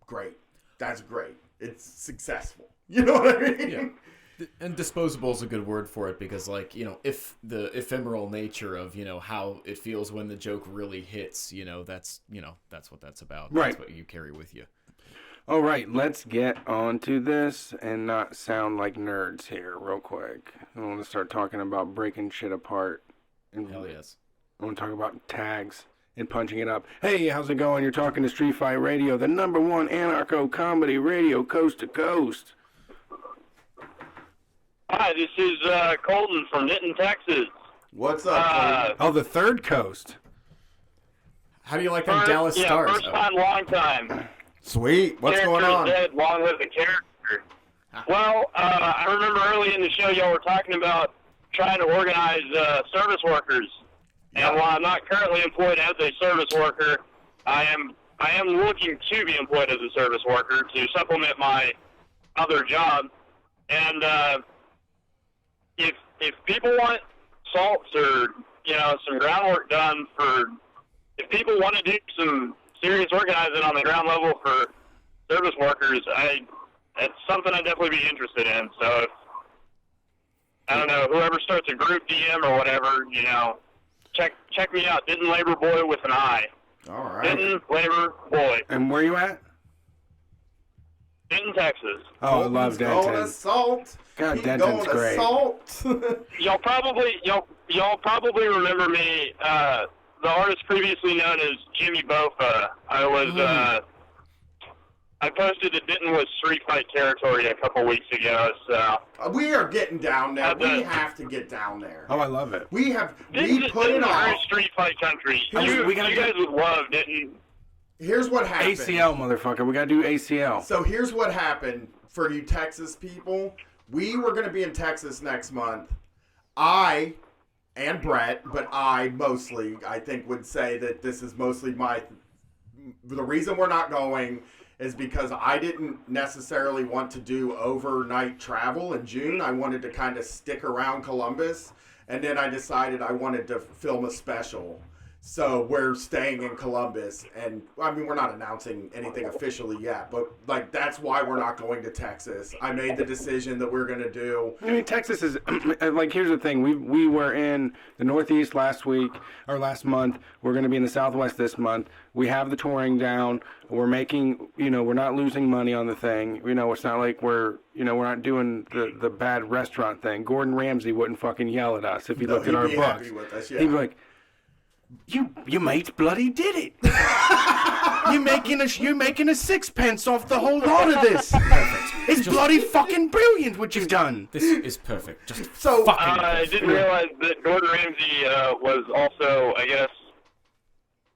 [SPEAKER 1] great. That's great. It's successful. You know what I mean?
[SPEAKER 5] Yeah. And disposable is a good word for it because, like, you know, if the ephemeral nature of, you know, how it feels when the joke really hits, that's what that's about.
[SPEAKER 9] Right.
[SPEAKER 5] That's what you carry with you.
[SPEAKER 9] All right, let's get on to this and not sound like nerds here real quick. I want to start talking about breaking shit apart.
[SPEAKER 5] Hell yes.
[SPEAKER 9] I want to talk about tags and punching it up. Hey, how's it going? You're talking to Street Fight Radio, the #1 anarcho-comedy radio coast to coast.
[SPEAKER 12] Hi, this is Colton from Denton, Texas.
[SPEAKER 1] What's up,
[SPEAKER 9] the third coast.
[SPEAKER 5] How do you like them Dallas Stars?
[SPEAKER 12] First time, long time.
[SPEAKER 1] Sweet. What's going on?
[SPEAKER 12] Dead, long live the character. Well, I remember early in the show y'all were talking about trying to organize service workers. Yeah. And while I'm not currently employed as a service worker, I am looking to be employed as a service worker to supplement my other job. And if people want salts or some groundwork done if people want to do some serious organizing on the ground level for service workers, it's something I'd definitely be interested in. So, I don't know, whoever starts a group DM or whatever, check me out. Denton Labor Boy with an I.
[SPEAKER 1] All right.
[SPEAKER 12] Denton Labor Boy.
[SPEAKER 9] And where you at?
[SPEAKER 12] Denton, Texas.
[SPEAKER 9] Oh, I love Denton.
[SPEAKER 1] Going to salt.
[SPEAKER 9] God,
[SPEAKER 1] Keep
[SPEAKER 9] Denton's
[SPEAKER 1] going to
[SPEAKER 9] great.
[SPEAKER 1] Salt.
[SPEAKER 12] Y'all probably remember me. The artist previously known as Jimmy Bofa. I posted that Denton was Street Fight territory a couple weeks ago. So
[SPEAKER 1] we are getting down there. We have to get down there.
[SPEAKER 9] Oh, I love it.
[SPEAKER 1] We put it on
[SPEAKER 12] Street Fight country. You guys would love Denton.
[SPEAKER 1] Here's what happened.
[SPEAKER 9] ACL, motherfucker. We gotta do ACL.
[SPEAKER 1] So here's what happened for you Texas people. We were going to be in Texas next month. I and Brett, but I mostly, I think, would say that this is mostly the reason we're not going is because I didn't necessarily want to do overnight travel in June. I wanted to kind of stick around Columbus and then I decided I wanted to film a special. So we're staying in Columbus, and I mean, we're not announcing anything officially yet, but like that's why we're not going to Texas. I made the decision that we're gonna do.
[SPEAKER 9] I mean, Texas is like, here's the thing: we were in the Northeast last month. We're going to be in the Southwest this month. We have the touring down. We're making, we're not losing money on the thing. It's not like we're not doing the bad restaurant thing. Gordon Ramsay wouldn't fucking yell at us if he looked at our books.
[SPEAKER 1] Yeah.
[SPEAKER 9] He'd be like, You mates bloody did it. You're making a sixpence off the whole lot of this. Perfect. It's bloody fucking brilliant what you've done.
[SPEAKER 5] This is perfect. Just
[SPEAKER 1] so
[SPEAKER 12] I didn't realize that Gordon Ramsay was also, I guess,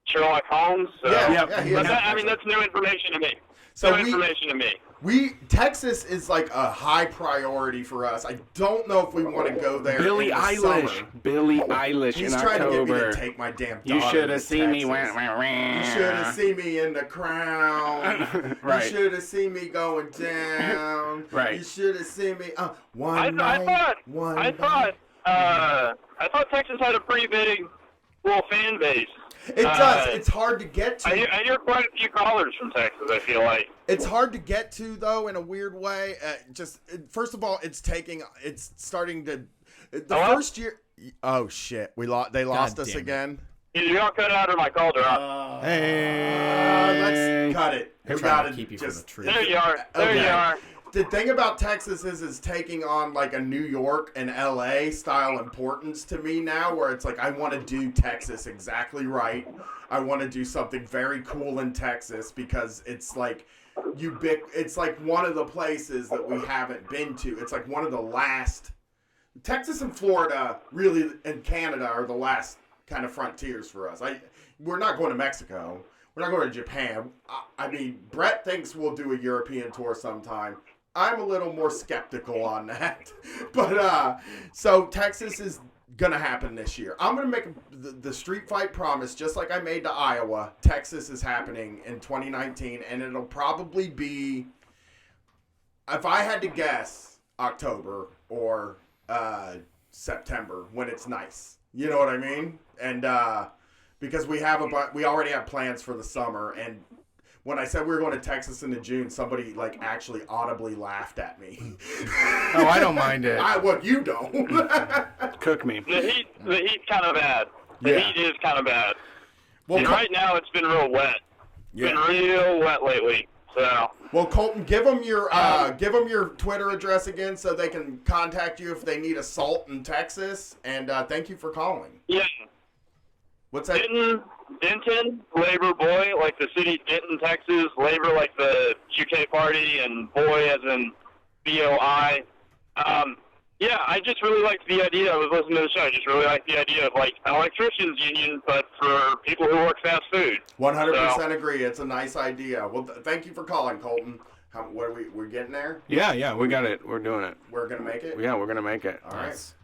[SPEAKER 12] Sherlock Holmes. So. That's new information to me. Information to me.
[SPEAKER 1] Texas is like a high priority for us. I don't know if we want to go there.
[SPEAKER 9] Billie Eilish
[SPEAKER 1] He's
[SPEAKER 9] in
[SPEAKER 1] trying
[SPEAKER 9] October.
[SPEAKER 1] to get me to take my damn daughter.
[SPEAKER 9] You should have seen me.
[SPEAKER 1] You should have seen me in The Crown.
[SPEAKER 9] Right.
[SPEAKER 1] You should have seen me going down.
[SPEAKER 9] Right.
[SPEAKER 1] You should have seen me.
[SPEAKER 12] I thought Texas had a pretty big little fan base.
[SPEAKER 1] It does. It's hard to get to.
[SPEAKER 12] I hear quite a few callers from Texas, I feel like.
[SPEAKER 1] It's hard to get to, though, in a weird way. First of all, it's starting to. First year. Oh, shit. They lost us again.
[SPEAKER 12] Either y'all cut out or my call dropped.
[SPEAKER 1] Let's cut it. We gotta
[SPEAKER 5] keep you
[SPEAKER 1] just.
[SPEAKER 5] from the
[SPEAKER 12] There you are. There you are.
[SPEAKER 1] The thing about Texas is taking on like a New York and LA style importance to me now, where it's like I want to do Texas exactly right. I want to do something very cool in Texas because it's like it's like one of the places that we haven't been to. It's like one of the last. Texas and Florida, really, and Canada are the last kind of frontiers for us. We're not going to Mexico. We're not going to Japan. I mean, Brett thinks we'll do a European tour sometime. I'm a little more skeptical on that. But, so Texas is going to happen this year. I'm going to make the street fight promise, just like I made to Iowa. Texas is happening in 2019, and it'll probably be, if I had to guess, October or September when it's nice. You know what I mean? And because we already have plans for the summer, and when I said we were going to Texas in June, somebody like actually audibly laughed at me.
[SPEAKER 9] Oh, I don't mind it.
[SPEAKER 1] What you don't?
[SPEAKER 9] Cook me.
[SPEAKER 12] The heat's kind of bad. The heat is kind of bad. Well, and right now it's been real wet. It's been real wet lately. So.
[SPEAKER 1] Well, Colton, give them your Twitter address again so they can contact you if they need a salt in Texas. And thank you for calling.
[SPEAKER 12] Yeah.
[SPEAKER 1] What's that?
[SPEAKER 12] Denton, Labor Boy, like the city Denton, Texas. Labor, like the UK party, and Boy as in BOI. Yeah, I just really liked the idea. I was listening to the show. I just really liked the idea of like an electricians union, but for people who work fast food.
[SPEAKER 1] 100% agree. It's a nice idea. Well, thank you for calling, Colton. What are we're getting there?
[SPEAKER 9] Yeah, we got it. We're doing it.
[SPEAKER 1] We're gonna make it.
[SPEAKER 9] Yeah, we're gonna make it.
[SPEAKER 1] All right.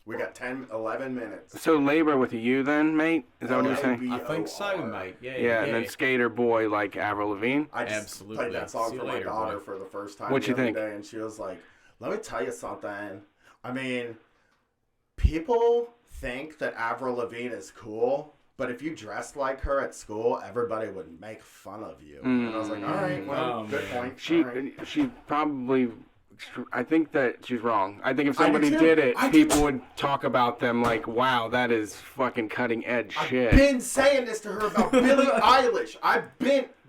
[SPEAKER 1] We got 11 minutes.
[SPEAKER 9] So Labor with a U then, mate? Is that what you're saying?
[SPEAKER 5] I think so, mate.
[SPEAKER 9] Yeah, and then Skater Boy like Avril Lavigne?
[SPEAKER 1] I just
[SPEAKER 5] Absolutely.
[SPEAKER 1] played that song for my daughter for the first time
[SPEAKER 9] What'd you think?
[SPEAKER 1] Day, and she was like, let me tell you something. I mean, people think that Avril Lavigne is cool, but if you dressed like her at school, everybody would make fun of you. And I was like, all right, well, good point.
[SPEAKER 9] She probably... I think that she's wrong. I think if somebody did it, people would talk about them like, wow, that is fucking cutting edge shit.
[SPEAKER 1] I've been saying this to her about Billie Eilish.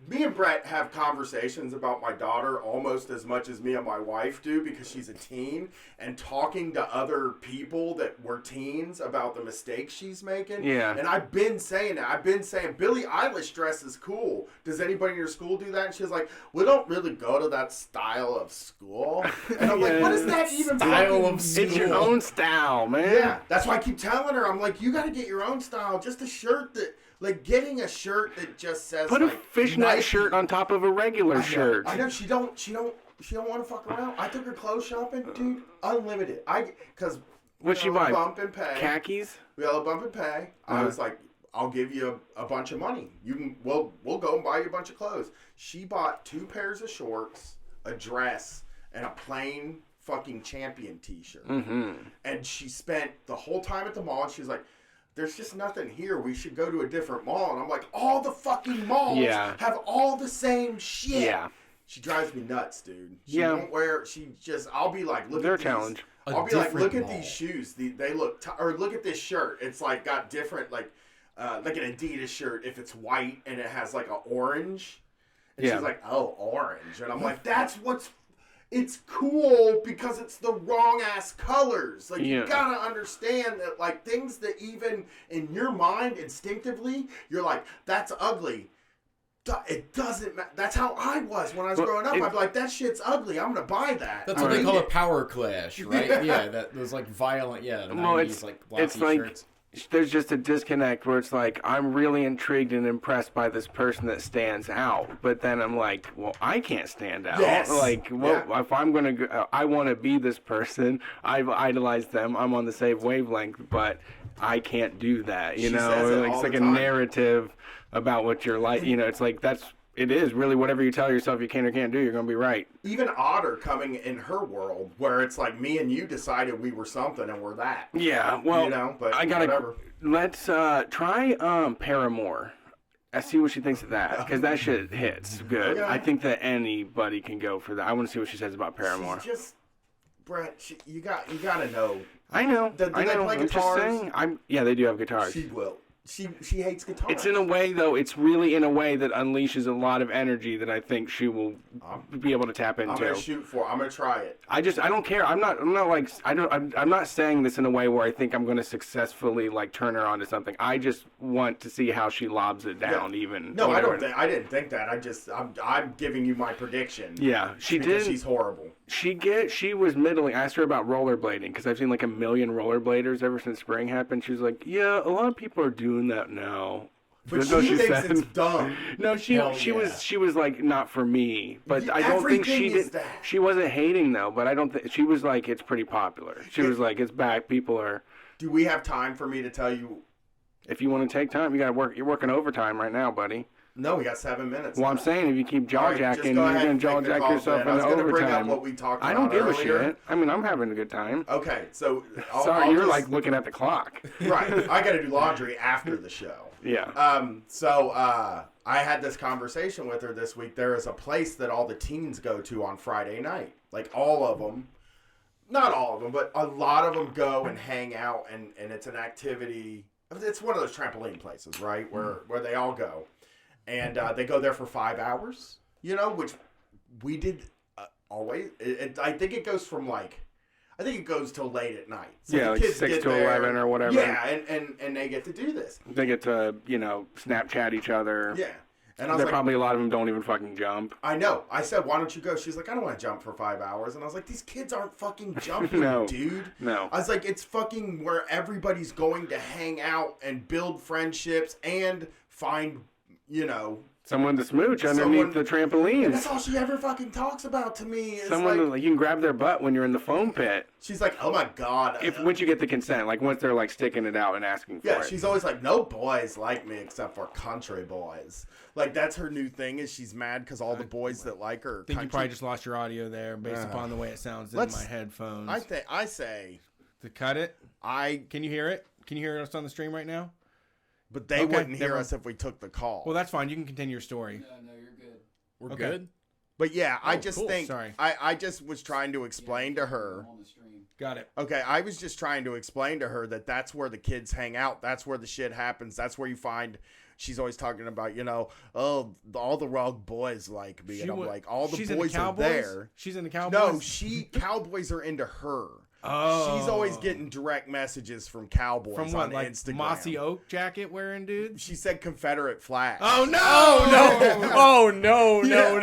[SPEAKER 1] Me and Brett have conversations about my daughter almost as much as me and my wife do because she's a teen, and talking to other people that were teens about the mistakes she's making.
[SPEAKER 9] Yeah.
[SPEAKER 1] And I've been saying that. I've been saying, Billie Eilish dress is cool. Does anybody in your school do that? And she's like, we don't really go to that style of school. And I'm like, what is that even
[SPEAKER 9] style of school? It's your own style, man.
[SPEAKER 1] Yeah. That's why I keep telling her, I'm like, you got to get your own style. Just a shirt that... Like getting a shirt that just says
[SPEAKER 9] put a fishnet shirt on top of a regular shirt.
[SPEAKER 1] I know she don't want to fuck around. I took her clothes shopping, dude. Unlimited. Because
[SPEAKER 9] what'd she buy?
[SPEAKER 1] Bump and pay.
[SPEAKER 9] Khakis.
[SPEAKER 1] We had a bump and pay. I was like, I'll give you a bunch of money. We'll go and buy you a bunch of clothes. She bought 2 pairs of shorts, a dress, and a plain fucking champion t-shirt.
[SPEAKER 9] Mm-hmm.
[SPEAKER 1] And she spent the whole time at the mall, and she was like, there's just nothing here. We should go to a different mall. And I'm like, all the fucking malls have all the same shit.
[SPEAKER 9] Yeah.
[SPEAKER 1] She drives me nuts, dude. She won't wear. I'll be like, look
[SPEAKER 9] Their
[SPEAKER 1] at these.
[SPEAKER 9] challenge.
[SPEAKER 1] I'll be like, look at these shoes. They look. Or look at this shirt. It's like got different, like an Adidas shirt. If it's white and it has like an orange. And she's like, oh, orange. And I'm like, that's what's. It's cool because it's the wrong ass colors. Like you gotta understand that, like things that even in your mind instinctively, you're like, that's ugly. It doesn't matter. That's how I was when I was growing up. I'd be like, that shit's ugly. I'm going to buy that.
[SPEAKER 5] That's what they call a power clash, right? Yeah, that was like violent. Yeah, the 90s, like glossy shirts.
[SPEAKER 9] There's just a disconnect where it's like, I'm really intrigued and impressed by this person that stands out. But then I'm like, well, I can't stand out.
[SPEAKER 1] Yes.
[SPEAKER 9] Like, well, if I'm going to, I want to be this person. I've idolized them. I'm on the same wavelength, but I can't do that. You know, it's like a narrative about what you're like. You know, it's like it is really whatever you tell yourself you can or can't do, you're going to be right.
[SPEAKER 1] Even Otter coming in her world where it's like me and you decided we were something and we're that.
[SPEAKER 9] Yeah, well,
[SPEAKER 1] you know, but
[SPEAKER 9] I gotta,
[SPEAKER 1] whatever.
[SPEAKER 9] Let's try Paramore. I see what she thinks of that, because that shit hits good.
[SPEAKER 1] Okay.
[SPEAKER 9] I think that anybody can go for that. I want to see what she says about Paramore.
[SPEAKER 1] She's just, Brett, you gotta know.
[SPEAKER 9] I know.
[SPEAKER 1] Do they play
[SPEAKER 9] I'm
[SPEAKER 1] guitars?
[SPEAKER 9] just saying. Yeah, they do have guitars.
[SPEAKER 1] She will. She hates guitars.
[SPEAKER 9] It's in a way, though. It's really in a way that unleashes a lot of energy that I think she will be able to tap into.
[SPEAKER 1] I'm gonna shoot for. I'm gonna try it.
[SPEAKER 9] I don't care. I'm not saying this in a way where I think I'm gonna successfully like turn her onto something. I just want to see how she lobs it down. Even
[SPEAKER 1] no, I didn't think that. I'm giving you my prediction.
[SPEAKER 9] Yeah, she did.
[SPEAKER 1] She's horrible.
[SPEAKER 9] She was middling. I asked her about rollerblading because I've seen like 1 million rollerbladers ever since spring happened. She was like, yeah, a lot of people are doing that now.
[SPEAKER 1] But she thinks it's dumb.
[SPEAKER 9] No, she was like, not for me. But I don't think she did. She wasn't hating though. But I don't think she was like, it's pretty popular. She was like, it's back. People are.
[SPEAKER 1] Do we have time for me to tell you?
[SPEAKER 9] If you want to take time, you got to work. You're working overtime right now, buddy.
[SPEAKER 1] No, we got 7 minutes.
[SPEAKER 9] Well, I'm saying if you keep jaw jacking, you're going to jaw jack yourself into overtime.
[SPEAKER 1] Bring up what we talked about
[SPEAKER 9] I don't give
[SPEAKER 1] earlier.
[SPEAKER 9] a shit. I mean, I'm having a good time.
[SPEAKER 1] Okay, so
[SPEAKER 9] sorry, you're like looking at the clock.
[SPEAKER 1] Right, I got to do laundry after the show.
[SPEAKER 9] Yeah.
[SPEAKER 1] So I had this conversation with her this week. There is a place that all the teens go to on Friday night. Like all of them. Not all of them, but a lot of them go and hang out, and it's an activity. It's one of those trampoline places, right, where they all go. And they go there for 5 hours, you know, which we did always. I think it goes from I think it goes till late at night. So
[SPEAKER 9] yeah,
[SPEAKER 1] the
[SPEAKER 9] like
[SPEAKER 1] kids
[SPEAKER 9] 6 to
[SPEAKER 1] there,
[SPEAKER 9] 11 or whatever.
[SPEAKER 1] Yeah, and they get to do this.
[SPEAKER 9] They get to, Snapchat each other.
[SPEAKER 1] Yeah. And I was
[SPEAKER 9] probably a lot of them don't even fucking jump.
[SPEAKER 1] I know. I said, why don't you go? She's like, I don't want to jump for 5 hours. And I was like, these kids aren't fucking jumping,
[SPEAKER 9] No.
[SPEAKER 1] dude.
[SPEAKER 9] No.
[SPEAKER 1] I was like, it's fucking where everybody's going to hang out and build friendships and find,
[SPEAKER 9] someone to smooch underneath the trampolines.
[SPEAKER 1] And that's all she ever fucking talks about to me. Is
[SPEAKER 9] someone you can grab their butt when you're in the foam pit.
[SPEAKER 1] She's like, oh my God.
[SPEAKER 9] Once you get the consent, once they're sticking it out and asking for it.
[SPEAKER 1] Yeah, she's always like, no boys like me except for country boys. That's her new thing, is she's mad because all the boys that like her.
[SPEAKER 2] I think you probably just lost your audio there based upon the way it sounds in my headphones.
[SPEAKER 1] I say
[SPEAKER 2] to cut it. Can you hear it? Can you hear us on the stream right now?
[SPEAKER 1] But they wouldn't hear us if we took the call.
[SPEAKER 2] Well, that's fine. You can continue your story.
[SPEAKER 5] No, you're good.
[SPEAKER 2] We're
[SPEAKER 5] good?
[SPEAKER 1] But yeah, I just think...
[SPEAKER 2] Sorry.
[SPEAKER 1] I just was trying to explain to her...
[SPEAKER 2] Got it.
[SPEAKER 1] Okay, I was just trying to explain to her that that's where the kids hang out. That's where the shit happens. That's where you find... She's always talking about, all the wrong boys like me. And I'm like, all the boys are there.
[SPEAKER 2] She's into Cowboys?
[SPEAKER 1] No, Cowboys are into her.
[SPEAKER 2] Oh.
[SPEAKER 1] She's always getting direct messages from Cowboys
[SPEAKER 2] from what,
[SPEAKER 1] on Instagram.
[SPEAKER 2] Mossy Oak jacket wearing dude?
[SPEAKER 1] She said Confederate flag.
[SPEAKER 2] Oh no!
[SPEAKER 5] Oh no! No!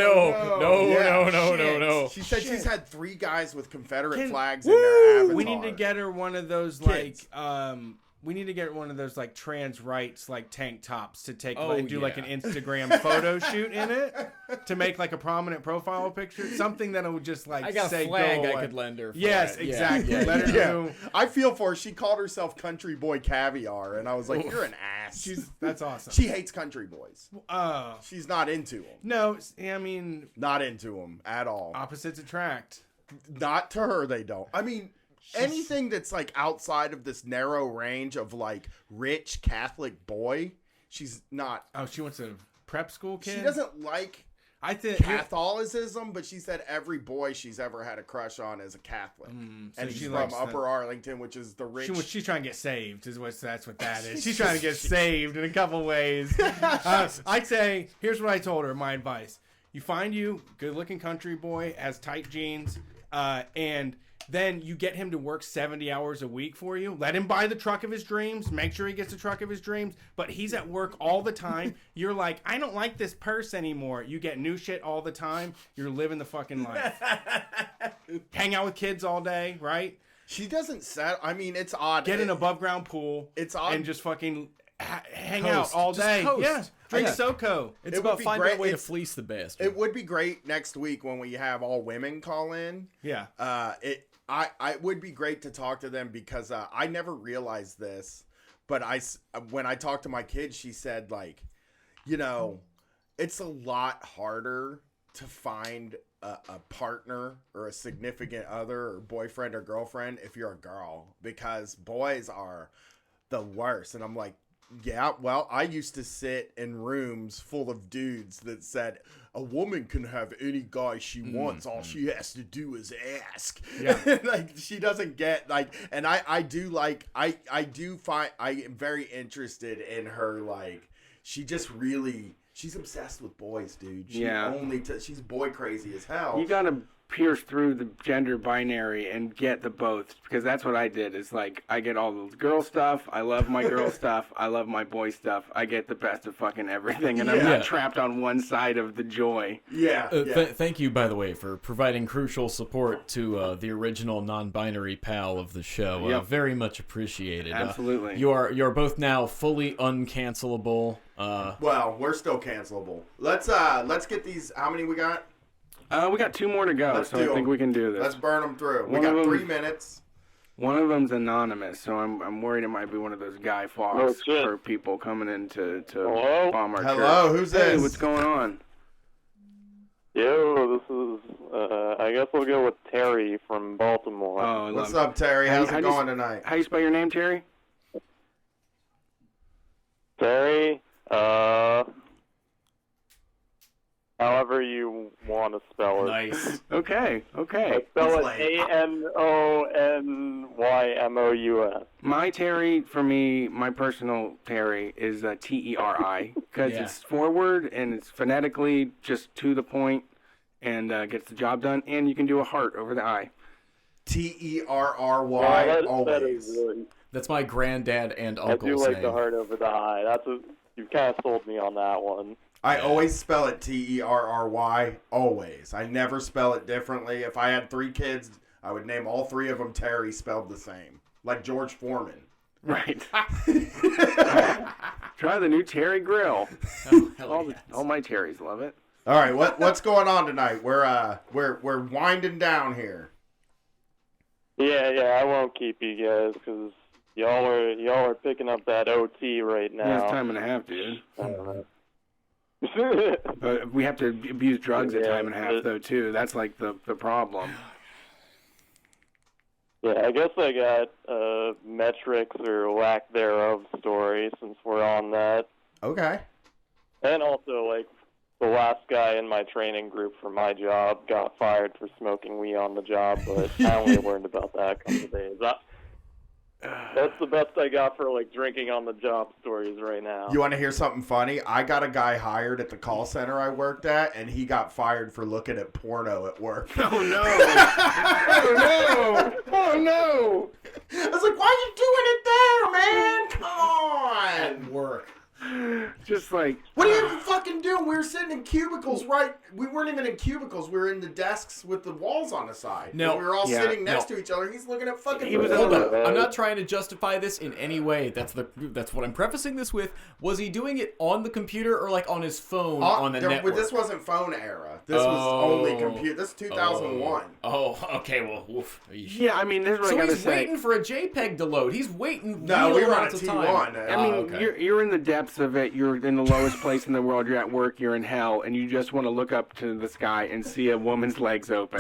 [SPEAKER 1] She said she's had 3 guys with Confederate flags in their avatar.
[SPEAKER 2] We need to get her one of those we need to get one of those trans rights tank tops to take and do an Instagram photo shoot in it to make a prominent profile picture, something that would just
[SPEAKER 5] I got a flag I could lend her.
[SPEAKER 2] Yes, exactly. Let her do.
[SPEAKER 1] I feel for her. She called herself Country Boy Caviar, and I was like, "You're an ass."
[SPEAKER 2] That's awesome.
[SPEAKER 1] She hates country boys. She's not into them.
[SPEAKER 2] No, I mean,
[SPEAKER 1] not into them at all.
[SPEAKER 2] Opposites attract.
[SPEAKER 1] Not to her, they don't. I mean, anything that's like outside of this narrow range of like rich Catholic boy, she's not.
[SPEAKER 2] Oh, she wants a prep school kid?
[SPEAKER 1] She doesn't like Catholicism, but she said every boy she's ever had a crush on is a Catholic.
[SPEAKER 2] So
[SPEAKER 1] and
[SPEAKER 2] she
[SPEAKER 1] he's from
[SPEAKER 2] likes
[SPEAKER 1] Upper Arlington, which is the rich.
[SPEAKER 2] She's trying to get saved, that's what that is. She's trying to get saved in a couple ways. I'd say, here's what I told her, my advice. You find you good-looking country boy, has tight jeans, and then you get him to work 70 hours a week for you. Let him buy the truck of his dreams. Make sure he gets the truck of his dreams. But he's at work all the time. You're like, I don't like this purse anymore. You get new shit all the time. You're living the fucking life. Hang out with kids all day, right?
[SPEAKER 1] She doesn't set. I mean, it's odd.
[SPEAKER 2] Get an above-ground pool.
[SPEAKER 1] It's odd.
[SPEAKER 2] And just fucking hang out all day. Yeah. Drink SoCo.
[SPEAKER 5] It's about finding a way to fleece the bastard.
[SPEAKER 1] It would be great next week when we have all women call in.
[SPEAKER 2] Yeah.
[SPEAKER 1] I would be great to talk to them because I never realized this, but when I talked to my kid, she said like, you know, it's a lot harder to find a partner or a significant other or boyfriend or girlfriend if you're a girl, because boys are the worst. And I'm like, yeah, well, I used to sit in rooms full of dudes that said a woman can have any guy she wants. All she has to do is ask. Yeah. Like, she doesn't get like, and I do like, I do find, I am very interested in her. Like, she just really, she's obsessed with boys, dude. She's boy crazy as hell.
[SPEAKER 9] You gotta pierce through the gender binary and get the both, because that's what I did. It's like, I get all the girl stuff, I love my girl stuff, I love my boy stuff, I get the best of fucking everything, and I'm not trapped on one side of the joy.
[SPEAKER 5] Thank you, by the way, for providing crucial support to the original non-binary pal of the show. Very much appreciated.
[SPEAKER 9] Absolutely.
[SPEAKER 5] You are both now fully uncancelable.
[SPEAKER 1] Well, we're still cancelable. Let's get these. How many we got?
[SPEAKER 9] We got 2 more to go, I think we can do this.
[SPEAKER 1] Let's burn them through. We got 3 minutes.
[SPEAKER 9] One of them's anonymous, so I'm worried it might be one of those Guy Fawkes for people coming in to bomb our church.
[SPEAKER 1] Hello, who's this?
[SPEAKER 9] Hey, what's going on?
[SPEAKER 13] Yo, this is, I guess we'll go with Terry from Baltimore.
[SPEAKER 9] Oh,
[SPEAKER 1] what's up, Terry? How's it going tonight?
[SPEAKER 9] How you spell your name, Terry?
[SPEAKER 13] Terry, however you want to spell it.
[SPEAKER 5] Nice.
[SPEAKER 9] Okay.
[SPEAKER 13] I spell it ANONYMOUS.
[SPEAKER 9] My Terry, for me, my personal Terry, is TERI, because it's forward and it's phonetically just to the point and gets the job done, and you can do a heart over the I.
[SPEAKER 1] TERRY always.
[SPEAKER 5] That's my granddad and uncle's name.
[SPEAKER 13] I do like the heart over the I. That's what you kind of sold me on that one.
[SPEAKER 1] I always spell it TERRY, always. I never spell it differently. If I had 3 kids, I would name all 3 of them Terry, spelled the same. Like George Foreman.
[SPEAKER 9] Right. Try the new Terry Grill. All my Terrys love it.
[SPEAKER 1] All right, what's going on tonight? We're winding down here.
[SPEAKER 13] Yeah, I won't keep you guys because y'all are picking up that OT right now.
[SPEAKER 9] Yeah, it's time and a half, dude. But we have to abuse drugs at time and a half, though, too. That's like the problem.
[SPEAKER 13] Yeah, I guess I got metrics or lack thereof story since we're on that.
[SPEAKER 1] Okay.
[SPEAKER 13] And also, like, the last guy in my training group for my job got fired for smoking weed on the job, but I only learned about that a couple of days. That's the best I got for, like, drinking on the job stories right now.
[SPEAKER 1] You want to hear something funny? I got a guy hired at the call center I worked at, and he got fired for looking at porno at work.
[SPEAKER 9] Oh, no. Oh, no. Oh, no.
[SPEAKER 1] I was like, why are you doing it there, man? Come on.
[SPEAKER 5] At work.
[SPEAKER 9] Just like...
[SPEAKER 1] What are you fucking doing? We were sitting in cubicles, right? We weren't even in cubicles. We were in the desks with the walls on the side.
[SPEAKER 5] No.
[SPEAKER 1] We were all sitting next to each other. He's looking at fucking...
[SPEAKER 5] Hold up. I'm not trying to justify this in any way. That's what I'm prefacing this with. Was he doing it on the computer or like on his phone on the network?
[SPEAKER 1] This wasn't phone era. This was only computer. This is 2001.
[SPEAKER 5] Okay. Well, oof.
[SPEAKER 9] Yeah, I mean, this is what I gotta say.
[SPEAKER 5] So he's waiting for a JPEG to load. He's waiting.
[SPEAKER 1] No, we were on a T1.
[SPEAKER 9] I mean, you're in the depths of it. You're in the lowest place in the world. You're at work. You're in hell, and you just want to look up to the sky and see a woman's legs open.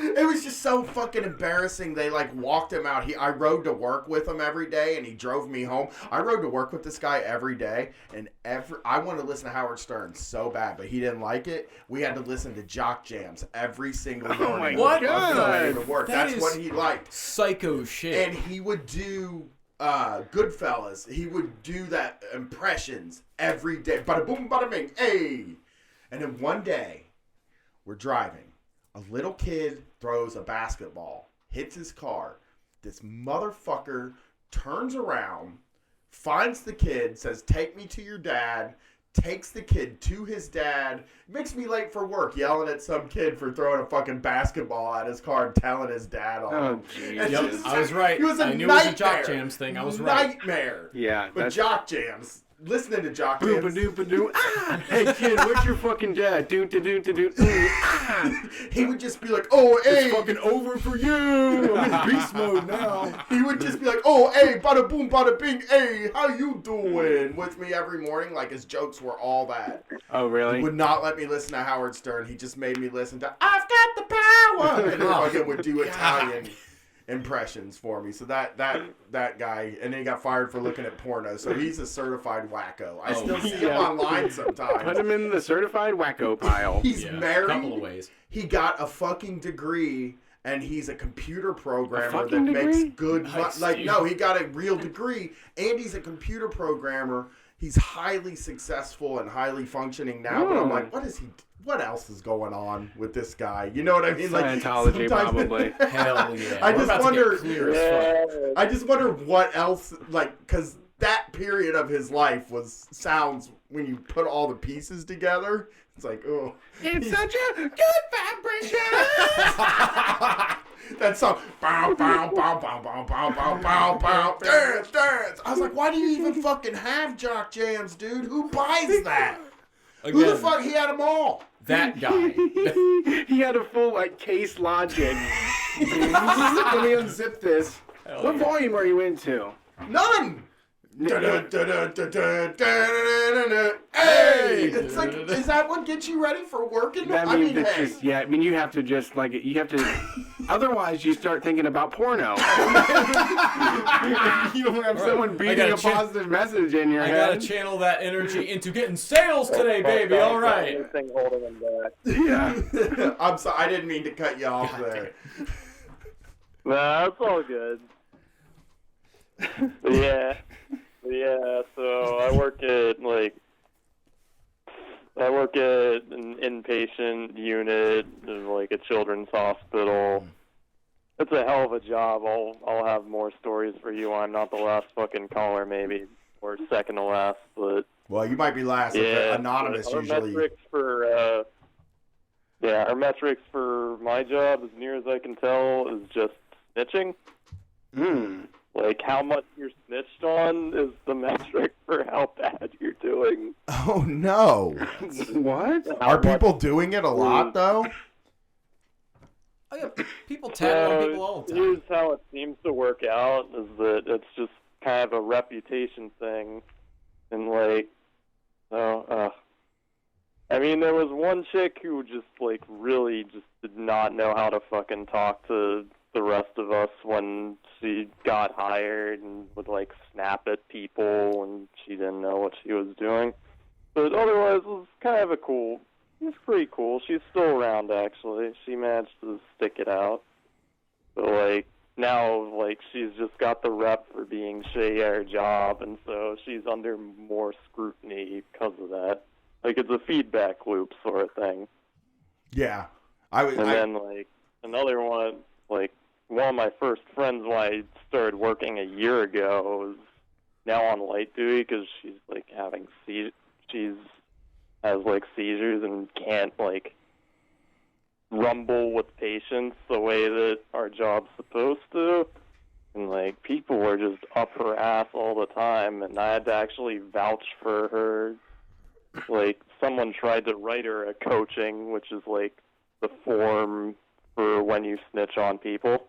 [SPEAKER 1] It was just so fucking embarrassing. They like walked him out. I rode to work with him every day, and he drove me home. I rode to work with this guy every day, and I wanted to listen to Howard Stern so bad, but he didn't like it. We had to listen to Jock Jams every single morning.
[SPEAKER 5] Oh my God.
[SPEAKER 1] On the way to work. That's
[SPEAKER 5] is
[SPEAKER 1] what he liked.
[SPEAKER 5] Psycho shit.
[SPEAKER 1] And he would do Goodfellas. He would do that impressions every day. Bada boom, bada bing, hey. And then one day, we're driving. A little kid throws a basketball, hits his car. This motherfucker turns around, finds the kid, says, "Take me to your dad," takes the kid to his dad, makes me late for work, yelling at some kid for throwing a fucking basketball at his car and telling his dad on him.
[SPEAKER 5] Yep, I was right.
[SPEAKER 1] It was a
[SPEAKER 5] I knew
[SPEAKER 1] nightmare.
[SPEAKER 5] it was a Jock Jams thing. I was right.
[SPEAKER 1] Nightmare.
[SPEAKER 9] Yeah.
[SPEAKER 1] But Jock Jams. Listening to Jock Jams.
[SPEAKER 9] Boopa-doopa-doo. Ah! Hey, kid, where's your fucking dad? Doo-da-doo-da-doo. Ah!
[SPEAKER 1] He would just be like, "Oh, hey.
[SPEAKER 9] It's fucking over for you. I'm in beast mode now."
[SPEAKER 1] He would just be like, "Oh, hey, bada boom, bada bing, hey, how you doing?" with me every morning. Like, his jokes were all that.
[SPEAKER 9] Oh, really?
[SPEAKER 1] He would not let me listen to Howard Stern. He just made me listen to "I've Got the Power," and then fucking would do Italian impressions for me. So that guy, and then he got fired for looking at porno. So he's a certified wacko. I still see him online sometimes.
[SPEAKER 9] Put him in the certified wacko pile.
[SPEAKER 1] He's married.
[SPEAKER 5] A couple of ways.
[SPEAKER 1] He got a fucking degree, and he's a computer programmer that
[SPEAKER 9] fucking
[SPEAKER 1] makes
[SPEAKER 9] degree?
[SPEAKER 1] good
[SPEAKER 5] Nice,
[SPEAKER 1] like
[SPEAKER 5] dude.
[SPEAKER 1] no, he got a real degree, and he's a computer programmer. He's highly successful and highly functioning now. But I'm like, what else is going on with this guy? You know what I mean?
[SPEAKER 9] Scientology, probably.
[SPEAKER 5] Hell yeah.
[SPEAKER 1] I
[SPEAKER 5] We're
[SPEAKER 1] just
[SPEAKER 5] about to
[SPEAKER 1] wonder.
[SPEAKER 5] get clear as fuck.
[SPEAKER 1] I just wonder what else, like, because that period of his life sounds when you put all the pieces together. It's like, oh,
[SPEAKER 9] It's such a good vibration.
[SPEAKER 1] that song, bow, bow, bow, bow, bow, bow, bow, bow, bow, dance, dance. I was like, why do you even fucking have Jock Jams, dude? Who buys that? Who the
[SPEAKER 5] Again,
[SPEAKER 1] fuck? He had them all.
[SPEAKER 5] that guy.
[SPEAKER 9] He had a full Case Logic. Let me unzip this. What volume are you into?
[SPEAKER 1] None. Hey, it's like, is that what gets you ready for working?
[SPEAKER 9] I mean, you have to just you have to. Otherwise, you start thinking about porno. You don't have someone beating a positive message in your
[SPEAKER 5] I
[SPEAKER 9] head.
[SPEAKER 5] gotta channel that energy into getting sales today, baby. All right.
[SPEAKER 8] Anything holding him back.
[SPEAKER 9] Yeah.
[SPEAKER 1] I'm sorry, I didn't mean to cut you off there.
[SPEAKER 13] Nah, it's all good. Yeah. So I work at an inpatient unit of a children's hospital. It's a hell of a job. I'll have more stories for you. I'm not the last fucking caller, maybe, or second to last, but
[SPEAKER 1] Well, you might be last.
[SPEAKER 13] yeah,
[SPEAKER 1] Anonymous
[SPEAKER 13] our
[SPEAKER 1] usually.
[SPEAKER 13] Our metrics for my job, as near as I can tell, is just snitching. How much you're snitched on is the metric for how bad you're doing.
[SPEAKER 1] Oh no!
[SPEAKER 9] What?
[SPEAKER 1] Are people doing it a lot though?
[SPEAKER 5] Oh, yeah. People tell on people all the time.
[SPEAKER 13] Here's how it seems to work out: is that it's just kind of a reputation thing, and I mean, there was one chick who just really just did not know how to fucking talk to the rest of us when she got hired, and would snap at people, and she didn't know what she was doing. But otherwise, it was kind of it's pretty cool. She's still around, actually. She managed to stick it out. But now she's just got the rep for being shitty at her job, and so she's under more scrutiny because of that. It's a feedback loop sort of thing.
[SPEAKER 1] Yeah,
[SPEAKER 13] then another one, one of my first friends when I started working a year ago is now on light duty because she's having has seizures and can't rumble with patients the way that our job's supposed to, and people were just up her ass all the time, and I had to actually vouch for her. Someone tried to write her a coaching, which is the form for when you snitch on people.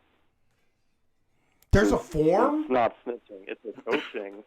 [SPEAKER 1] There's a form?
[SPEAKER 13] It's not snitching, it's a coaching.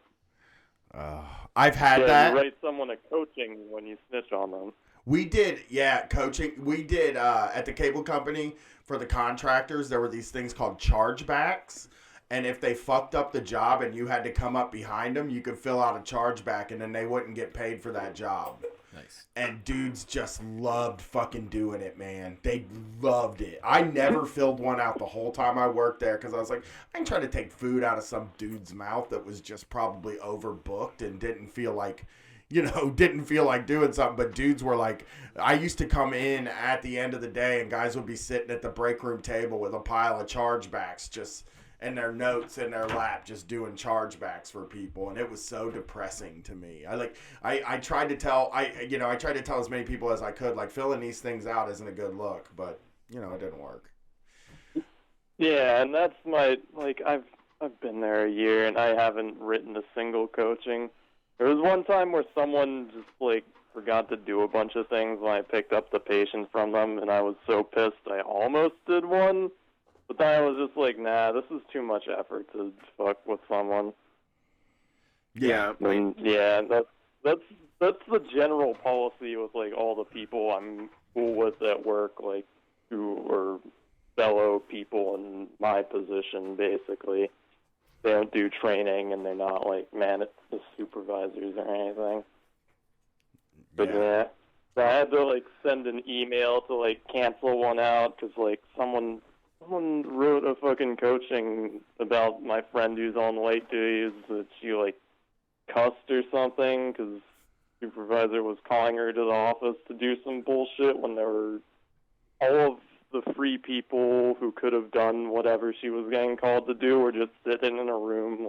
[SPEAKER 1] I've had
[SPEAKER 13] Yeah,
[SPEAKER 1] that.
[SPEAKER 13] you write someone a coaching when you snitch on them.
[SPEAKER 1] We did, coaching. We did at the cable company for the contractors. There were these things called chargebacks, and if they fucked up the job and you had to come up behind them, you could fill out a chargeback, and then they wouldn't get paid for that job.
[SPEAKER 5] Nice.
[SPEAKER 1] And dudes just loved fucking doing it, man. They loved it. I never filled one out the whole time I worked there because I was like, I ain't trying to take food out of some dude's mouth that was just probably overbooked and didn't feel like doing something. But dudes were like, I used to come in at the end of the day and guys would be sitting at the break room table with a pile of chargebacks just and their notes in their lap just doing chargebacks for people, and it was so depressing to me. I tried to tell as many people as I could, like, filling these things out isn't a good look, but it didn't work.
[SPEAKER 13] Yeah, and that's my, I've been there a year and I haven't written a single coaching. There was one time where someone just forgot to do a bunch of things and I picked up the patient from them and I was so pissed I almost did one. But then I was just like, nah, this is too much effort to fuck with someone.
[SPEAKER 9] Yeah.
[SPEAKER 13] And yeah, that's the general policy with all the people I'm cool with at work, who are fellow people in my position, basically. They don't do training and they're not the supervisors or anything. But yeah, so I had to send an email to cancel one out because someone wrote a fucking coaching about my friend who's on late days that she cussed or something because supervisor was calling her to the office to do some bullshit when there were all of the free people who could have done whatever she was getting called to do were just sitting in a room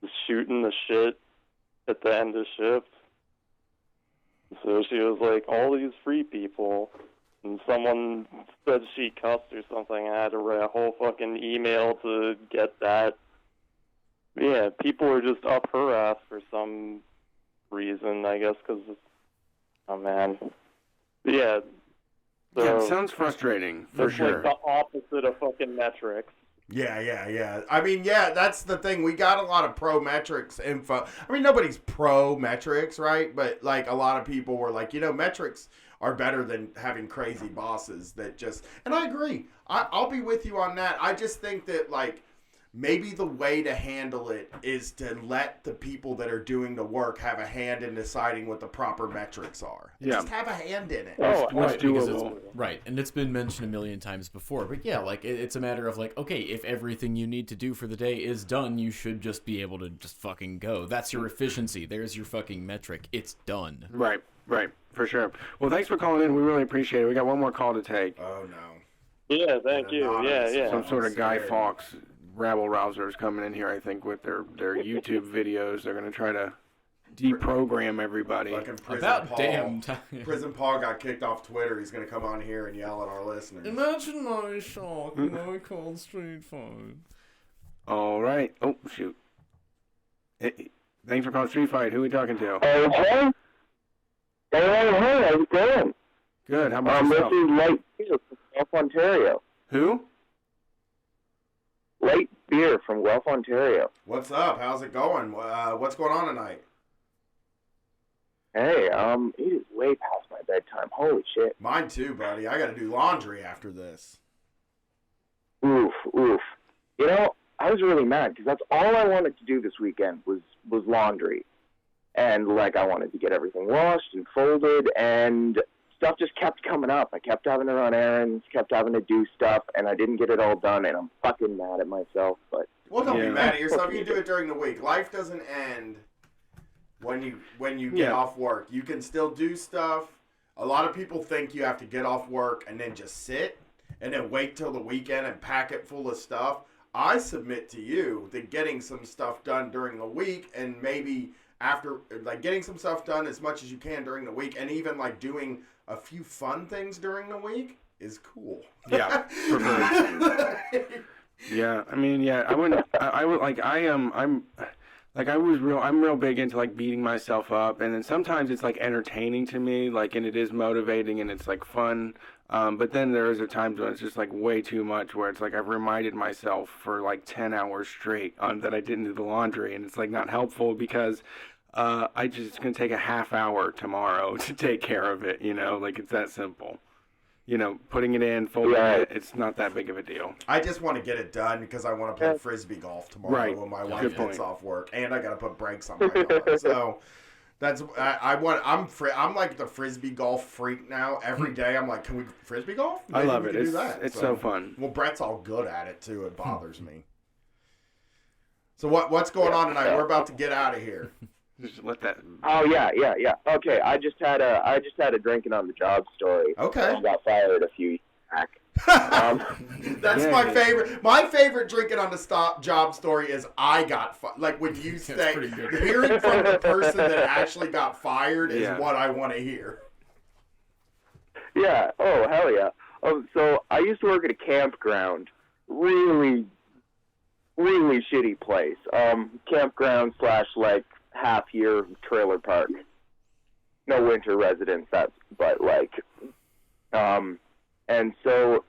[SPEAKER 13] just shooting the shit at the end of shift. So she was like, all these free people. And someone said she cussed or something. I had to write a whole fucking email to get that. Yeah, people were just up her ass for some reason, I guess, because, oh man. But yeah. So
[SPEAKER 9] Yeah, it sounds frustrating, for sure.
[SPEAKER 13] The opposite of fucking metrics.
[SPEAKER 1] Yeah. I mean, that's the thing. We got a lot of pro metrics info. I mean, nobody's pro metrics, right? But, a lot of people were like, metrics are better than having crazy bosses that just... And I agree. I'll be with you on that. I just think that, maybe the way to handle it is to let the people that are doing the work have a hand in deciding what the proper metrics are.
[SPEAKER 9] Yeah.
[SPEAKER 1] Just have a hand in it.
[SPEAKER 5] Right, right, and it's been mentioned a million times before, but yeah, it's a matter of okay, if everything you need to do for the day is done, you should just be able to just fucking go. That's your efficiency. There's your fucking metric. It's done.
[SPEAKER 9] Right, for sure. Well, thanks for calling in. We really appreciate it. We got one more call to take.
[SPEAKER 1] Oh, no.
[SPEAKER 13] Yeah, thank you. Yeah.
[SPEAKER 9] Some sort of Guy Fawkes rabble-rousers coming in here, I think, with their YouTube videos. They're going to try to deprogram everybody.
[SPEAKER 5] About damn time.
[SPEAKER 1] Prison Paul got kicked off Twitter. He's going to come on here and yell at our listeners.
[SPEAKER 5] Imagine my shock when I called Street Fight.
[SPEAKER 9] All right. Oh, shoot. Thanks for calling Street Fight. Who are we talking to?
[SPEAKER 14] Hey, how's it going?
[SPEAKER 9] Good. How about yourself?
[SPEAKER 14] This is Light Beer from Guelph, Ontario.
[SPEAKER 9] Who?
[SPEAKER 14] Light Beer from Guelph, Ontario.
[SPEAKER 1] What's up? How's it going? What's going on tonight?
[SPEAKER 14] Hey, it is way past my bedtime. Holy shit.
[SPEAKER 1] Mine too, buddy. I got to do laundry after this.
[SPEAKER 14] Oof. I was really mad because that's all I wanted to do this weekend was laundry. And, I wanted to get everything washed and folded, and stuff just kept coming up. I kept having to run errands, kept having to do stuff, and I didn't get it all done, and I'm fucking mad at myself. But
[SPEAKER 1] well, don't be mad at yourself. You can do it during the week. Life doesn't end when you get off work. You can still do stuff. A lot of people think you have to get off work and then just sit and then wait till the weekend and pack it full of stuff. I submit to you that getting some stuff done during the week and maybe after, getting some stuff done as much as you can during the week and even, doing a few fun things during the week is cool.
[SPEAKER 9] Yeah. Yeah. I mean, yeah, I would, I'm, Like I'm real big into like beating myself up, and then sometimes it's like entertaining to me, like, and it is motivating and it's like fun. But then there's times when it's just like way too much, where it's like I've reminded myself for like 10 hours straight that I didn't do the laundry, and it's like not helpful because it's gonna take a half hour tomorrow to take care of it. Like it's that simple. Putting it in, folding it, it's not that big of a deal.
[SPEAKER 1] I just want to get it done because I want to play frisbee golf tomorrow when my wife gets off work, and I got to put brakes on my car. So that's I'm like the frisbee golf freak now. Every day I'm like, can we frisbee golf? Maybe
[SPEAKER 9] I love
[SPEAKER 1] we
[SPEAKER 9] it.
[SPEAKER 1] can do that.
[SPEAKER 9] It's so fun.
[SPEAKER 1] Well, Brett's all good at it too. It bothers me. So what's going on tonight? We're about to get out of here.
[SPEAKER 9] Just let that.
[SPEAKER 14] Oh yeah. Okay, I just had a drinking on the job story.
[SPEAKER 1] Okay.
[SPEAKER 14] I got fired a few years back.
[SPEAKER 1] That's my favorite. My favorite drinking on the job story is I got fired. Like when you say hearing from the person that actually got fired is what I want to hear.
[SPEAKER 14] Yeah. Oh hell yeah. So I used to work at a campground. Really shitty place. Campground / like half-year trailer park. No winter residence, but like, and so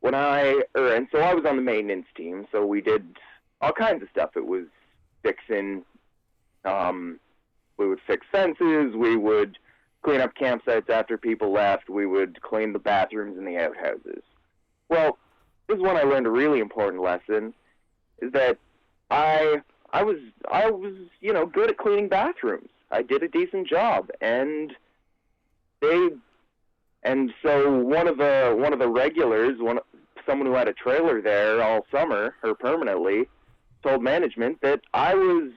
[SPEAKER 14] I was on the maintenance team, so we did all kinds of stuff. It was fixing, we would fix fences, we would clean up campsites after people left, we would clean the bathrooms and the outhouses. Well, this is when I learned a really important lesson, is that I was good at cleaning bathrooms. I did a decent job, and so one of the regulars, someone who had a trailer there all summer or permanently, told management that I was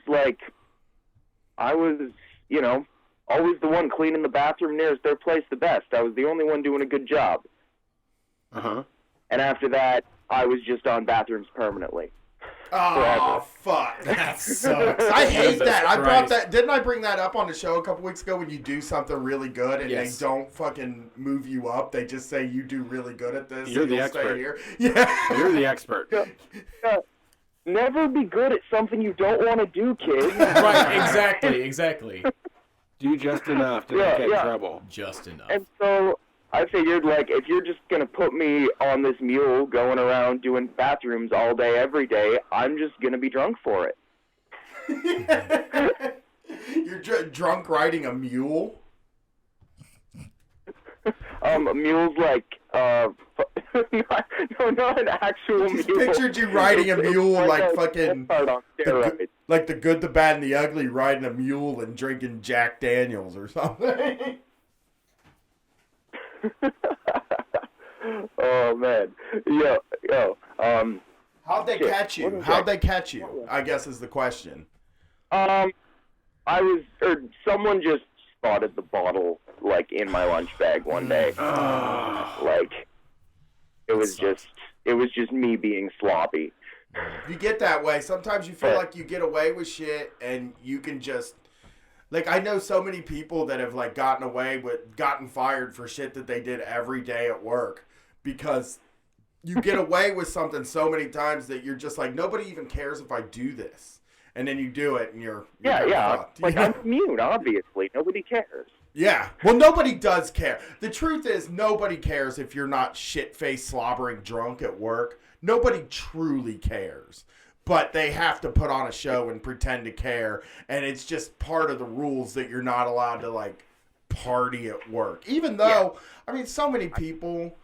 [SPEAKER 14] always the one cleaning the bathroom nearest their place the best. I was the only one doing a good job. And after that, I was just on bathrooms permanently.
[SPEAKER 1] Oh, fuck. That sucks. I hate that. I brought that. Didn't I bring that up on the show a couple weeks ago when you do something really good and they don't fucking move you up? They just say you do really good at this.
[SPEAKER 9] You're
[SPEAKER 1] and
[SPEAKER 9] the expert.
[SPEAKER 1] Stay here. Yeah.
[SPEAKER 9] You're the expert.
[SPEAKER 14] Never be good at something you don't want to do, kid.
[SPEAKER 5] Right, exactly.
[SPEAKER 9] Do just enough to not get in trouble.
[SPEAKER 5] Just enough.
[SPEAKER 14] And so I figured, like, if you're just going to put me on this mule going around doing bathrooms all day, every day, I'm just going to be drunk for it.
[SPEAKER 1] You're drunk riding a mule?
[SPEAKER 14] A mule's like, no, not an actual mule.
[SPEAKER 1] Pictured you riding a mule like fucking, like the good, the bad, and the ugly, riding a mule and drinking Jack Daniels or something.
[SPEAKER 14] Oh man,
[SPEAKER 1] how'd they catch you? How'd they catch you? I guess is the question.
[SPEAKER 14] Someone just spotted the bottle like in my lunch bag one day. Like it was just me being sloppy.
[SPEAKER 1] You get that way. Sometimes you feel like you get away with shit and you can just. Like, I know so many people that have, like, gotten fired for shit that they did every day at work because you get away with something so many times that you're just like, nobody even cares if I do this. And then you do it and you're fucked.
[SPEAKER 14] Like, I'm immune, obviously. Nobody cares.
[SPEAKER 1] Yeah. Well, nobody does care. The truth is, nobody cares if you're not shit-faced, slobbering drunk at work. Nobody truly cares. But they have to put on a show and pretend to care, and it's just part of the rules that you're not allowed to, like, party at work. Even though, I mean, so many people,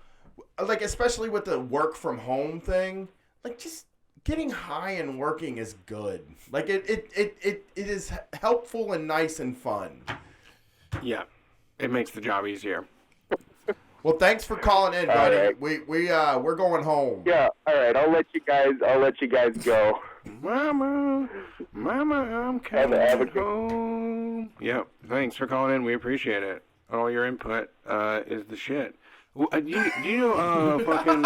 [SPEAKER 1] like, especially with the work from home thing, like, just getting high and working is good. Like, it is helpful and nice and fun.
[SPEAKER 9] Yeah, it makes the job easier.
[SPEAKER 1] Well, thanks for calling in, buddy. Right. We're going home.
[SPEAKER 14] Yeah, all right. I'll let you guys go.
[SPEAKER 9] Mama, I'm coming home. Yep. Thanks for calling in. We appreciate it. All your input is the shit. Do you know fucking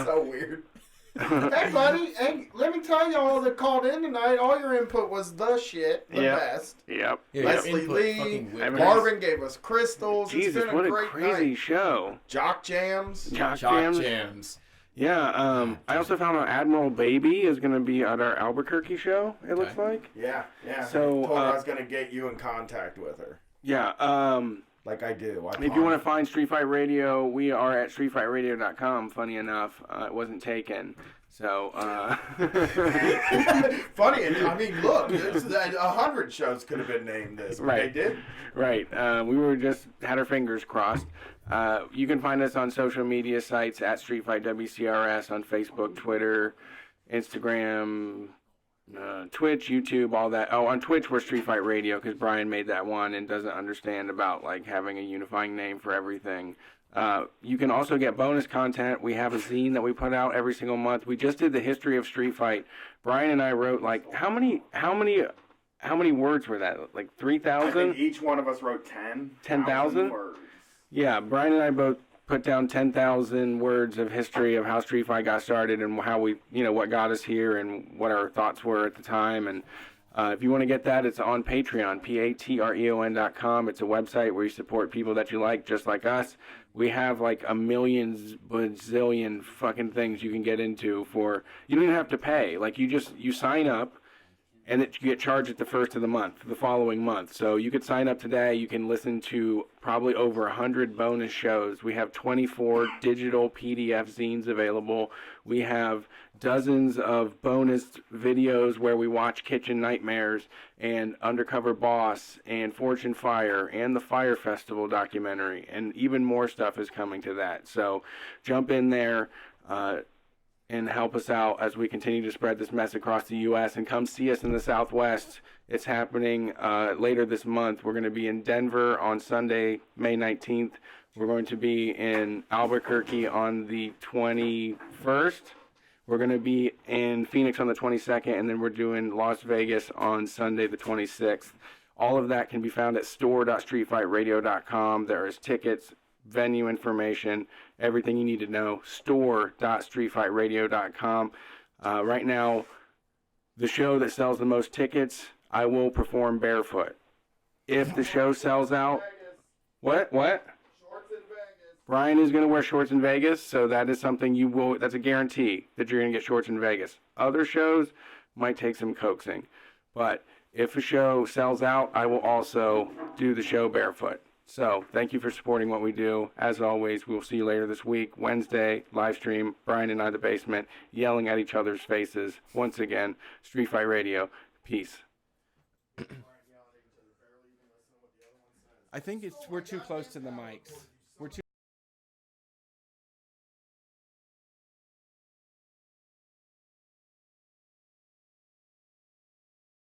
[SPEAKER 1] so weird. Hey, buddy. Hey, let me tell y'all that called in tonight. All your input was the shit, the best.
[SPEAKER 9] Yep.
[SPEAKER 1] Leslie Lee, Marvin gave us crystals.
[SPEAKER 9] Jesus, what a crazy show.
[SPEAKER 1] Jock Jams.
[SPEAKER 9] Jock Jams. Yeah, I also found out Admiral Baby is going to be at our Albuquerque show, it looks like.
[SPEAKER 1] Yeah.
[SPEAKER 9] So,
[SPEAKER 1] I told her I was going to get you in contact with her.
[SPEAKER 9] Yeah,
[SPEAKER 1] like I do.
[SPEAKER 9] If you want to find Street Fight Radio, we are at streetfightradio.com. Funny enough, it wasn't taken. So,
[SPEAKER 1] funny. I mean, look, 100 shows could have been named this, but
[SPEAKER 9] right.
[SPEAKER 1] they did.
[SPEAKER 9] Right. We were just had our fingers crossed. You can find us on social media sites at Street Fight WCRS on Facebook, Twitter, Instagram, Twitch, YouTube, all that. Oh, on Twitch we're Street Fight Radio because Brian made that one and doesn't understand about like having a unifying name for everything. You can also get bonus content. We have a zine that we put out every single month. We just did the history of Street Fight. Brian and I wrote like how many words were that? Like 3,000?
[SPEAKER 1] I think each one of us wrote
[SPEAKER 9] 10,000
[SPEAKER 1] words.
[SPEAKER 9] Yeah, Brian and I both put down 10,000 words of history of how Street Fight got started and how we, what got us here and what our thoughts were at the time. And if you want to get that, it's on Patreon, patreon.com. It's a website where you support people that you like, just like us. We have like a million bazillion fucking things you can get into for, you don't even have to pay. Like you sign up. And you get charged at the first of the month, the following month. So you could sign up today. You can listen to probably over 100 bonus shows. We have 24 digital PDF zines available. We have dozens of bonus videos where we watch Kitchen Nightmares and Undercover Boss and Fortune Fire and the Fire Festival documentary. And even more stuff is coming to that. So jump in there. And help us out as we continue to spread this mess across the U.S. and come see us in the Southwest. It's happening later this month. We're going to be in Denver on Sunday, May 19th. We're going to be in Albuquerque on the 21st. We're going to be in Phoenix on the 22nd, and then we're doing Las Vegas on Sunday the 26th. All of that can be found at store.streetfightradio.com. There is tickets, venue information, everything you need to know. Store.streetfightradio.com. Right now, the show that sells the most tickets, I will perform barefoot. If the show sells out, what?
[SPEAKER 1] Shorts in Vegas.
[SPEAKER 9] Brian is going to wear shorts in Vegas, so that is something that's a guarantee that you're going to get shorts in Vegas. Other shows might take some coaxing, but if a show sells out, I will also do the show barefoot. So, thank you for supporting what we do. As always, we'll see you later this week. Wednesday, live stream, Brian and I, the basement, yelling at each other's faces. Once again, Street Fight Radio. Peace.
[SPEAKER 2] I think we're too close to the mics.